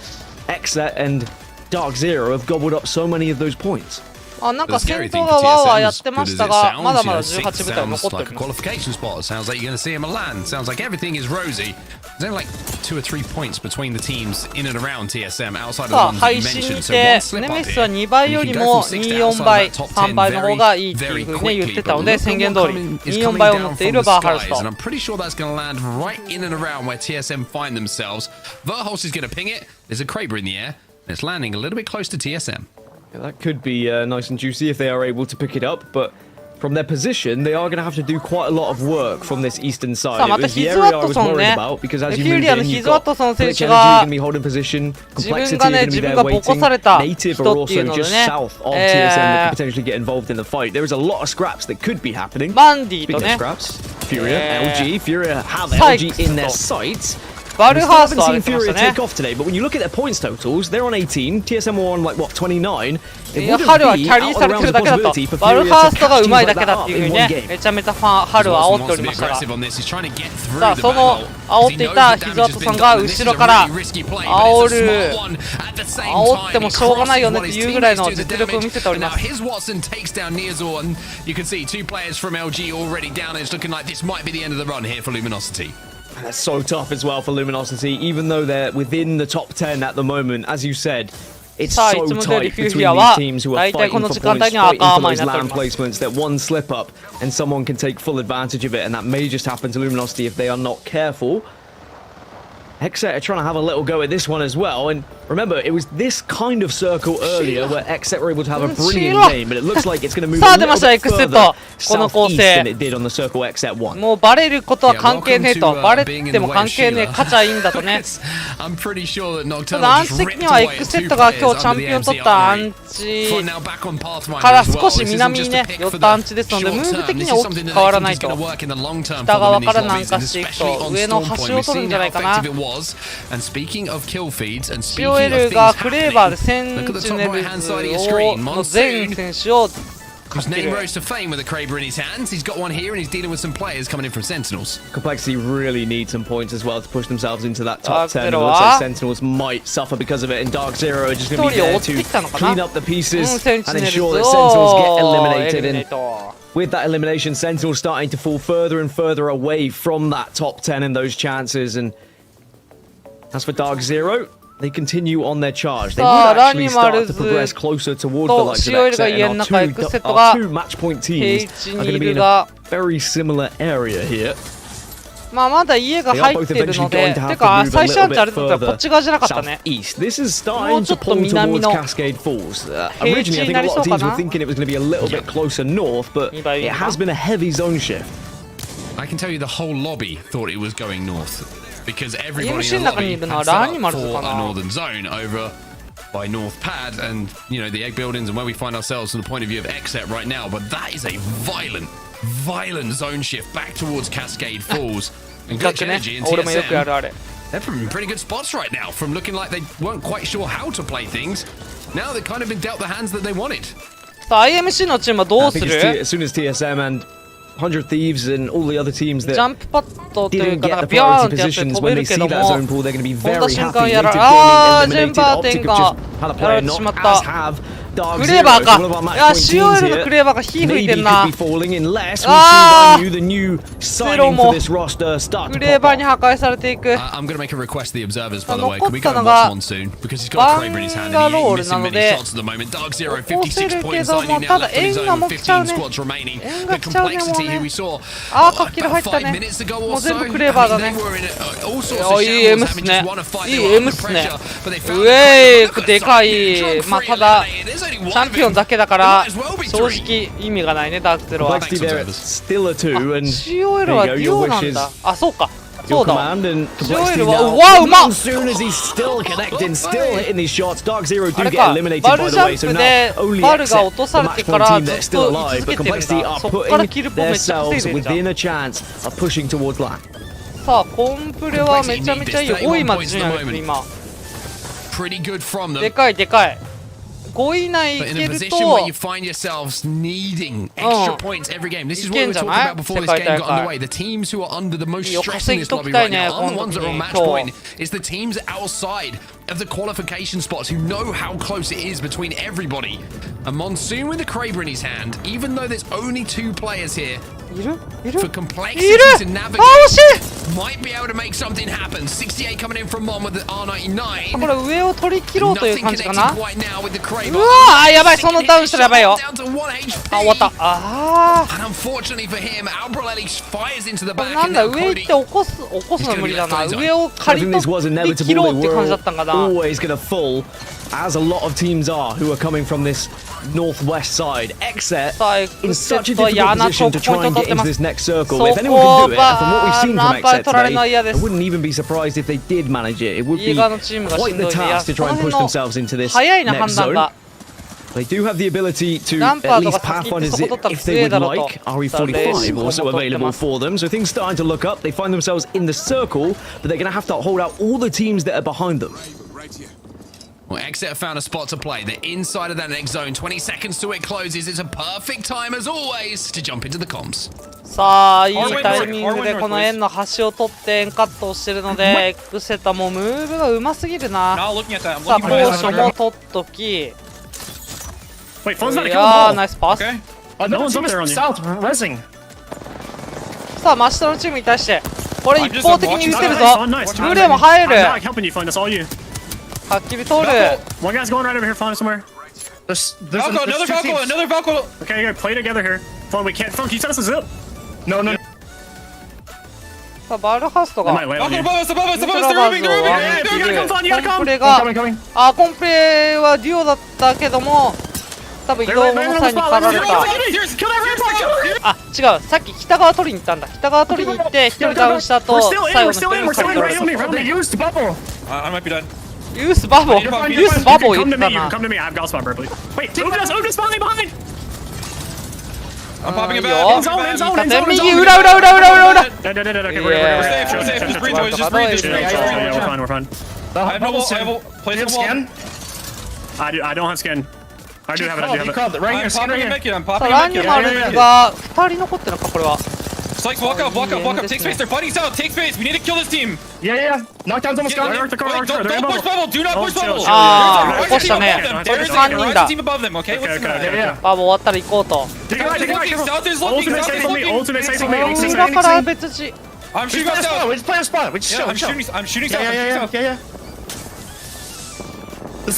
Exet and Dark Zero have gobbled up so many of those points. あ、なんか戦闘がわーわーやってましたが、まだまだ18部隊残っております。 qualification spot. Sounds like you're going to see him a land. Sounds like everything is rosy. There's only like 2 or 3 points between the teams in and around TSM outside of the さあ、 ones that 配 you 信 mentioned. に So て one slip ネ up メシスは here. 2倍よりも24倍、3倍の方がいいっていう風に言ってたので、宣言通り24倍を持っているバーハルスト。 And I'm pretty sure that's going to land right in and around where TSM find themselves. Verholst is going to ping it. There's a Kraber in the air. And it's landing a little bit close to TSM. Yeah, that could be nice and juicy if they are able to pick it up, but from their position, they are going to have to do quite a lot of work from this eastern side. It was the area I was worried about because as you move in, you've got Glitch Energy going to be holding position, Complexity going to be there waiting. Native are also just south of TSM that could potentially get involved in the fight. There is a lot of scraps that could be happening. バンディと Speaking of ね、 scraps, Furia, LG, Furia have LG in their sights. バル We still ハース haven't ト上げ seen てまし Furia たね take。off today, but when you look at their points totals, they're on 18. TSM are on like what 29. い It や wouldn't ハルは be キャリー out さ of れ the てる realms だ of けだと possibility for バル Furia ハー to ストが catch 上 teams 手い like だけだ that っていう up 風 in に one ね game. めちゃめちゃハルは煽っておりましたが、さあその煽っていたヒズワットさんが後ろから煽ってもしょうがないよねっていうぐらいの実力を見せております。 His Watson takes down Neazor, and you can see 2 players from LG already down. It's looking like this might be the end of the run here for Luminosity. And that's so tough as well for Luminosity, even though they're within the top 10 at the moment. As you said, it's so tight between these teams who are fighting for points, fighting for those land placements, that one slip up and someone can take full advantage of it, and that may just happen to Luminosity if they are not careful. Exet are trying to have a little go at this one as well, and remember, it was this kind of circle earlier where Exet were able to have a brilliant game, but it looks like it's going to move a little bit further southeast than it did on the circle Exet 1. もうバレることは関係ねえと、バレても関係ねえ、勝ちゃいいんだとね。I'm pretty sure that た Nocturnal だアン just チ的 ripped には away エク at セ 2 ットが players 今日チャン under ピ the オン取っ MCR たアン ring. チ For now, back on Pathfinder から as well. 少し This isn't 南 just に a ね pick 寄 for ったアン the チですので、ム short ーブ term. 的 This に is 大き something く that 変わら they ない think is going と to work in the long term 北 for them 側 in から these 南 lobbies, 下 and していく especially と on 上の Storm 端 Point. を We've 取る seen んじゃな how いかな。 effective it was, and speaking of kill feeds, and シオ speaking エ of ル things がクレーバーで happening, セン look at the チ top ネ right ル hand ズ side of your screen. の全 Monsoon, 選手を whose name rose to fame with a Kraber in his hands. He's got one here, and he's dealing with some players coming in from Sentinels. Complexity really need some points as well to push themselves into that top 10. It Zero looks like Sentinels might suffer because of it, and Dark Zero are just going to be there to clean up the pieces and ensure that Sentinels get eliminated. And with that elimination, Sentinels starting to fall further and further away from that top 10 and those chances. And as for Dark Zero, they continue on their charge. They would actually start to progress closer towards the likes of Exet, and our two match point teams are going to be in a very similar area here. まあまだ家が入ってるので、てか最初アンチあれだったらこっち側じゃなかったね。 This is starting to pull towards Cascade Falls. Originally, I think a lot of teams were thinking it was going to be a little bit closer north, but it has been a heavy zone shift. I can tell you the whole lobby thought it was going north, because everybody EMC inの the 中にい lobby るのは had set ラ up ニマルズ for か a な。 northern zone over by North Pad, and you know the egg buildings and where we find ourselves from the point of view of Exet right now. But that is a violent zone shift back towards Cascade Falls. And Glitch Energy and 俺もよくや TSM, るあれ。 they're from pretty good spots right now, from looking like they weren't quite sure how to play things. Now they've kind of been dealt the hands that they wanted. さあ IMC のチームはど I うす think る？ as soon as TSM and 100 Thieves and all the other teams ジャ that ンプパッドという didn't かなん get か the ビャーン priority ってやって positions 飛べ when る they け see ど that も zone pool, they're going to be 飛ん very だ瞬 happy. 間やら Native あー getting ジェン eliminated. バー Optic 点 have が just had a やら player れてし knock, まっ as た。 have Dark ク Zero. レーバー One か。 of our match いや point シオエ teams ルの here. クレーバーが火吹いて Maybe ん could な be。falling unless we see あー Banyu, the new ゼ signing ロ for も this roster, start ク to レー pop バーに off. 破壊されていく。 I'm going to make a request to the observers, by the 残 way. っ Can we た go の and が watch Monsoon? Because he's got a Kraber in his hand and he ain't missing many shots at the moment. Dark Zero, 56 points on you now, left in his own with 15 squads remaining. But Complexity, who we saw about 5 minutes ago or so, I mean, they were in all sorts of shambles, having just won a fight. They were under pressure, but they found ウェイクでかい。まあただ There's only チャンピオンだけだから正直意味がないね、ダークゼロは。 Complexity there, it's still a 2, and COL はデュオなんだ。あ、そうか。そ your うだ。 command, and COL Complexity は now. うわうまっ。 Soon as he's still connecting, still hitting these shots. Dark Zero あ do れ get か、 eliminated バ by ル the ジャ way, ン so プ now で only バルが落 Exit, と the され match て point から team ず that's っ still と居 alive, 続 but けてるん Complexity だ。 are そっから putting キルポめっちゃ稼い themselves でるじゃん。 within a chance of pushing towards land. さあ、コンプレはめちゃめちゃいいよ。5位まで順位上げてる今。 Pretty good from them. でかいでかい。5位以内い But in け a る position where と you find yourselves needing extra points every game. This is what we were talking about before this game got underway. The teams who are under the most stress in this lobby right now aren't the ones that are on match point. It's the teams outside of the qualification spots who know how close it is between everybody. A Monsoon with a Kraber in his hand, even though there's only 2 players here. いるいる For い complexity る to あ、 navigate, 惜しい might be able to make something happen. 68 coming in from Mon with the こ R99. れ上を取り切ろうという Nothing 感じか connected な。 quite now with the う Kraber. わー、やばい、そのダウンしたらやばいよ。 Down to 1 HP. あ、終わった。あ And unfortunately for him, Albrelli fires into the ー、これ back なん and だ、 now 上行って Cody. 起こすの無理だな。上を I 刈り think this was 取って切 inevitable. ろう They って感じだ were ったんかな。 always going to fall, as a lot of teams are who are coming from this northwest side. Exit さあ、エ in クセ such a ットは嫌 difficult なチョ position ー to クポイ try ン and ト取 get ってま into す。 this next circle. そ If anyone can do it, こ and from what we've は seen ナ from ンパ Exit 取られるのは today, 嫌で I す。 wouldn't even be surprised if they did manage it. It would 右 be 側のチームがし quite んど the いね。いや、 task to そ try の and 辺 push の themselves into this 早いな、 next 判断 zone. が。 They do have the ability to ランパ at ーと least か先 path 行っ on てそ as こ if 取ったら if 強 they いだ would ろうと。 like さあ、レース RE45 も also 取って available ます。 for them. So things starting to look up. They find themselves in the circle, but they're going to have to hold out all the teams that are behind them. Well, Exit have found a spot to play. They're inside of that next zone. 20 seconds to it closes. It's a perfect time, as always, to jump into the comms. さあ、いいタイミングでこの円の端を取って円カットをしてるので、エクセタもムーブがうますぎるな。 Not looking at that. I'm さあ、 looking 高 at 所 that. も取っとき。 Wait, phone's not い a kill や them ー、 all. ナイスパス。 Okay. No one's up there on you. South, resing. さあ、真下のチームに対して、これ I'm 一 just 方的に打てる watching. ぞ。 Nice. ムレも入る。 I'm は not helping you, phone. That's all you. っきり通る。 One guy's going right over here, phone somewhere. There's Valko, there's another two Valko, teams. another Valko. Okay, okay, play together here. Phone, we can't. Phone, can you set us a zip? No, no. さあ、バルハスト I が。 might land on you. Above us, above us, ミ above ス us, ラ they're バ moving, ーズ they're を moving. 上げている。 Come on, you gotta コン come. プレが Coming, coming. あ、コンプレはデュオだったけども、多分移動の際に駆られた。 Here's, kill that ramp. あ、違う、さっき北側取りに行ったんだ。北側取りに行って一人ダウンした後、 We're still in, 最後 we're の still in, 一 we're 人 still in. の Right on me, right on They me. used bubble. I might be done. ユースバボ、ユースバボ言 Come っ to て me, た you な。 can come to me. I've got spot purple. Wait, Uda's behind, behind. I'm popping it いいよ back. In zone, in zone, in 縦 zone, in 右 zone. 裏裏裏裏裏裏。 Okay, okay, we're Yeah. safe, We're safe, just breathe, boys, just breathe, just breathe, just breathe. Yeah, we're fine, we're fine. I have no wall, I have a place Do you of have wall. scan? I don't have skin. I do have it, I do have You it. called it right I'm here. Scan popping right a here. Mickey, I'm さあ、 popping ラ a ニ Mickey. マルが2人残ってるのか、これは。 Sykes, walk up, walk up, walk up. Take space, they're fighting south, take space. We need to kill this team. Yeah, yeah, yeah. Knockdown's almost Get- gone. Arc the car, Wait, arc the car. don't push bubble, do not Oh, push chill, bubble. chill. Ah, Rise the push team the above net. them. Push There's the rise net. the team above them, okay? What's the Okay, matter? Yeah, yeah. バボ終わったら行こうと。 Take it south right, is take it right. looking, Careful. south is looking, Ultimate south safe is for me, looking. ultimate safe for me, ultimate 右 safe 側から別地。 I'm We shooting just play a south. spot. We just play a spot. We just Yeah, chill. I'm chill. shooting Yeah, south, I'm shooting yeah, yeah, south. yeah, yeah.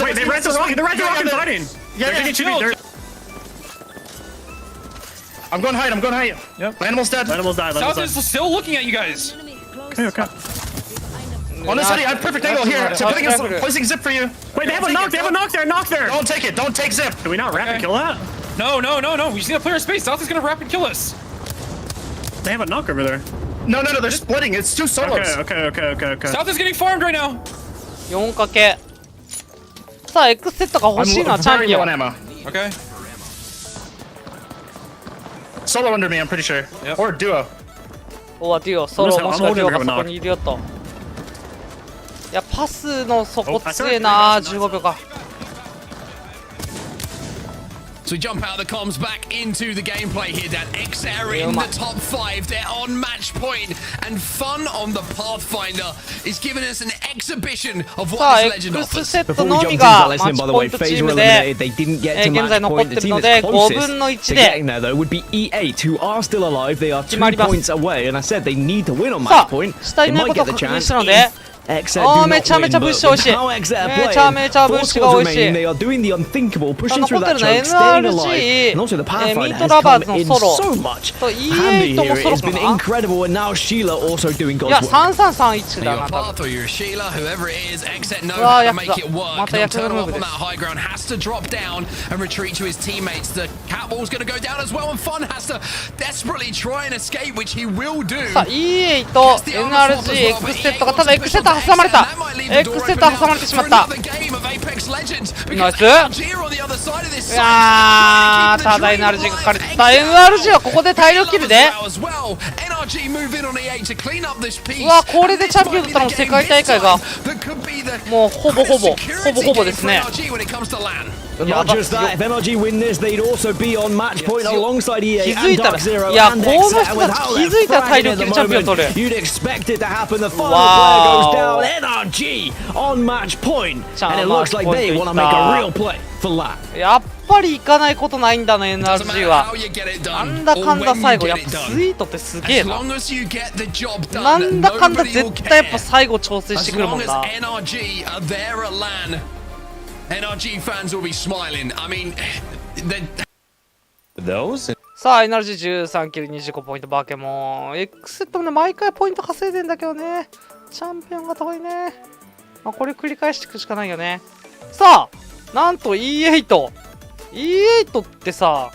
Wait, they ran the rocket, they ran the rocket fighting. Yeah, They're yeah, getting chill. I'm going height. I'm going height. Yep. Animal's dead. Animals died, South animals is still looking at you guys. died. Okay. On this side, I have perfect angle here. So putting That's placing zip for you. Wait, they have a knock, they have a knock there, knock there. Don't take it. Don't take zip. Can we not wrap and Okay. kill that? No, no, no, no. We just need to clear our space. South is gonna wrap and kill us. They have a knock over there. No, no, no. They're splitting. It's two solos. Okay. South is getting farmed right now. 4かけ。さあ、エクセットが欲しいのは I'm チャン very ピ low オ on ン。 ammo. Okay. Solo under me, I'm pretty sure. Yep. Or duo. おわ、デュオ、ソロもしくはデュオが I'm そこにいるよと。いや、パスの底強えな、15秒か。 So we jump out of the comms back into the gameplay here, Dan. X are in the top 5. They're on match point. And fun on the Pathfinder is giving us an exhibition of さあ、 what エ this ク legend ス offers. セット Before の we み jump が into マ Leslie, ッチ by the ポイ way, ントチ FaZe ー were ムで eliminated. They didn't get to 現 match 在残っ point. て The る team の that's で5 分 closest の to 1で getting there, though, would be EA, who are still alive. They are 2 決まります。 points away. And I said they need to win on さ match point. あ、下 They いない might ことを get the 確認 chance したので if Exet あー do め not ちゃめちゃ win, ブッ but シュ美味しい。 with how Exet are めちゃめちゃ playing, ブッ 4 シュが squads 美味し remaining. い。 They are doing the unthinkable, さあ pushing through 残って that るの choke, staying alive. NRG、 And also the ミ Pathfinder ート has ラバー come ズの in ソロ so much と handy E8 も here. ソロ It's か been な。 incredible, and now Sheila also doing い God's や work. 3331だ Your な多 path 分。 or your Sheila, whoever it is, Exet know Ah, how to Yakuza. make it work. Mata They'll Yakuza turn him up move on this. that high ground, has to drop down and retreat to his teammates. The catwall's going to go down as well, and Fun has to desperately try and escape, which he will do. さあ E8、NRG、エクセットがただエクセット挟まれた。エクセット挟まれてしまった。ナイス。いやー、ただ NRG がかかれた。NRG はここで大量キルで。うわ、これでチャンピオンだったの世界大会がもうほぼですね。 But not just that, if NRG win this, they'd also be on match point alongside EA 気づい and たら、 Dark Zero いや、 and この Exet. 人 With たち how 気 they're づいたら大 thriving 量 at キ the ルチャンピオン取る。 moment, you'd expect it to happen. The final Wow. player goes down. NRG on match point, and it looks like they want to make a real play for that. やっぱり行かないことないんだね NRG は。なんだかんだ最後やっぱスイートってすげえな。なんだかんだ絶対やっぱ最後調整してくるもんな。 NRG fans will be smiling. I mean, Those? さあ NRG13 キル25ポイントバケモン。エクセットもね毎回ポイント稼いでんだけどね。チャンピオンが遠いね。まあ、これ繰り返していくしかないよね。さあなんと E8 ってさ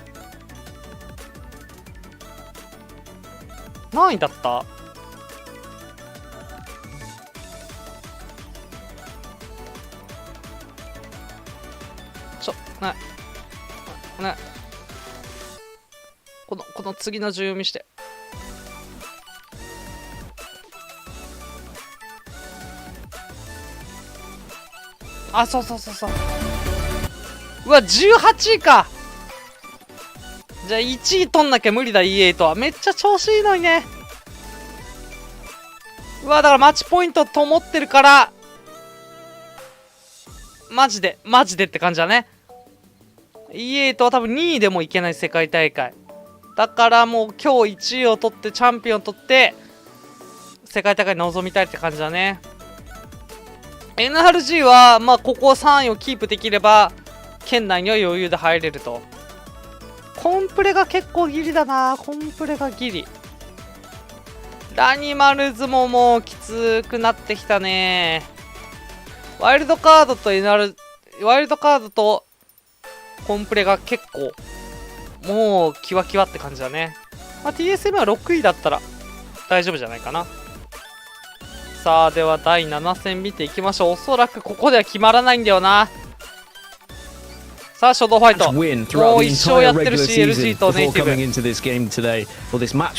何位だった？ね、この次の順読みして。あ、そう。うわ、18位か。じゃあ1位取んなきゃ無理だ E8 は。めっちゃ調子いいのにね。うわ、だからマッチポイントと思ってるからマジでって感じだね。E8 は多分2位でもいけない世界大会だからもう今日1位を取ってチャンピオン取って世界大会に臨みたいって感じだね。 NRG はまあここ3位をキープできれば県内には余裕で入れると。コンプレが結構ギリだな。コンプレがギリ。ラニマルズももうきつくなってきたね。ワイルドカードとコンプレが結構もうキワキワって感じだね。まあ、TSM は6位だったら大丈夫じゃないかな。さあでは第7戦見ていきましょう。おそらくここでは決まらないんだよな。さあ初動ファイトもう一生やってるし LG とネイティブ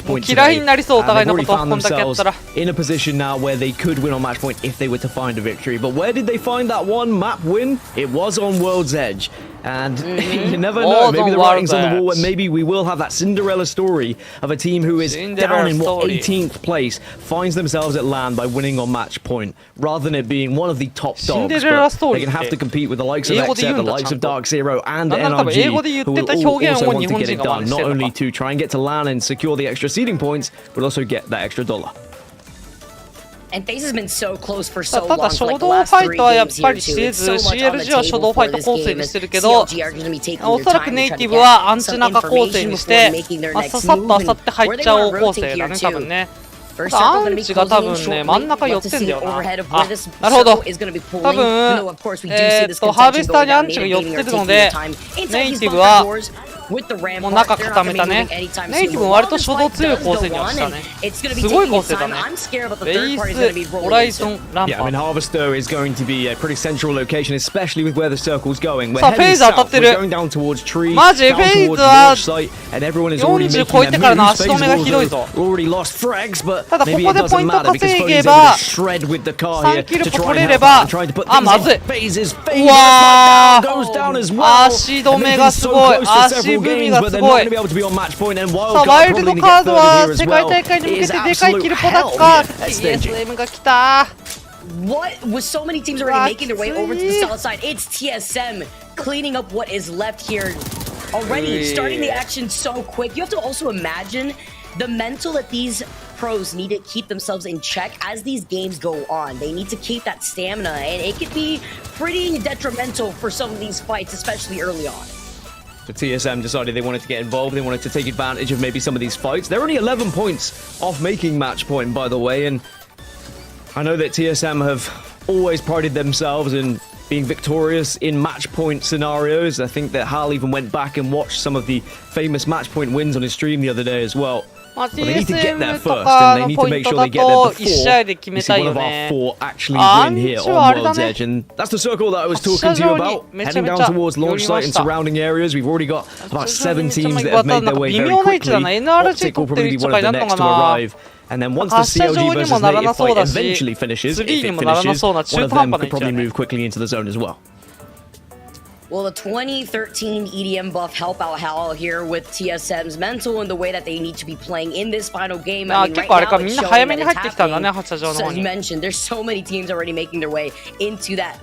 もう嫌いになりそう。お互いのことをこんだけやったら。 in a position now where they could win on match point if they were to find a victory. But where did they find that one map win? It was on World's Edge. And you never know, maybe the writing's on the wall, and maybe we will have that Cinderella story of a team who is down in what 18th place finds themselves at LAN by winning on match point, rather than it being one of the top dogs. But they're going to have to compete with the likes of Exet, the likes of Dark Zero, and NRG, who will also want to get it done, not only to try and get to LAN and secure the extra seeding points, but also get that extra dollar. And FaZe has been so close for so ただ long. 初動ファイトはやっぱりせず CLG は初動ファイト構成にしてるけど、おそらくネイティブはアンチ中構成にして、まあ、ささっとあさって入っちゃおう構成だね多分ね。アンチが多分ね真ん中寄ってんだよな。あ、なるほど。多分ハーベスターにアンチが寄ってるのでネイティブはもう中固めたね。ネイティブも割と初動強い構成にはしたね。すごい構成だね。ベイス、ホライゾン、ランパ Yeah, I mean, Harvester is going to be a pretty central location, especially with where the circle's going. We're さあ、 heading フェイズ当たっ south, て we're る。 going down towards trees, マジ down フェイ towards ズは launch site, and everyone is already 40 making 超えて their からの moves. 足止めがひどいぞ。 FaZe already lost frags, but ただこ maybe こ it でポイ doesn't ント matter because 稼 FaZe げ is ば able to shred with the car 3 here キル to 取 try れ and れ help ば out and try to put あ、 things まずい in. FaZe's う FaZe わ goes down as well. 足止めがすごい。 And they've been so close to 足 several 踏み games, が but す they're ご not い。 going to be able to be on match point. And さあ Wildcard ワイルド probably カー get ド third は here as 世界 well. 大会に向 It け is てでかい absolute キルポダ hell ッカ here at staging. TSM が来た。 What? With so many teams already making their way over to the south side, it's TSM cleaning up what is left here already, starting the action so quick. You have to also imagine the mental that these pros need to keep themselves in check as these games go on. They need to keep that stamina, and it could be pretty detrimental for some of these fights, especially early on. So TSM decided they wanted to get involved. They wanted to take advantage of maybe some of these fights. They're only 11 points off making match point, by the way. And I know that TSM have always prided themselves in being victorious in match point scenarios. I think that Hal even went back and watched some of the famous match point wins on his stream the other day as well. Well, they need to get there first, and they need to make sure they get there before we see one of our 4 actually win here on World's Edge. And that's the circle that I was talking to you about, heading down towards launch site and surrounding areas. We've already got about 7 teams that have made their way very quickly. Optic will probably be one of the next to arrive. And then once the CLG versus native fight eventually finishes, if it finishes, one of them could probably move quickly into the zone as well. Well, the 2013 EDM buff help out Hal here with TSM's mental and the way that they need to be playing in this final game. I mean, right now it's showing that it's happening. So as you mentioned, there's so many teams already making their way into that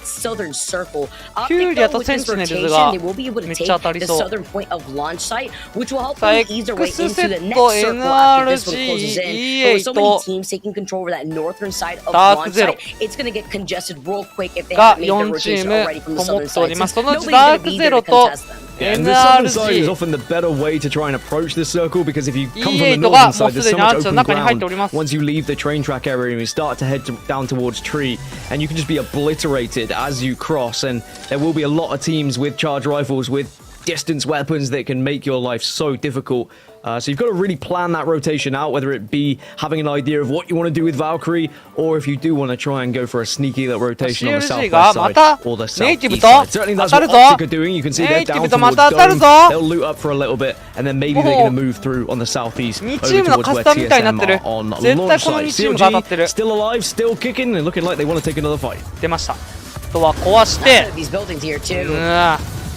southern circle. Optic, though, with this rotation, they will be able to take the southern point of launch site, which will help them ease their way into the next circle after this one closes in. But with so many teams taking control over that northern side of launch site, it's going to get congested real quick if they haven't made their rotation already from the southern side. So nobody's going to be there to contest them. And the southern side is often the better way to try and approach this circle, because if you come from the northern side, there's so much open ground. Once you leave the train track area and you start to head down towards Tree, and you can just be obliterated as you cross, and there will be a lot of teams with charge rifles, with distance weapons that can make your life so difficult. So you've got to really plan that rotation out, whether it be having an idea of what you want to do with Valkyrie, or if you do want to try and go for a sneaky little rotation on the southwest side or the southeast side. Certainly that's what Optic are doing. You can see they're down towards Dome. They'll loot up for a little bit, and then maybe they're going to move through on the southeast over towards where TSM are on launch site. CLG still alive, still kicking, and looking like they want to take another fight. 出ました。あとは壊して。 These buildings here too.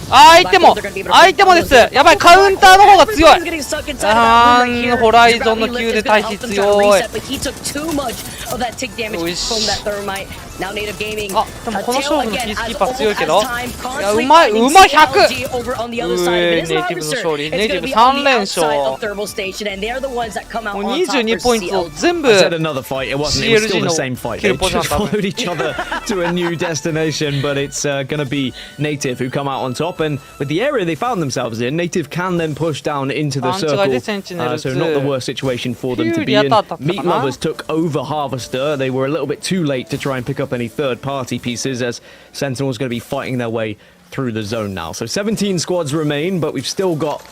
相手もです。やばい、カウンターの方が強い。ホライゾンの Q で対比強い。よし。あ、でもこの勝負のピースキーパー強いけど。いや、うまい、100。ネイティブの勝利。ネイティブ3連勝。もう22ポイントを全部 CLG のキルポジションだ。followed each other to a new destination, but it's going to be Native who come out on top. And with the area they found themselves in, Native can then push down into the circle, so not the worst situation for them to be in. Meat Lovers took over Harvester. They were a little bit too late to try and pick up any third-party pieces, as Sentinel's going to be fighting their way through the zone now. So 17 squads remain, but we've still got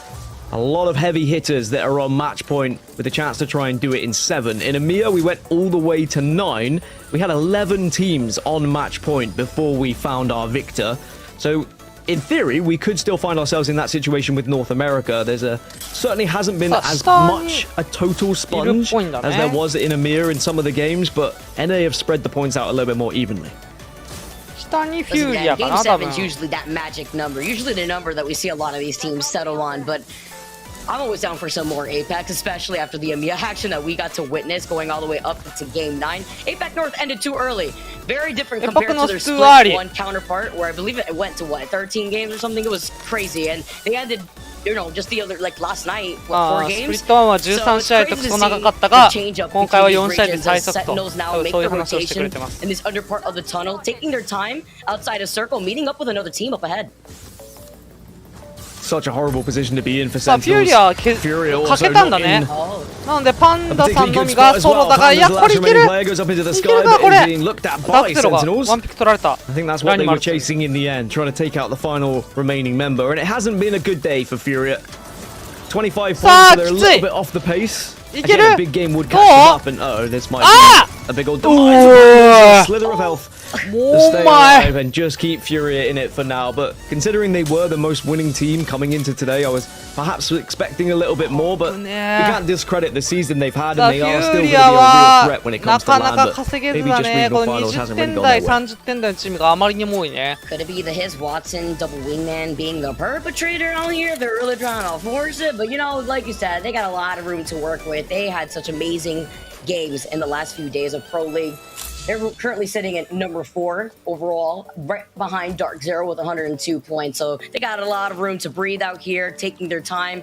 a lot of heavy hitters that are on match point with a chance to try and do it in 7. In EMEA, we went all the way to 9. We had 11 teams on match point before we found our victor. So in theory, we could still find ourselves in that situation with North America. Certainly hasn't been as much a total sponge as there was in EMEA in some of the games, but NA have spread the points out a little bit more evenly. Game 7 is usually that magic number, usually the number that we see a lot of these teams settle on, but I'm always down for some more Apex, especially after the EMEA action that we got to witness going all the way up to Game 9. Apex North ended too early. Very different compared to their Split 1 counterpart, where I believe it went to, 13 games or something? It was crazy. And they ended, just the other, last night, 4 games? スプリット1は13試合とクソ長かったが、今回は4試合で最速と、そういう話をしてくれてます。 In this under part of the tunnel, taking their time outside a circle, meeting up with another team up ahead. Such a horrible position to be in for Sentinels. Furia かけたんだね。なのでパンダさんのみがソロだが、いやこれいける。いけるかこれ。ダークゼロがワンピック取られた。I think that's what they were chasing in the end, trying to take out the final remaining member, and it hasn't been a good day for Furia. 25 points, so they're a little bit off the pace. Again, a big game would catch them up, and this might be a big old demise. Slither of health. To stay alive and just keep Furia in it for now, but considering they were the most winning team coming into today, I was perhaps expecting a little bit more, but we can't discredit the season they've had, and they are still going to be a real threat when it comes to land, but maybe just regional finals hasn't really gone their way. Could it be the his Watson double wingman being the perpetrator on here? They're really trying to force it, but like you said, they got a lot of room to work with. They had such amazing games in the last few days of Pro League. They're currently sitting at number 4 overall, right behind Dark Zero with 102 points. So they got a lot of room to breathe out here, taking their time.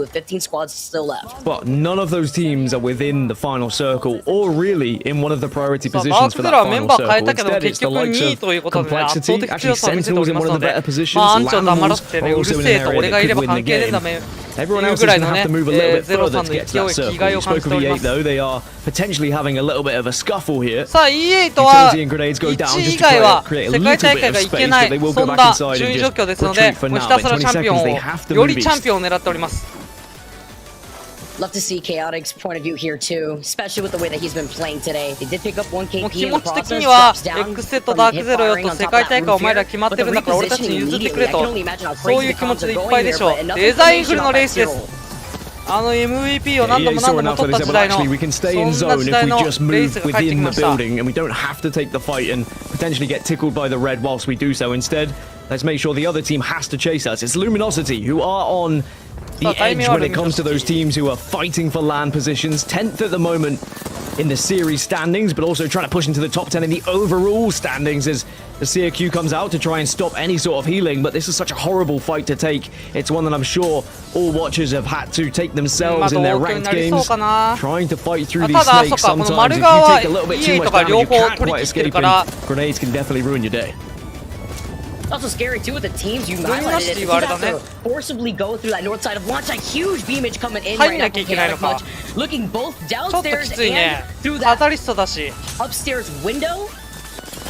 with 15 squads still left. But none of those teams are within the final circle or really in one of the priority positions for that final circle. Instead, it's the likes of complexity. Actually, Sentinel's in one of the better positions. Landals are also in an area that could win the game. Everyone else is going to have to move a little bit further to get to that circle. You spoke of E8 though, they are potentially having a little bit of a scuffle here. さあ E8 は Utility and grenades go down 1 just 以 to 外は create a 世 little 界大 bit 会 of がいけ space, な but い they will そ go ん back な inside 順 and 位状 just 況ですので retreat for もう now. ひたす In らチャン 20ピオン seconds, they を have to よ move りチャン east. ピオンを狙っております Love to see Chaotic's point of view here too, especially with the way that he's been playing today. They did pick up 1 もう KP 気 in 持 the ち的 process, には drops down X セット from ダー the ク hip ゼロよ firing と on 世 top 界 of 大 that 会お roof 前 here. ら決まっ But て the るんだから俺たちに repositioning 譲ってく immediately, れ I と can only imagine how そう crazy いう the 気持 comms ちで are いっ going ぱいで here, しょ but enough デザインフ information ルの on レー that スです zero. あの MVP を Yeah, 何度も he 何 saw 度も enough 取っ that た he 時 said, well, 代の actually, we can stay in そんな zone 時 if 代 we の just レース move が帰ってき within ま the した building, and we don't have to take the fight and potentially get tickled by the red whilst we do so. Instead, let's make sure the other team has to chase us. It's Luminosity who are on the edge when it comes to those teams who are fighting for land positions. 10th at the moment in the series standings, but also trying to push into the top 10 in the overall standings as the CRQ comes out to try and stop any sort of healing. But this is such a horrible fight to take. It's one that I'm sure all watchers have had to take themselves in their ranked games, trying to fight through these snakes. Sometimes if you take a little bit too much damage, you can't quite escape, and grenades can definitely ruin your day. Also scary too with the teams you highlighted it. You have to forcibly go through that north side of launch. A huge beam image coming in right now from Chaotic Punch. Looking both downstairs and through that upstairs window.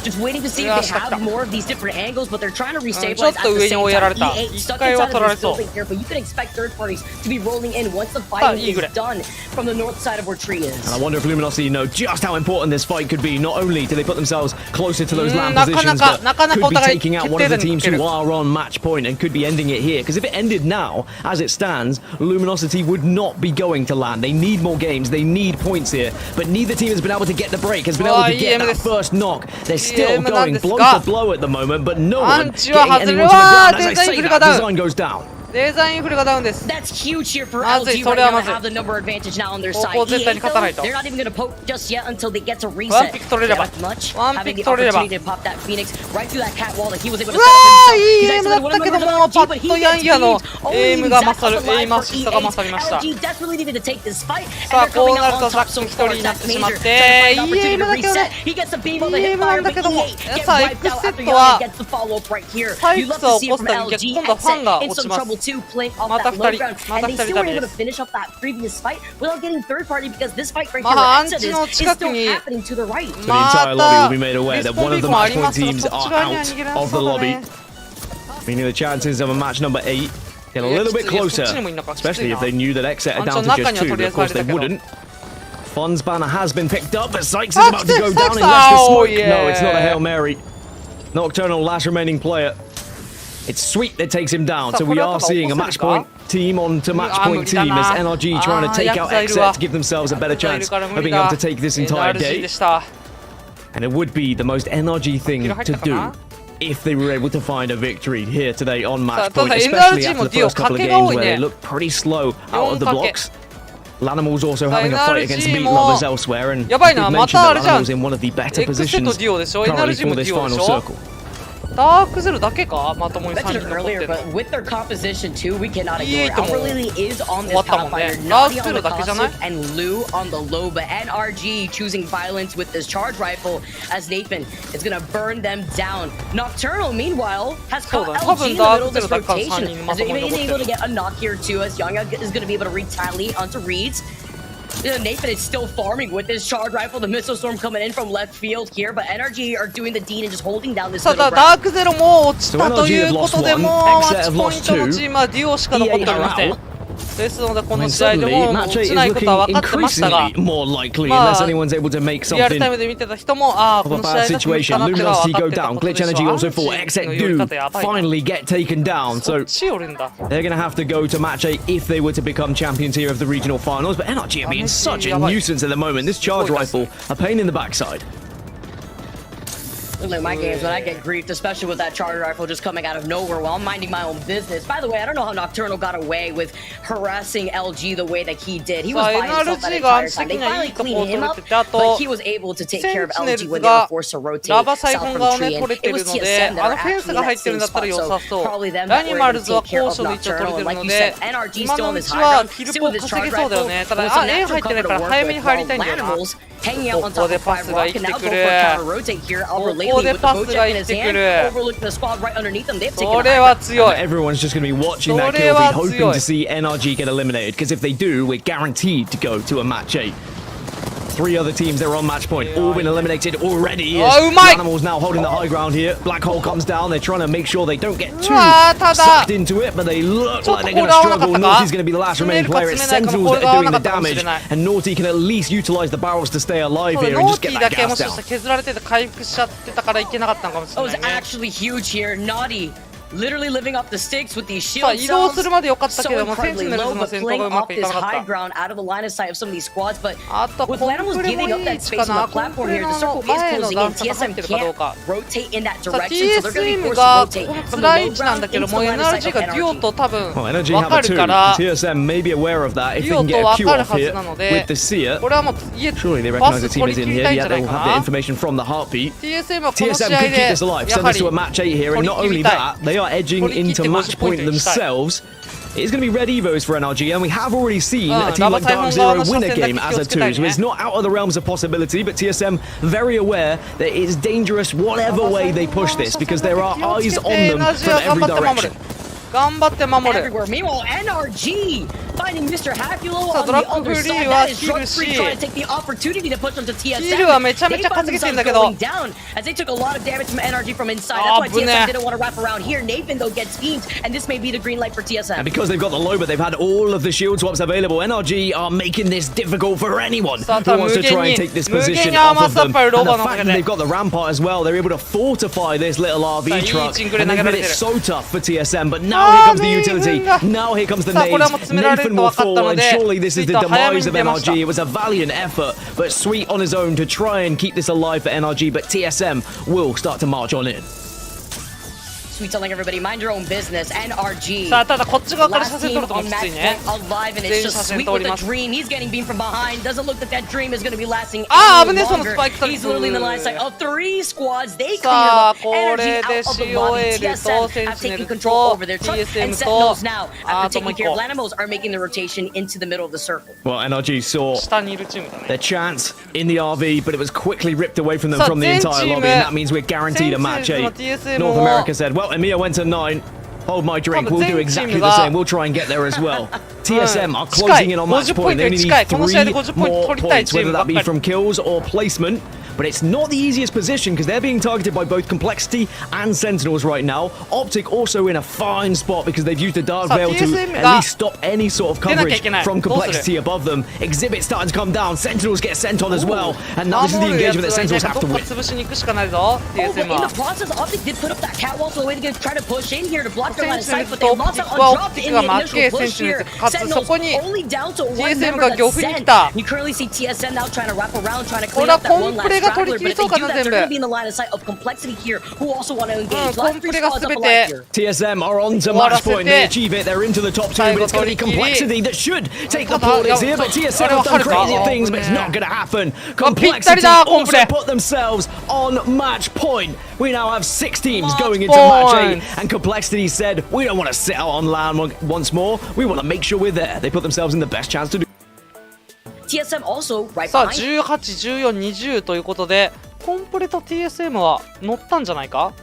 Just waiting to see if they have more of these different angles, but they're trying to restabilize at the same time. E8 stuck inside of this building here, but you can expect third parties to be rolling in once the fighting is done from the north side of where Tree is. And I wonder if Luminosity know just how important this fight could be. Not only do they put themselves closer to those land positions, but could be taking out one of the teams who are on match point and could be ending it here. Because if it ended now, as it stands, Luminosity would not be going to land. They need more games. They need points here. But neither team has been able to get the break, has been able to get that first knock. They're still going blow to blow at the moment, but no one getting anyone to the ground. As I say that, design goes down. デザインフルがダウンです。 That's huge here for LG right now to have the number advantage now on their side. E8 though, they're not even going to poke just yet until they get to reset. Much having the opportunity to pop that Phoenix right through that cat wall that he was able to set up himself. He's actually one of the members of LG, but he gets beat. Only the exact alive for E8. LG desperately needed to take this fight, and they're coming out on top so far. That's major. Trying to find an opportunity to reset. He gets the beam on the hip fire, but E8 gets wiped out after Yana gets the follow-up right here. You love to see it from LG. Headset in some trouble too, playing off that low ground, and they still were able to finish up that previous fight without getting third party because this fight right here where Headset is still happening to the right. So the entire lobby will be made aware that one of the match point teams are out of the lobby, meaning the chances of a match number 8 get a little bit closer, especially if they knew that Xset are down to just 2, but of course they wouldn't. Fun's banner has been picked up, but Sykes is about to go down unless the smoke. No, it's not a Hail Mary. Nocturnal, last remaining player. It's Sweet that takes him down, so we are seeing a match point team on to match point team as NRG trying to take out Xset to give themselves a better chance of being able to take this entire day. And it would be the most NRG thing to do if they were able to find a victory here today on match point, especially after the first couple of games where they looked pretty slow out of the blocks. Lanimal's also having a fight against meat lovers elsewhere, and we mentioned that Lanimal's in one of the better positions currently for this final circle. ダークゼロだけかまともに3 mentioned 人残って earlier, るの but with their composition too, we cannot ignore it. E8 も Alpha Lily is on this 終わったもんね。 Pathfinder, ダー Navi クゼ on ロ the だけじゃない Cosmic, and Lou on the Loba. NRG choosing violence with this charge rifle as Nathan is going to burn them down. Nocturnal, meanwhile, has caught LG in the middle of this rotation. As they've been able to get a knock here too, as Young is going to be able to retaliate onto Reeds. Nathan is still farming with his charge rifle, the missile storm coming in from left field here, but NRG are doing the deed and just holding down this た middle だ ground. ダークゼロも落ちたということでもうマッチポイントのチームはデュオしか残っておりません。ですのでこの試合でも落ちないことは分かってましたが、まあリアルタイムで見てた人もこの試合だけかなっていうのは分かってたことでしょう。Xsetの寄り方やばいな。 finally get taken down, そ so っち寄るんだ。 they're going to have to go to match 8 if they were to become champions here of the regional finals. But NRG are being such a nuisance at the moment. This charge rifle, a pain in the backside. Like my games when I get griefed, especially with that charger rifle just coming out of nowhere while I'm minding my own business. By the way, I don't know how Nocturnal got away with harassing LG the way that he did. He was by himself that entire time. They finally cleaned him up, but he was able to take care of LG when they were forced to rotate south from Tree. And it was TSM that are actually in that same spot, so probably them that were able to take care of Nocturnal. And like you said, NRG still on this high ground, still with this charge rifle, with some natural cover to work with, while Lanimals hanging out on top of 5 Rock can now go for a counter rotate here. Overlating with the Bojack in his hand, overlooking the squad right underneath them. They've taken a Everyone's just going to be watching that kill feed, hoping to see NRG get eliminated, because if they do, we're guaranteed to go to a match 8. 3 other teams that are on match point, all been eliminated already. Oh my! Animals now holding the high ground here. Black hole comes down. They're trying to make sure they don't get too tada. sucked into it, but they look like they're going to struggle. Naughty's going to be the last remaining player. It's Sentinels that are doing the damage, and Naughty can at least utilize the barrels to stay alive here and just get that gas down. 削られてて回復しちゃってたからいけなかったのかもし That れ was ないね。 actually huge here. Naughty literally living up the sticks with these shield 移動 cells. するまで良かったけ So ども、センチ incredibly ネルズ low, の but 戦闘が playing うま off くいか this なか high った。 ground out of the line of sight of some of these squads. But あとコ with ンプ Lanimals レも giving い up い that 位置 space か on the な。コン platform プレ here, の the circle is 前の closing 段 in. 差が入って TSM るかどう can't か。 rotate in that さあ direction, so they're going to be TSM forced が to こ rotate の from 辛い the 位 low 置なんだ ground けど into も the line of sight NRG of がデュオ NRG. と多分 Well, NRG 分 have か a る two. から TSM may be aware of that. If デ they ュオ can と get a 分 Q かる off はず here なの with で the Seer, これはもう家 surely they バ recognize ス the 取 team り is 切 in り here. たいん Yeah, じゃ they ない will か have the な。 information from the heartbeat. TSM はこの TSM 試合 could keep で this alive. や Send は this り to a match 8 here, and not only that, they are edging into match point themselves. It's going to be red Evos for NRG, and we have already seen a team like Dark Zero win a game as a 2, so it's not out of the realms of possibility, but TSM very aware that it's dangerous whatever way they push this, because there are eyes on them from every direction. 頑張って守る。 Everywhere. Meanwhile, NRG finding Mr. Hakulo さあ on ドラ the ッグ other フリ side. ーは That is キル drug し free trying to take the opportunity to push onto TSM. キルはめちゃめ They ちゃ find 稼げてん themselves だけど going down as they took a lot of damage from NRG from inside. That's why 危ね TSM didn't want to wrap around here. Nathan though gets beamed, and this may be the green light for And TSM. because they've got the low, but they've had all of the shield swaps available, NRG are making this difficult for anyone who wants to try and take this position off of them. And the fact that they've got the rampart as well, they're able to fortify this little RV truck, and they've made it so tough for TSM. But now here comes the utility. Now here comes the nades. Nathan will fall, and surely this is the demise of NRG. It was a valiant effort, but Sweet on his own to try and keep this alive for NRG. But TSM will start to march on in. Sweet telling everybody, mind your own business. NRG. さあただこっち側から写 Last 真撮 team るとも on きつ match いね。 point alive, and 全員 it's 写 just 真 Sweet 撮 with り a ます dream. He's getting beamed from behind. Doesn't look that that dream is going to be lasting あー any 危ねえその longer. スパイクされ He's literally in the line of sight of 3 squads. They さあ cleared up これ NRG で out of the lobby. COL と TSM セン have チネ taken ル control と over their truck, TSM and と Sentinels now, あ after ともう taking 一 care of 個 Lanimals, are making the rotation into the middle of the circle. Well, NRG saw 下にいるチームだね。 their chance in the RV, but it was quickly ripped away from them So from the entire then lobby, and that means we're guaranteed a match 8. North America said, well, EMEA went to 9. Hold my drink, we'll do exactly the same. We'll try and get there as well. TSM are closing in on match point. They only need 3 more points, whether that be from kills or placement. But it's not the easiest position because they're being targeted by both Complexity and Sentinels right now. Optic also in a fine spot because they've used a Dark Veil to at least stop any sort of coverage from Complexity above them. Exhibit starting to come down. Sentinels get sent on as well. And now this is the engagement that Sentinels have to win. 潰しに行くしかないぞ Oh, but TSM in は the process, Optic did put up that catwall so way to try to push in here to block their line of sight, but they と lost out は on オ drop プティ in ック the が負け initial 選 push 手に here. 勝つそこに Sentinels only down to one TSM member が that's 漁夫に来 Zen. た You currently see TSM now trying to wrap around, trying to こ clean れは up that コ one ンプレ last が取り straggler, 切 but り if そ they うか do な that, 全 they're going to 部 be in the line of sight of Complexity here, who also want to engage. コン Last プ three レが squads 全 up て alive here. TSM are on to match point. They achieve it. They're into the top 2, but it's going to be Complexity that should take the portals here. But TSM have done crazy things, but it's not going to happen. Complexity also put themselves on match point. We now have 6 teams going into match 8, and Complexity said, we don't want to sit out on land once more. We want to make sure we're there. They put themselves in the best chance to do. TSM also right さあ behind. 18、14、20ということでコンプレと TSM は乗ったんじゃないか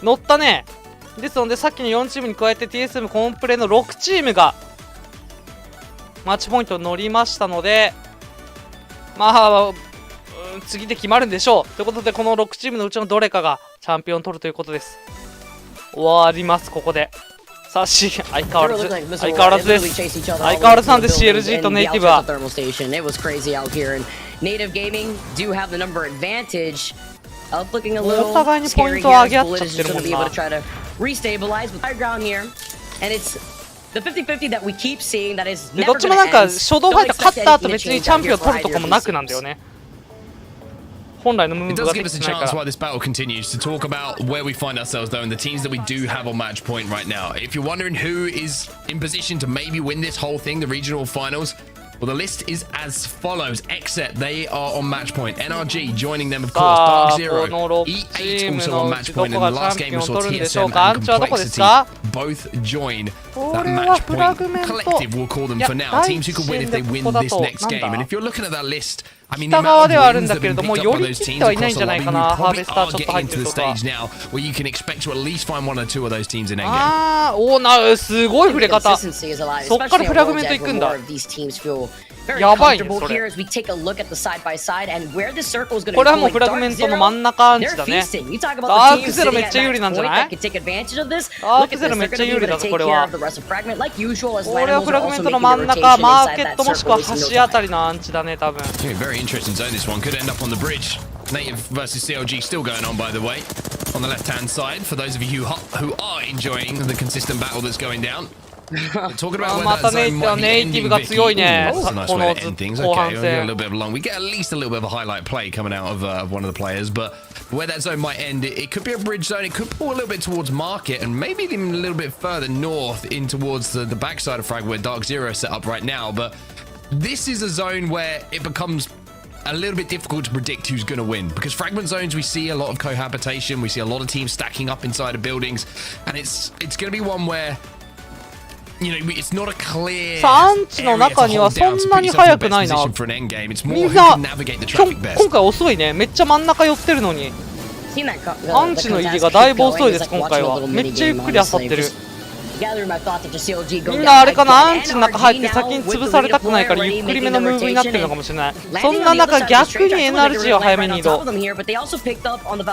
乗ったねですのでさっきの4チームに加えて TSM コンプレの6チームがマッチポイントに乗りましたのでまあ次で決まるんでしょうということでこの6チームのうちのどれかがチャンピオンを取るということです終わりますここでさあ相変わらずです相変わらずなんです CLG とネイティブは It was crazy out here, and Native Gaming do have the number advantage. Looking a little scary here. Bullet is just going to be able to try to restabilize with high ground here, and it's the 50-50 that we keep seeing that is でど never っちも going なん to か end. 初動ファイター勝った後別にチャンピオン取るとかもなくなんだよね本来のムー It ブ does が give で us き a てないか chance ら while this battle continues to talk about where we find ourselves though and the teams that we do have on match point right now. If you're wondering who is in position to maybe win this whole thing, the regional finals, well, the list is as follows. Exet, they are on match point. NRG joining them, of course. Dark Zero, E8 also on match point. And the last game we saw TSM and Complexity both join that match point collective, we'll call them for now. Teams who could win if they win this next game. And if you're looking at that list, I mean, the amount of wins that have been picked up by those teams across the lobby, we probably are getting into the stage now where you can expect to at least find 1 or 2 of those teams in endgame. ああおなすごい触れ方そっからフラグメント行くんだ Very やばいね comfortable そ here れ as we take a look at the side by side and where this circle is going to こ be れはもう going. フラグメン Dark トの Zero, 真ん中アンチ they're だね feasting. You talk about ダー the ク team ゼロ sitting めっ at ちゃ有利 match なんじゃ point ない that can take advantage of this. ダー Look ク at ゼ this. ロめ They're っちゃ going to be 有 able 利 to だぞ take これ care は of the rest of fragment like usual as これは Lanimals フラ are グメン also トの making 真 the ん中 rotation マー inside ケッ that トもしくは circle, releasing 橋 those あたりのアンチだね多分 Yeah, very interesting zone this one. Could end up on the bridge. Native versus CLG still going on, by the way. On the left-hand side, for those of you who are enjoying the consistent battle that's going down. Talking about where ま that た zone ネ might be イティブ ending, が強い Vicky. ね Ooh, that's a nice こ way の to end things. 後 Okay, 半 we'll get a 戦 little bit of a long. We get at least a little bit of a highlight play coming out of one of the players, but where that zone might end, it could be a bridge zone. It could pull a little bit towards market, and maybe even a little bit further north in towards the backside of Frag where Dark Zero is set up right now. But this is a zone where it becomes a little bit difficult to predict who's going to win, because fragment zones, we see a lot of cohabitation, we see a lot of teams stacking up inside of buildings, and it's going to be one where, you know, it's not a clear アンチの中にはそんなに速くないな for an end game. It's み more ん who な can navigate the 今 traffic best. 今回遅いねめっちゃ真ん中寄ってるのに Seen that アンチの入りがだいぶ遅いです今回はめっちゃゆっくり漁ってる Gather my thoughts after CLG go み down. んなあれかなアン again. チの中入って先に潰されたくないからゆっくりめのムーブになってるのかもしれないそんな中逆に NRG を早めに移動こ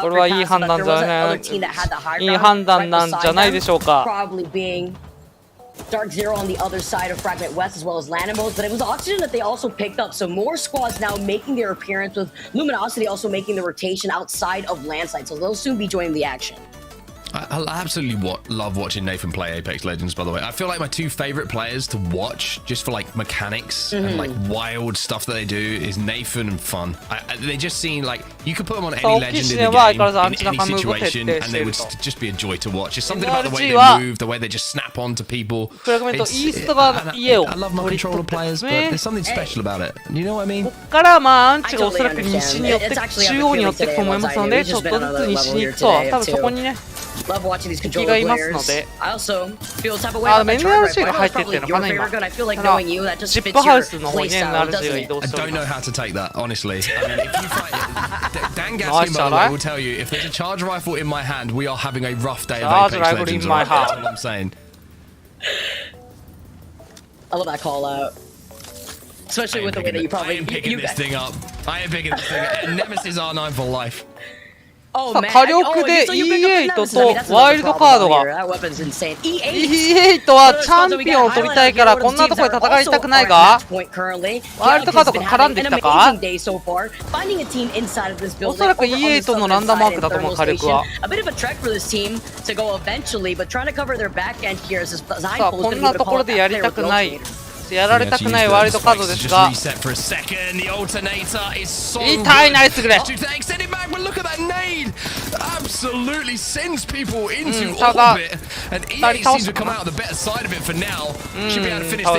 れはいい判断じゃねいい判断なんじゃないでしょうか Dark Zero on the other side of Fragment West as well as Lanimals, but it was Oxygen that they also picked up. So more squads now making their appearance with Luminosity also making the rotation outside of Landside. So they'll soon be joining the action. I absolutely love watching Nathan play Apex Legends, by the way. I feel like my two favorite players to watch, just for like mechanics and like wild stuff that they do, is Nathan and Fun. They just seem like you could put them on any legend in the game, in any situation, and they would just be a joy to watch. It's something about the way they move, the way they just snap onto people. I love my controller players, but there's something special about it. You know what I mean? こっからまあアンチがおそらく西に寄って中央に寄っていくと思いますのでちょっとずつ西に行くと多分そこにね Love watching these 敵 controller がいますの players. で I also feel the type of way about that NRG try が入 right. ってって Probably るの your かな favorite 今 gun. I feel like ただ knowing you, that just ジッ fits プハ your ウスの方に play ね style, NRG が doesn't 移 it? 動 I してお don't りま know す how to take that, honestly. I mean, if you fight Dan Nice Gatsby, shot, by the way, eh? will tell you if there's a charge rifle in my hand, we are having a rough day of Charge Apex rifle Legends. in my Right? That's hand. what I'm saying. I love that call out. Especially with the way that you I probably am picking you this guys. thing up. I am picking this thing up. Nemesis R9 for life. Oh さあ man. 火力で so you pick up the E8 と Nemesis. I mean, that's ワイル another ドカード problem が here. That weapon's insane. E8. E8 はチャンピオンを取りたいからこんなところで戦いたくないがワイルドカードが絡んできたかおそらく E8 のランダムマークだと思う火力はさあこんなところでやりたくないやられたくないワイルドカードですが痛いナイスグレただ2人倒したかな倒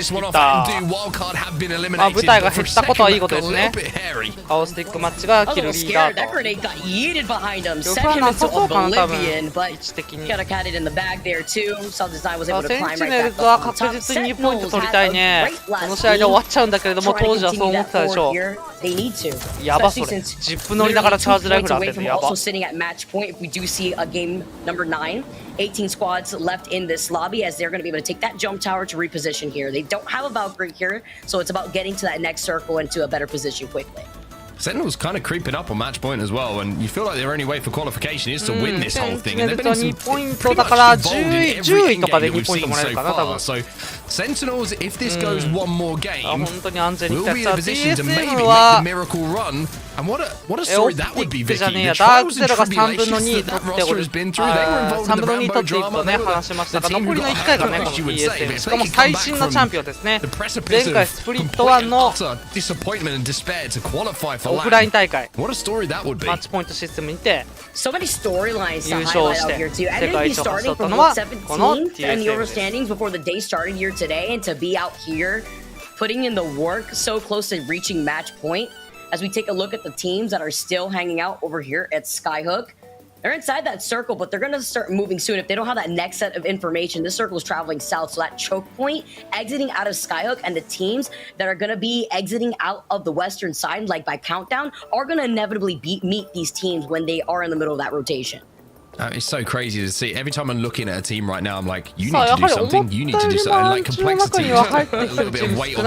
しきったまあ舞台が減ったことはいいことですねカオスティックマッチがキルリーダーと呂布はなさそうかな多分位置的にさあセンチネルズは確実に2ポイント取りたいねこの試合で終わっちゃうんだけれども当時はそう思ってたでしょうやばそれジップ乗りながらチャージライフル当ててやば 18 squads left in this lobby as they're going to be able to take that jump tower to reposition here. They don't have a Valkyrie here, so it's about getting to that next circle and to a better position quickly. Sentinel's kind of creeping up on match point as well, and you feel like their only way for qualification is to win this whole thing. And they've been in some pretty much involved in every in game that we've seen so far. So Sentinels, if this goes one more game, will be in a position to maybe make the miracle run. And what a story that would be, Vicky. The trials and tribulations that roster has been through. They were involved in the Rambo drama. They were the team who got hurt, you would say. But if they can come back from the precipice of utter disappointment and despair to qualify for オフライン大会 What a story that would be. マッチポイントシステムにて So many storylines to 優勝 highlight し out て here too. 世 And 界 to be 一を勝ち starting 取った from のは week この 17th and the TSM です overstandings before the day started here today, and to be out here putting in the work so close to reaching match point. As we take a look at the teams that are still hanging out over here at Skyhook. They're inside that circle, but they're going to start moving soon. If they don't have that next set of information, this circle is traveling south. So that choke point, exiting out of Skyhook, and the teams that are going to be exiting out of the western side, like by countdown, are going to inevitably meet these teams when they are in the middle of that rotation. It's so crazy to see. Every time I'm looking at a team right now, I'm like, you need to do something, you need to do something. Like complexity, a little bit of weight on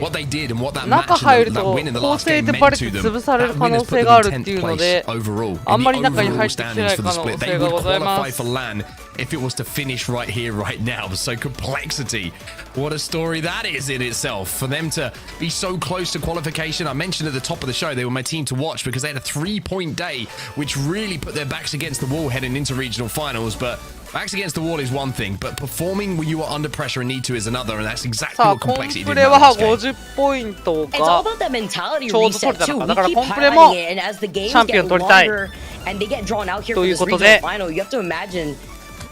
what they did and what that match and that win in the last game meant to them. That win has put them in 10th place overall in the overall standings for the split. They would qualify for LAN if it was to finish right here, right now. So complexity, what a story that is in itself. For them to be so close to qualification, I mentioned at the top of the show, they were my team to watch because they had a 3-point day, which really put their backs against the wall heading into regional finals. But backs against the wall is one thing, but performing when you are under pressure and need to is another, and that's exactly what complexity did in that game. It's all about that mentality reset too. We keep highlighting it, and as the games get longer and they get drawn out here for this regional final, you have to imagine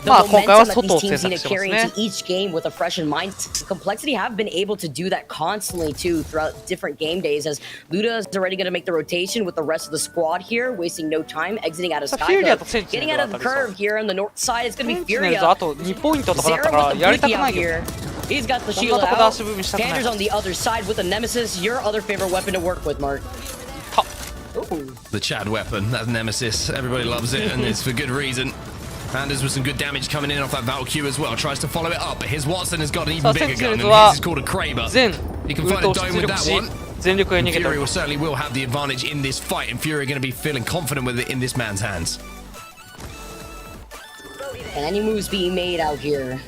the momentum that these teams need to carry into each game with a freshened mind. Complexity have been able to do that constantly too throughout different game days, as Luda is already going to make the rotation with the rest of the squad here, wasting no time, exiting out of Sky. Getting out of the curve here on the north side, it's going to be Furia. Zero with the Blicky out here. He's got the shield out. Pander's on the other side with the Nemesis, your other favorite weapon to work with, Mark. Ooh. The Chad weapon, that Nemesis, everybody loves it, and it's for good reason. Anders with some good damage coming in off that Valkyrie as well. Tries to follow it up, but his Watson has got an even bigger gun, and his is called a Kraber. He can find a dome with that one. Fury will certainly will have the advantage in this fight, and Fury are going to be feeling confident with it in this man's hands. And any moves being made out here.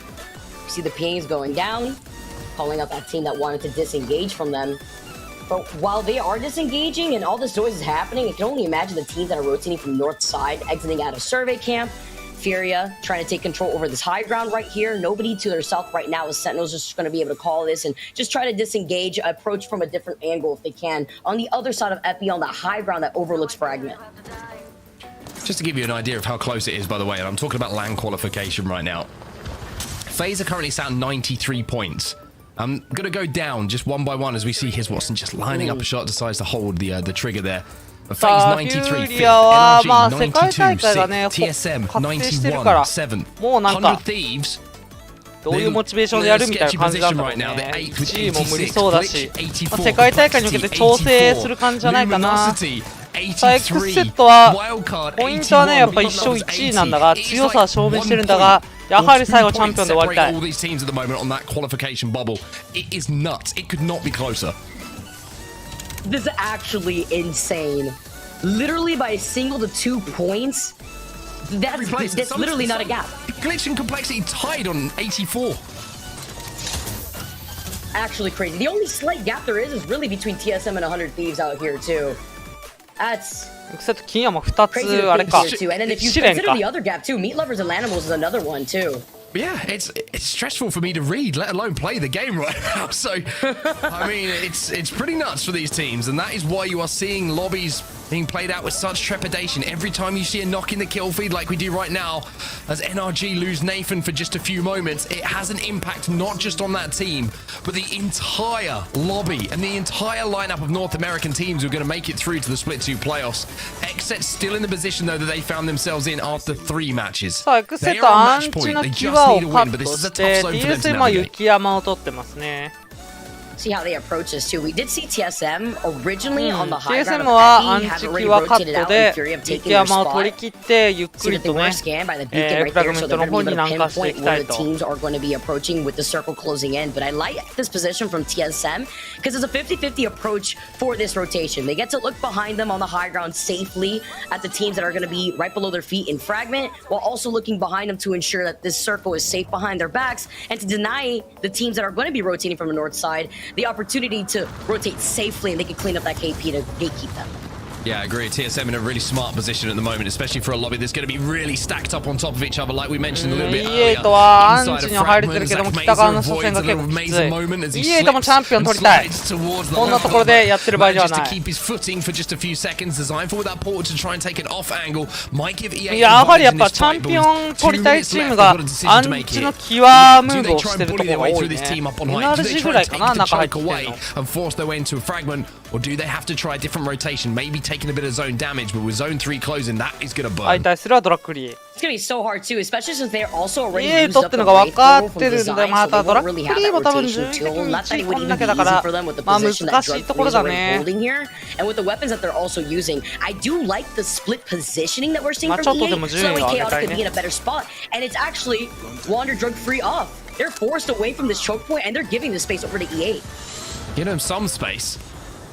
You see the pings going down, calling out that team that wanted to disengage from them. But while they are disengaging and all this noise is happening, you can only imagine the teams that are rotating from north side, exiting out of survey camp. Furia trying to take control over this high ground right here. Nobody to their south right now, as Sentinel's just going to be able to call this and just try to disengage, approach from a different angle if they can. On the other side of Epi, on that high ground that overlooks Fragment. Just to give you an idea of how close it is, by the way, and I'm talking about LAN qualification right now. FaZe are currently sat 93 points. I'm going to go down just one by one as we see his Watson just lining up a shot, decides to hold the trigger there. FaZe 93, 5th, NRG 92, 6th, TSM 91, 7th, 100 Thieves. どういうモチベーションでやるみたいな感じなんだろうね。1位も無理そうだし、世界大会に向けて調整する感じじゃないかな。さあ X セットはポイントはねやっぱ1勝1位なんだが、強さは証明してるんだが、やはり最後チャンピオンで終わりたい。 This is actually insane. Literally by a single to 2 points. That's literally not a gap. Glitch and Complexity tied on 84. Actually crazy. The only slight gap there is really between TSM and 100 Thieves out here too. That's crazy to think here too. And then if you consider the other gap too, Meat Lovers and Lanimals is another one too. Yeah, it's stressful for me to read, let alone play the game right now. So, I mean, it's pretty nuts for these teams, and that is why you are seeing lobbies being played out with such trepidation. Every time you see a knock in the kill feed like we do right now, as NRG lose Nathan for just a few moments, it has an impact not just on that team, but the entire lobby and the entire lineup of North American teams who are going to make it through to the Split 2 playoffs. Xset still in the position, though, that they found themselves in after 3 matches. They are on match point. They just need a win, but this is a tough zone for them to navigate. See how they approach this too. We did see TSM originally on the high ground of Epi, have already rotated out in Fury of taking their spot. See that they were scanned by the beacon right there, so they're going to be able to pinpoint where the teams are going to be approaching with the circle closing in. But I like this position from TSM because it's a 50-50 approach for this rotation. They get to look behind them on the high ground safely at the teams that are going to be right below their feet in Fragment, while also looking behind them to ensure that this circle is safe behind their backs and to deny the teams that are going to be rotating from the north side the opportunity to rotate safely, and they can clean up that KP to gatekeep them. Yeah, I agree. TSM in a really smart position at the moment, especially for a lobby that's going to be really stacked up on top of each other, like we mentioned a little bit earlier. Inside of Fragment, Zach Mazer avoids a little Mazer moment as he slips and slides towards the line. Just to keep his footing for just a few seconds. Designed for that portal to try and take an off angle. Might give EA やはりやっぱチャンピオン取りたいチームがアンチのキワムーブをしてるところが多いね。NRG ぐらいかな、中入ってきてるの。and force their way into a Fragment, or do they have to try a different rotation? Maybe taking a bit of zone damage, but with zone 3 closing, that is going to 相 burn. 対するはドラッグリー It's gonna be so hard too, especially since they're also already 家 used 取っ up て the るのが分 Wraith か portal っ from てるん design, で、ま so た they ドラ won't ッ really グ have リー that も多分 rotation 順 tool. 逆に Not that 1 it 位 would こんだ even け be だか easy ら for them with the まあ難 position that しい Drug ところ Free's だ already ね holding here, and with the weapons that they're also using. I do like the split positioning that we're seeing まあ from ちょっとで EA, も so 順 that 位 way を上げ Chaotic たい could be ね in a better spot, and it's actually Wander Drug Free off. They're forced away from this choke point, and they're giving the space over to EA. Give them some space.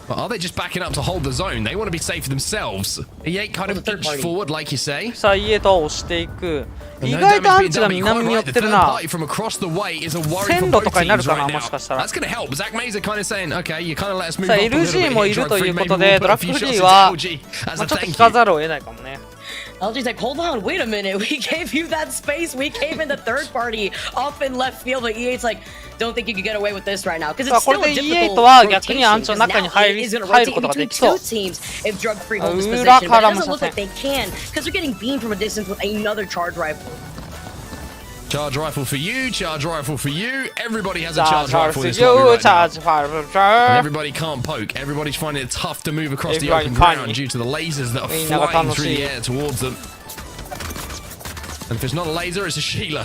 But are they just backing up to hold the zone? They want to be safe for themselves. E8 kind of inch forward, like you say. さあ家と押していく And 意 no 外と damage アン being チが done, but you're 南 quite に寄っ right. The てる third な party from across the way is a worry for 線路 both とかになる teams かな right もし now. かしたら That's going to help. Zach Mazer kind of saying, okay, you kind of let us move さあ up a little LG bit もい here. ると Drug い free, うこ maybe と we'll で put ド a ラッ few グフ shots リー into は LG ま as あ a ちょっと thank 引か you. ざるを得ないかもね LG's like, hold on, wait a minute. We gave you that space. We came in the third party off in left field, but EA's like, don't think you could get away with this right now. Because さあ it's こ still れ a で difficult E8 は rotation. 逆にアンチの Because 中に now 入 EA is going to る rotate ことがで between きそう two teams if Drug Free holds this 裏 position. か But ら it も doesn't さ look せん like they can because they're getting beamed from a distance with another charge rifle. Charge rifle for you, charge rifle for you. Everybody has a さあ charge チャー rifle ジ in this ユ lobby ー right チャー now. ジファイブチ And ャー everybody can't poke. Everybody's finding it tough to move across the Everybody open can't. ground due to the lasers that are みんなが flying 楽 through しい the air towards them. And if it's not a laser, it's a Sheila.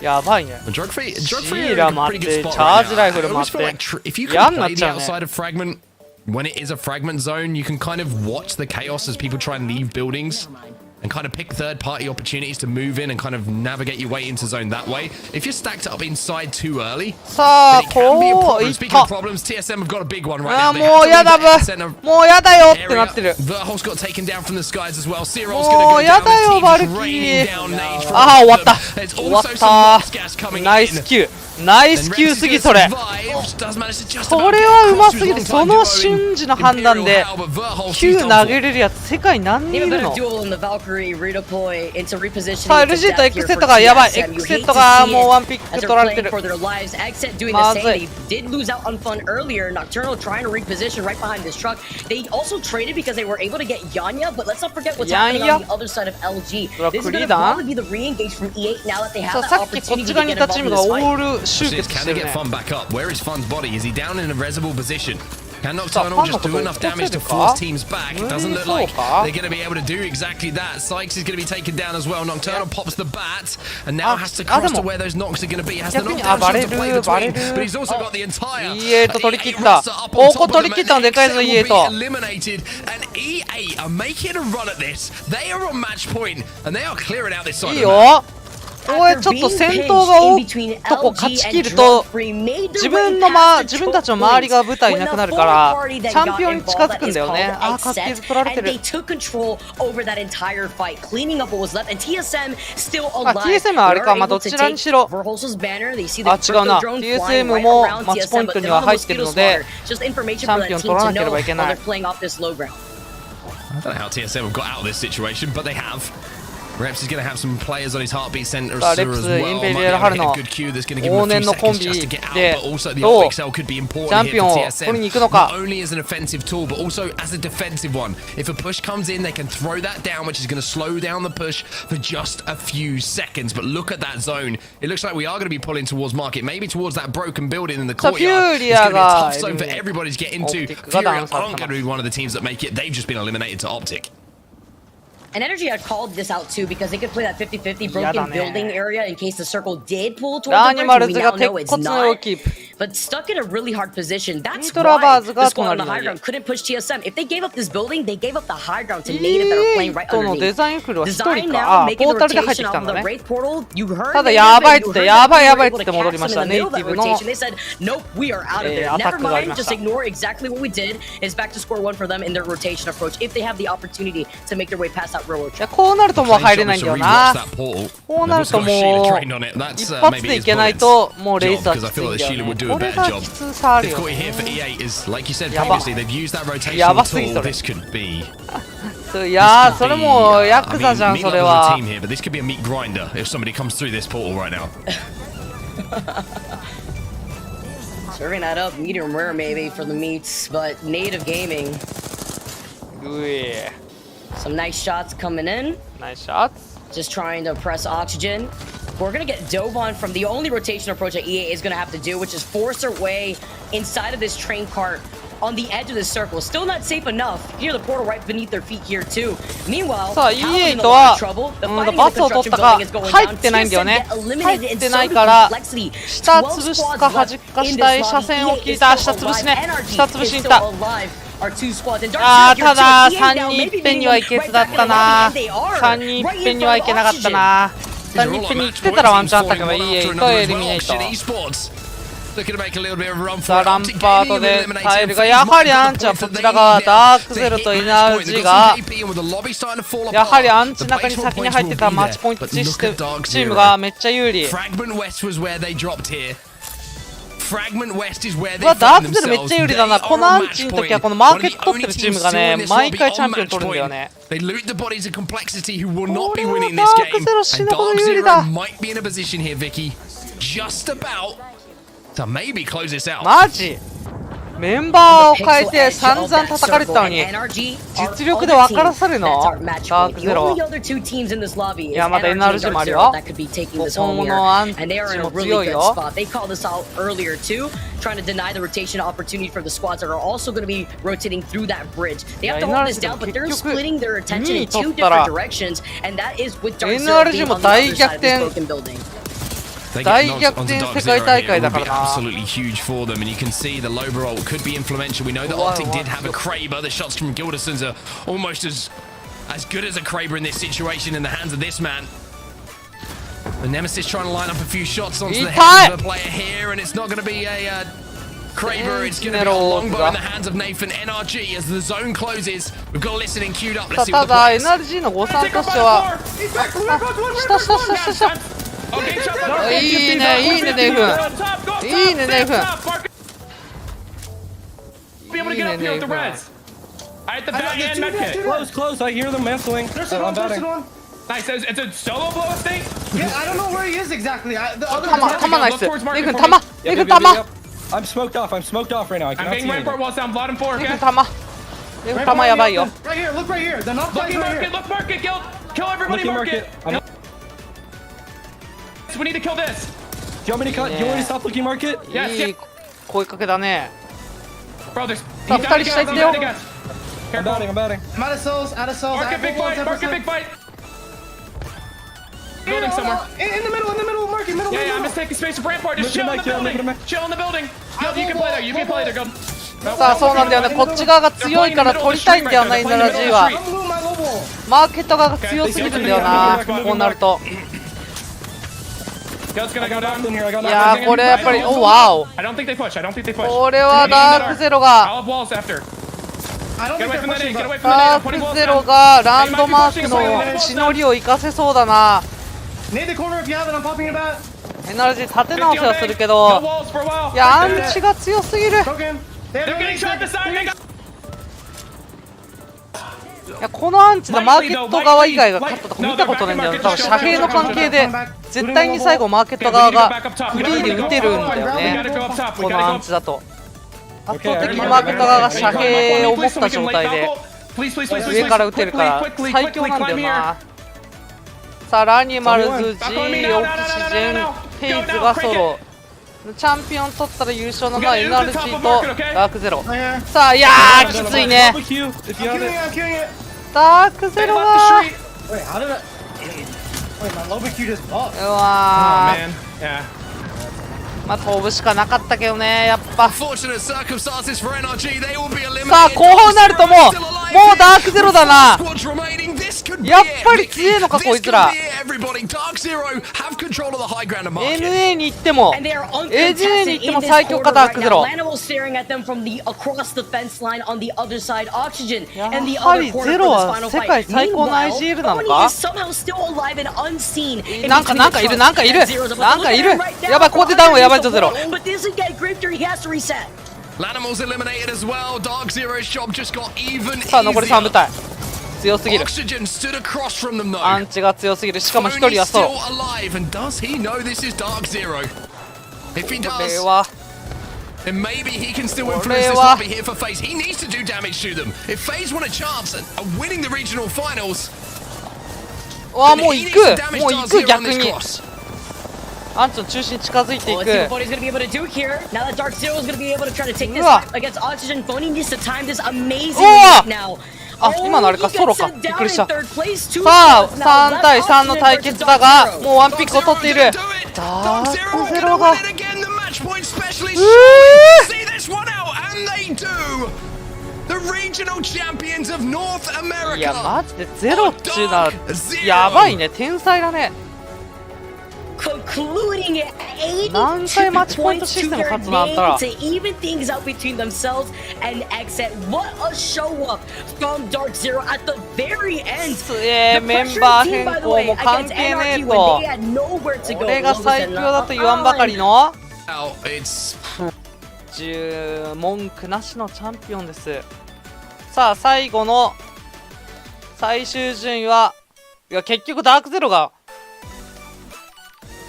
やばいね Drug free are Sheila in a pretty good 待って spot チャージ right ライ now. フル I always 待 feel って like if you 嫌 can になっ play ち the ゃうね outside of fragment when it is a fragment zone, you can kind of watch the chaos as people try and leave buildings. And kind of pick third-party opportunities to move in and kind of navigate your way into zone that way. If you're stacked up inside too early, さ then あ it can be a こう problem. いっ Speaking た of problems, TSM have got a big one right あ now. ー They もう have やだ to leave that center もうやだよってな area. ってる Verhol's got taken down from the skies as well. Cyril's も going う to go や down. だよ The バル team's キ raining ー down nades from ああ終わった There's 終わ also っ some た boss gas coming ナイス in. キューナイスキューすぎそれこれはうますぎてその瞬時の判断で Q 投げれるやつ世界何人い They have a る better の duel in the Valkyrie redeploy into repositioning さあ to LG と death エク here セッ for トがやばい TSM. エク You セ hate ット to が see もう it ワンピッ as ク they're 取られて playing る for their lives. Exit doing the まず same. い They did lose out on fun earlier. Nocturnal trying to reposition right behind this truck. They also traded because they were able to get Yanya, but let's not forget what's happening on the other side of LG. This is going to probably be the re-engage from E8 now that they さ have あ that さっきこっ opportunity ち to 側にい get たチー involved ム in が this オ fight. ール集 Can 結して they る get ね Fun back up? Where is Fun's body? Is he down in a resible position? Can Fun Nocturnal justのこと do enough damage to 起こせるか？ force teams back? It doesn't look like 無理そうか？ they're going to be able to do exactly that. Sykes is going to be taken down as well. Nocturnal pops the bat and now has to cross to where those knocks are going to be. Has the 逆に knockdown shot to 暴 play れる between, 暴れる but he's also got the entire E8 取り切った roster up こ on こ top 取 of り them, 切ったのでかいぞ and Exet will be E8 eliminated, and E8 are making a run at this. They are on match point and they are clearing out this side い of い the よ map. これちょっと戦闘が多いとこ勝ち切ると自分たちの周りが舞台になくなるからチャンピオンに近づくんだよねあーカスケーズ取られてる TSM はあれかまあどちらにしろあ違うな TSM もマッチポイントには入ってるのでチャンピオン取らなければいけない I don't know how TSM have got out of this situation, but they have. Reps is going to have some players on his heartbeat center as well. Might be able to hit a good Q that's going to give him a few seconds just to get out, but also the Optic Cell could be important here for TSM. Not only as an offensive tool, but also as a defensive one. If a push comes in, they can throw that down, which is going to slow down the push for just a few seconds. But look at that zone. It looks like we are going to be pulling towards market, maybe towards that broken building in the courtyard. It's going to be a tough zone for everybody to get into. Furia aren't going to be one of the teams that make it. They've just been eliminated to Optic. And Energy had called this out too because they could play that 50-50 broken building area in case the circle did pull towards the bridge. We now know it's not. But stuck in a really hard position. That's why the squad on the high ground couldn't push TSM. If they gave up this building, they gave up the high ground to native that are playing right underneath. Design now making the rotation on the Wraith portal. You heard it. They said, nope, we are out of there. Never mind, just ignore exactly what we did. It's back to square one for them in their rotation approach if they have the opportunity to make their way past that. こうなるともう入れないんだよなこうなるともう一発でいけないともうレイスはきついんだよねこれがきつさあるよねやばすぎそれいやーそれもうヤクザじゃんそれはServing that up medium rare maybe for the meats, but native gaming. Some nice shots coming in. Nice shots. Just trying to press oxygen. We're gonna get dove on from the only rotation approach that EA is gonna have to do, which is force their way inside of this train cart on the edge of the circle. Still not safe enough. Hear the portal right beneath their feet here too. Meanwhile, さあ Paladin in E8 a lot は of trouble. The バ fighting in ス the を取っ construction たか building is going 入 down. ってないんだよ TSM ね get eliminated 入 in ってな so い many から complexity. 下 12潰す squads か left 弾かし in たい this 車 lobby. 線を E8 聞い is た still 下潰し alive. ね NRG 下潰し is に行っ still た alive. Our two squads and あ Dark ーただ Zero, 3 you're 人いっ two ぺんにはいけずだったな3人いっぺんにはいけなかったな3人いっぺんに来てたらワンチャンあったけど E8 とエリミネイトさあランパートで耐えるがやはりアンチはこちら側ダークゼロと NRG がやはりアンチ中に先に入ってたマッチポイントチームがめっちゃ有利うわダークゼロめっちゃ有利だなこのアンチの時はこのマーケット取ってるチームがね毎回チャンピオン取るんだよねこれはダークゼロ死ぬほど有利だマジメンバーを変えて散々叩かれてたのに実力で分からされるのダークゼロいやまだ NRG もあるよ本物アンチも強いよ trying to deny the rotation opportunity for the squads that are also going to be rotating through that bridge. They have to hold this down, but they're splitting their attention in two different directions, and that is with Dark Zero being on the other side of this broken building. They get knocked onto Dark Zero here. It will be absolutely huge for them, and you can see the Lober ult could be influential. We know that Optic did have a Kraber. The shots from Gildersons are almost as good as a Kraber in this situation in the hands of this man. The Nemesis trying to line up a few shots onto the head of a player here, and it's not going to be a Kraber. It's going to be a longbow in the hands of Nathan. NRG as the zone closes. We've got listening queued up. Let's see what theただplayers. NRG の誤算としては下いいねいいねネイフンいいねネイフンいいねネイフン At the back end, medkit. Close. I hear them mantling. I'm batting. Nice. It's a solo blow thing. Yeah, I don't know where he is exactly. The other 弾ナイスネイフン弾ネイフン弾 I'm smoked off right now. I cannot see rampart walls down. Blood and four. ネイフン弾ネイフン弾やばいよ Right here, look right here. The knockdown Lucky right here. market. Look market. Kill everybody. Market. We need to kill this. Do you want me to cut? Do you want me to stop looking market? いい声かけだね Bro, there's. さあ2人下行ってよ I'm batting. I'm out of cells. Market big fight. Building somewhere. In the middle, market, middle. Yeah, I'm just taking space of rampart. Just chill in the building. Chill in the building. You can play there. Go. さあそうなんだよねこっち側が強いから取りたいんだよな NRG はマーケット側が強すぎるんだよなこうなるといやーこれやっぱりおわおこれはダークゼロがダークゼロがランドマークの血のりを生かせそうだな NRG 立て直しはするけどいやアンチが強すぎるいやこのアンチのマーケット側以外が勝ったとこ見たことないんだよね多分遮蔽の関係で絶対に最後マーケット側がフリーで打てるんだよねこのアンチだと圧倒的にマーケット側が遮蔽を持った状態で上から打てるから最強なんだよなさあラニマルズ G オキシジェンフェイズがソロチャンピオン取ったら優勝なのは NRG とダークゼロさあいやーきついねダークゼロがうわーまあ飛ぶしかなかったけどねやっぱさあ後半になるともうダークゼロだなやっぱり強えのかこいつら NA に行っても AGA に行っても最強かダークゼロやはりゼロは世界最高の IGL なのかなんかいるやばいここでダウンはやばいぞゼロさあ残り3部隊強すぎるアンチが強すぎるしかも1人はソロこれはAnd maybe he can still influence this lobby here for FaZe. He needs to do damage to them. If FaZe want a chance at winning the regional finals, わあもう行く逆にアンチの中心に近づいていく。 Let's see what Boney's gonna be able to do here. Now that Dark Zero is gonna be able to try to take this Uwa. fight against Oxygen. Boney needs to time this amazingly Uwa. now. あ、今のあれか、 he ソロ gets か。 it びっ down くりした。 in third place. Two さあ、 kills now. 3対 Left 3の Oxygen 対 versus 決 Dark だが、 Zero. もうワンピックを取っている。ダークゼロが。See this one out, and they do. The regional champions of North いや、 America. マジでゼロっちゅうのはやばいね。天才だね。 Concluding it, 何回マッチ 82ポイント points シス to テム their 勝つのあったら。 name to even things out between themselves and Exit. What a show up from Dark Zero at the very end. すげえ、メンバー変更も関係ねえと。俺が最強だと言わんばかりの Oh, it's 文句なしのチャンピオンです。さあ、最後の最終順位は、いや、結局ダークゼロが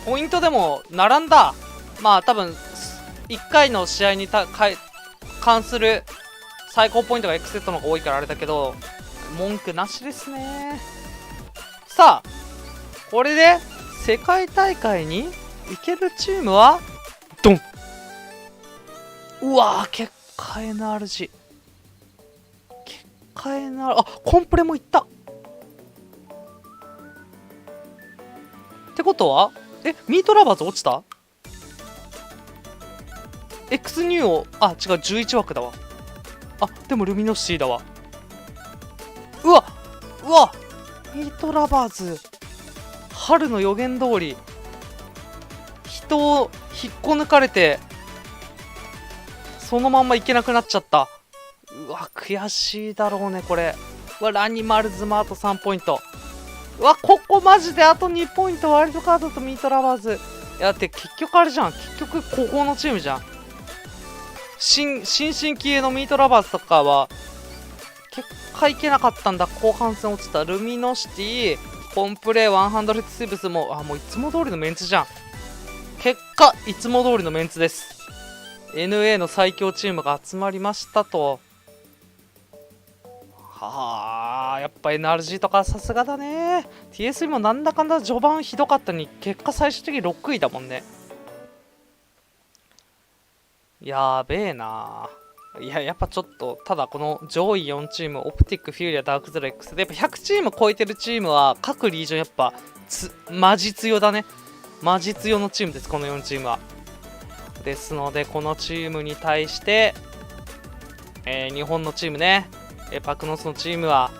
ポイントでも並んだ。まあ多分1回の試合に関する最高ポイントがエクセットの方が多いからあれだけど、文句なしですね。さあ、これで世界大会に行けるチームはドン。うわー、結果 NRG。結果 NRG。あ、コンプレもいった。ってことはミートラバーズ落ちた？ X ニューを、あ、違う、11枠だわ。あ、でもルミノシティだわ。うわミートラバーズ、春の予言通り、人を引っこ抜かれて、そのまんまいけなくなっちゃった。うわ、悔しいだろうね、これ。うわ、ラニマルズもあと3ポイント。うわ、ここマジであと2ポイント、ワイルドカードとミートラバーズ。いや、だって結局あれじゃん。結局ここのチームじゃん。新進気鋭のミートラバーズとかは、結果いけなかったんだ。後半戦落ちた。ルミノシティ、コンプレイ100セブスも、もういつも通りのメンツじゃん。結果、いつも通りのメンツです。NA の最強チームが集まりましたと。はあ、やっぱ NRG とかさすがだね。 TSE もなんだかんだ序盤ひどかったのに結果最終的に6位だもんね。やべえな。いや、やっぱちょっとただこの上位4チーム、オプティック、フューリア、ダークゼロ X でやっぱ100チーム超えてるチームは各リージョンやっぱマジ強だね。マジ強のチームです、この4チームは。ですのでこのチームに対して、日本のチームね、パクノスのチームは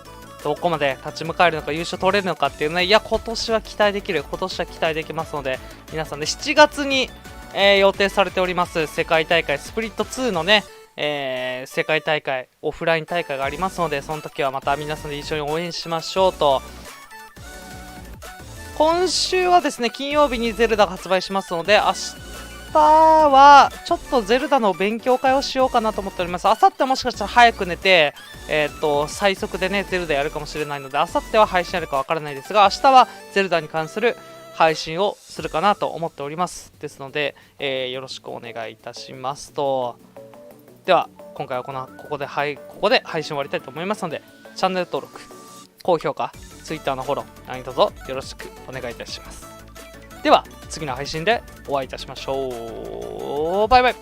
どこまで立ち向かえるのか、優勝取れるのかっていうね。いや、今年は期待できる。今年は期待できますので、皆さんね、7月に、予定されております世界大会スプリット2のね、世界大会、オフライン大会がありますので、その時はまた皆さんで一緒に応援しましょうと。今週はですね、金曜日にゼルダが発売しますので、明日はちょっとゼルダの勉強会をしようかなと思っております。明後日もしかしたら早く寝て、最速でね、ゼルダやるかもしれないので、明後日は配信あるかわからないですが、明日はゼルダに関する配信をするかなと思っております。ですので、よろしくお願いいたしますと。では、今回はここで配信終わりたいと思いますので、チャンネル登録、高評価、Twitter のフォロー、何卒よろしくお願いいたします。では、次の配信でお会いいたしましょう。バイバイ。